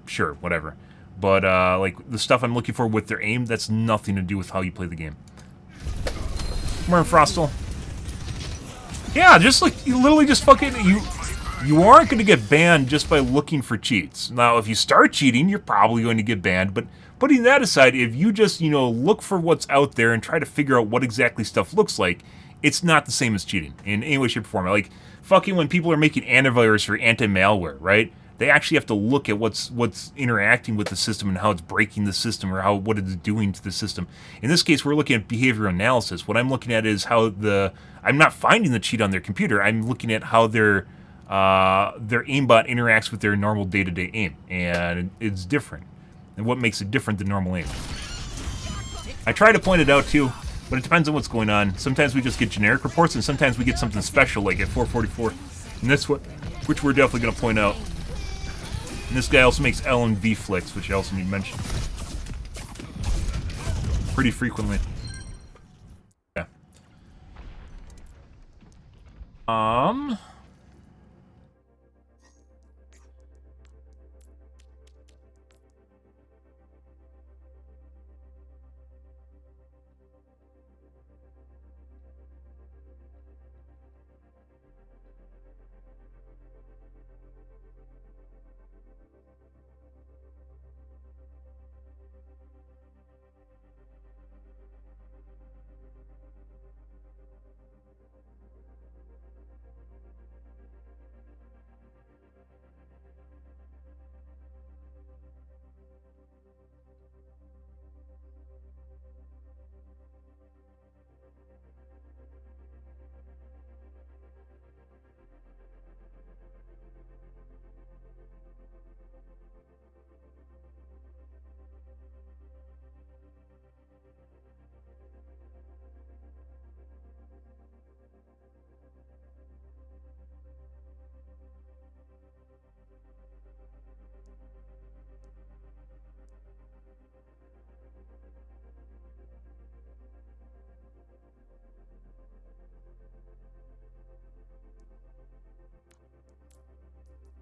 sure, whatever. But, like, the stuff I'm looking for with their aim, that's nothing to do with how you play the game. Come on, Frostal. Yeah, just, like, you literally just fucking, you aren't going to get banned just by looking for cheats. Now, if you start cheating, you're probably going to get banned, but putting that aside, if you just, look for what's out there and try to figure out what exactly stuff looks like, it's not the same as cheating in any way, shape, or form. Like, fucking when people are making antivirus for anti-malware, right? They actually have to look at what's interacting with the system and how it's breaking the system or what it's doing to the system. In this case, we're looking at behavioral analysis. What I'm looking at is how I'm not finding the cheat on their computer. I'm looking at how their aimbot interacts with their normal day-to-day aim, and it's different. And what makes it different than normal aim? I try to point it out too, but it depends on what's going on. Sometimes we just get generic reports, and sometimes we get something special, like at 444. And that's which we're definitely going to point out. And this guy also makes L and V flicks, which I also need to mention. Pretty frequently. Yeah.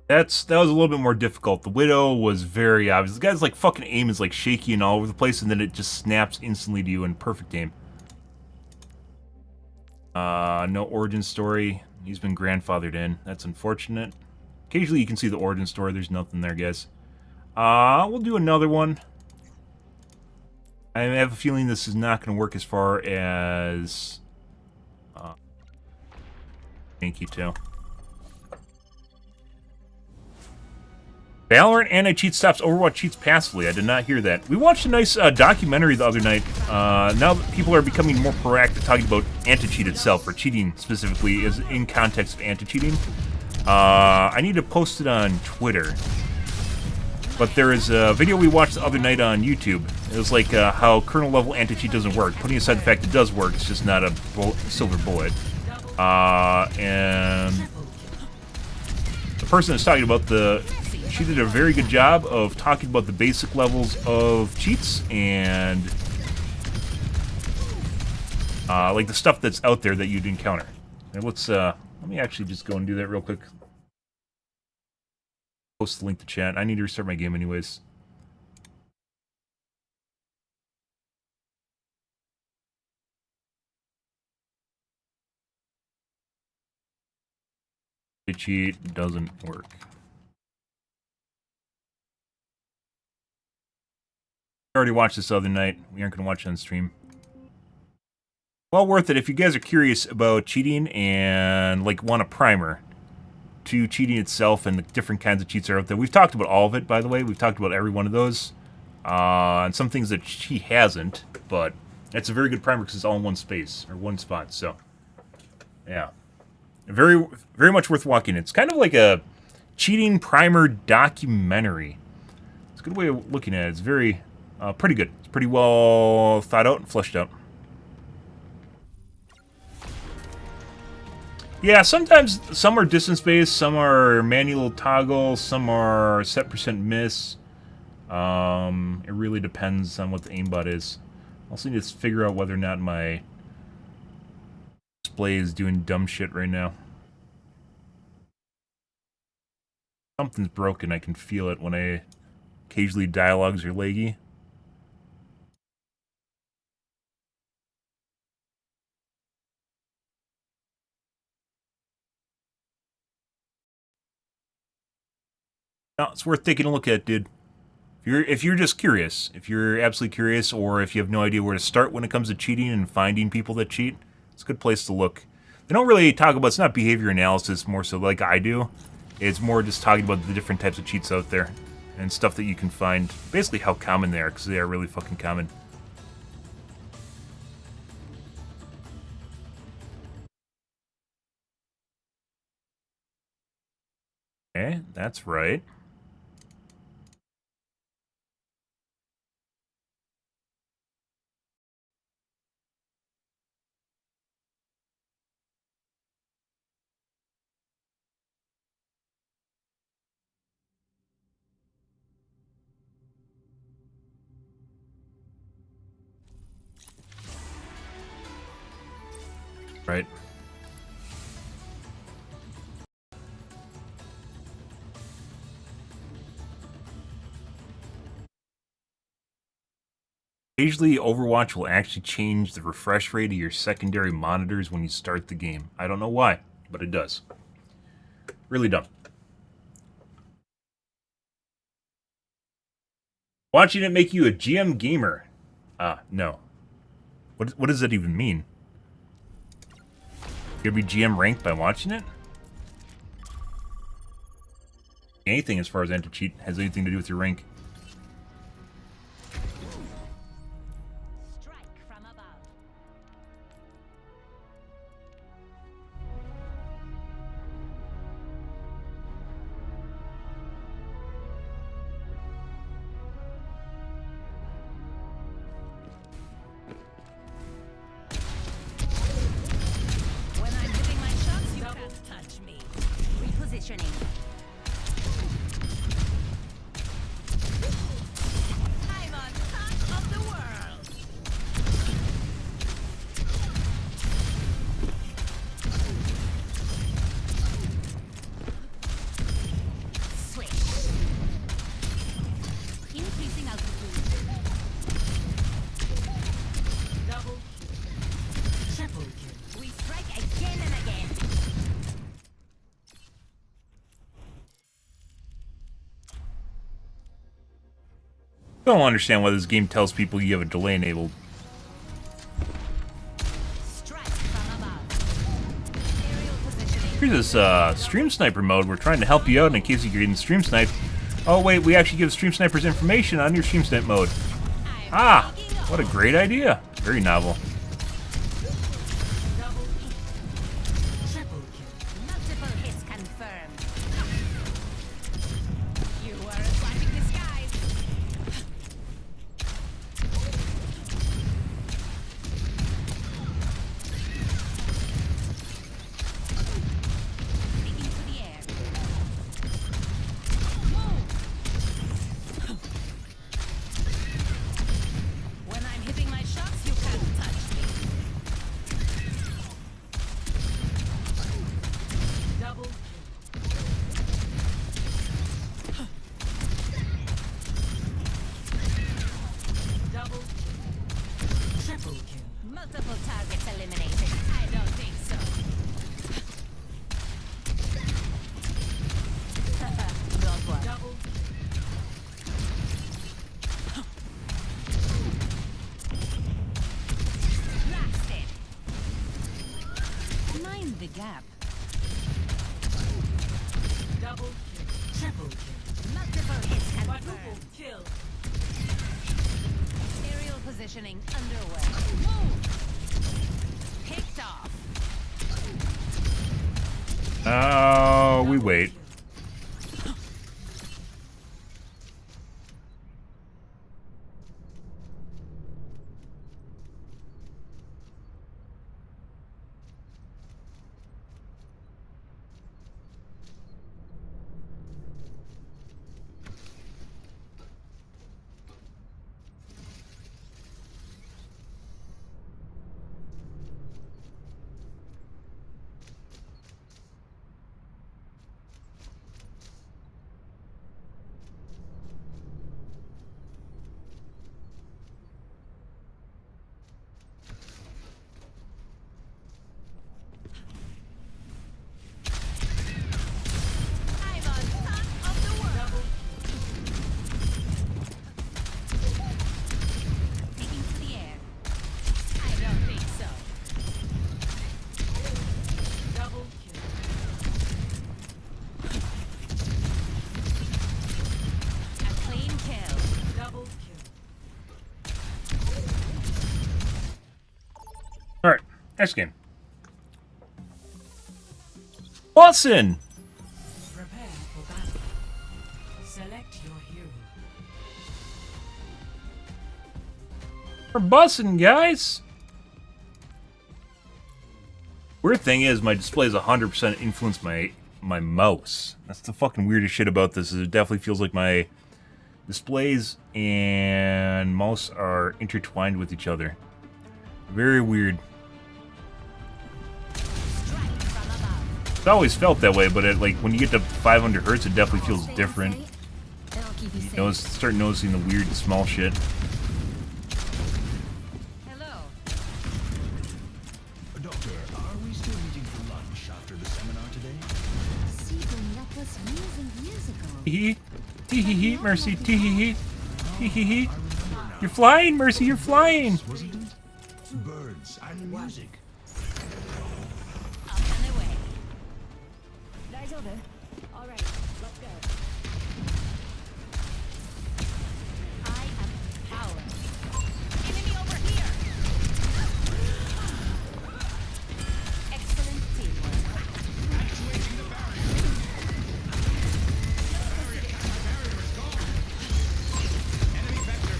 That was a little bit more difficult. The Widow was very obvious. The guy's like fucking aim is like shaky and all over the place, and then it just snaps instantly to you in perfect aim. No origin story. He's been grandfathered in. That's unfortunate. Occasionally you can see the origin story. There's nothing there, guys. We'll do another one. I have a feeling this is not going to work as far as Thank you, too. Valorant anti-cheat stops Overwatch cheats passively. I did not hear that. We watched a nice documentary the other night. Now that people are becoming more proactive talking about anti-cheat itself, or cheating specifically, is in context of anti-cheating. I need to post it on Twitter. But there is a video we watched the other night on YouTube. It was like how kernel-level anti-cheat doesn't work. Putting aside the fact it does work, it's just not a silver bullet. And the person that's talking about she did a very good job of talking about the basic levels of cheats and like the stuff that's out there that you'd encounter. And let me actually just go and do that real quick. Post the link to chat. I need to restart my game anyways. The cheat doesn't work. I already watched this the other night. We aren't going to watch it on stream. Well worth it if you guys are curious about cheating and like want a primer to cheating itself and the different kinds of cheats that are out there. We've talked about all of it, by the way. We've talked about every one of those. And some things that she hasn't, but That's a very good primer because it's all in one space, or one spot, so... Yeah. Very, very much worth watching. It's kind of like a cheating primer documentary. It's a good way of looking at it. It's very, pretty good. It's pretty well thought out and fleshed out. Yeah, sometimes some are distance-based, some are manual toggle, some are set percent miss. It really depends on what the aimbot is. I also need to figure out whether or not my display is doing dumb shit right now. Something's broken. I can feel it when I occasionally dialogues are laggy. No, it's worth taking a look at, dude. If you're just curious, if you're absolutely curious, or if you have no idea where to start when it comes to cheating and finding people that cheat, it's a good place to look. They don't really talk about, it's not behavior analysis more so like I do. It's more just talking about the different types of cheats out there and stuff that you can find. Basically how common they are, because they are really fucking common. Okay, that's right. Right. Occasionally, Overwatch will actually change the refresh rate of your secondary monitors when you start the game. I don't know why, but it does. Really dumb. Watching it make you a GM gamer? No. What does that even mean? You're gonna be GM ranked by watching it? Anything as far as anti-cheat has anything to do with your rank. I don't understand why this game tells people you have a delay enabled. Here's this stream sniper mode. We're trying to help you out in case you're getting stream sniped. Oh wait, we actually give stream snipers information on your stream snipe mode. Ah, what a great idea. Very novel. Multiple targets eliminated. I don't think so. Don't worry. Double. Blasted. Mind the gap. Double kill. Triple kill. Multiple hits confirmed. Quadruple kill. Aerial position. positioning underway. Move! Picked off. Oh, we wait. Alright, next game. Watson! Prepare for battle. Select your hero. We're bussing, guys! Weird thing is, my display is 100% influenced my mouse. That's the fucking weirdest shit about this, is it definitely feels like my displays and mouse are intertwined with each other. Very weird. It's always felt that way, but like when you get to 500 hertz, it definitely feels different. You know, start noticing the weird small shit. Hello. Doctor, are we still meeting for lunch after the seminar today? That was years and years ago. Tee hee hee, Mercy, tee hee hee, tee hee hee. You're flying, Mercy, you're flying. Birds and music. All right, let's go. I am power. Enemy over here. Excellent teamwork. Activating the barrier. Barrier is gone. Enemy vector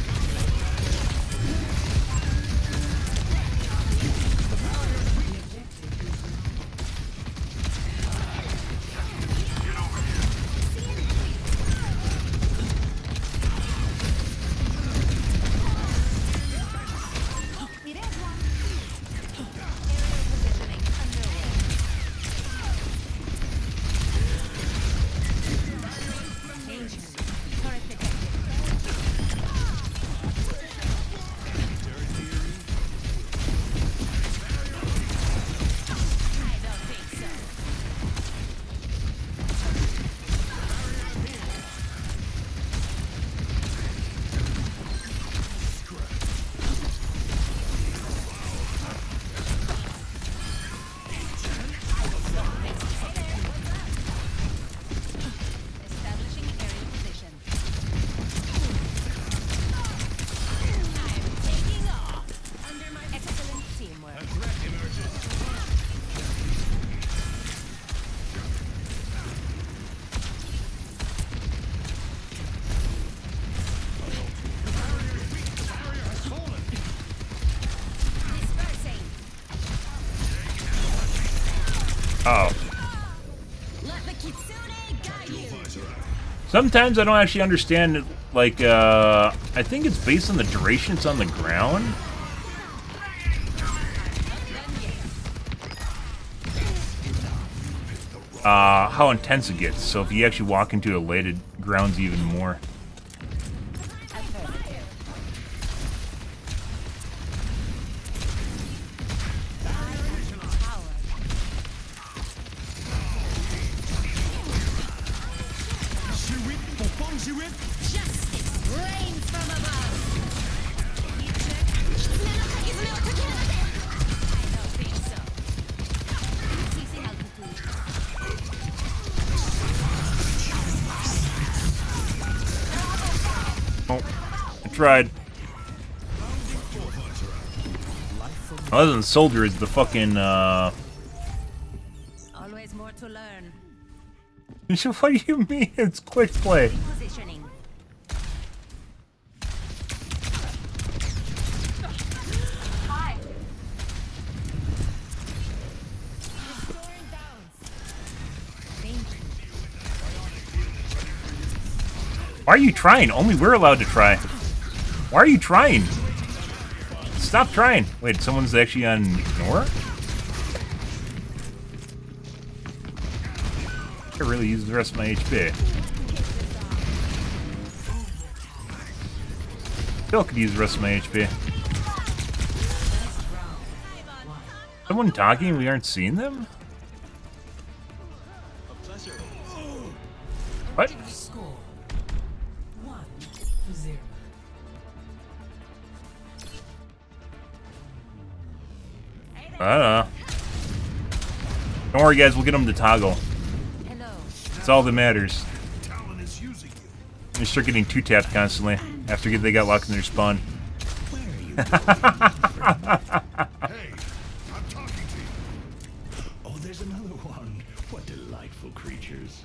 Oh. Sometimes I don't actually understand, like, I think it's based on the duration it's on the ground. How intense it gets. So if you actually walk into it late, it grounds even more. Oh, I tried. Other than Soldier is the fucking, Always more to learn. What do you mean it's quick play? Positioning. Hi. Restoring downs. Thank you. Why are you trying? Only we're allowed to try. Why are you trying? Stop trying. Wait, someone's actually on ignore? I could really use the rest of my HP. Still could use the rest of my HP. Someone talking? We aren't seeing them? What? Score 1-0. I don't know. Don't worry, guys. We'll get them to toggle. That's all that matters. They start getting two-tapped constantly after they got locked in their spawn. Hey, I'm talking to you. Oh, there's another one. What delightful creatures.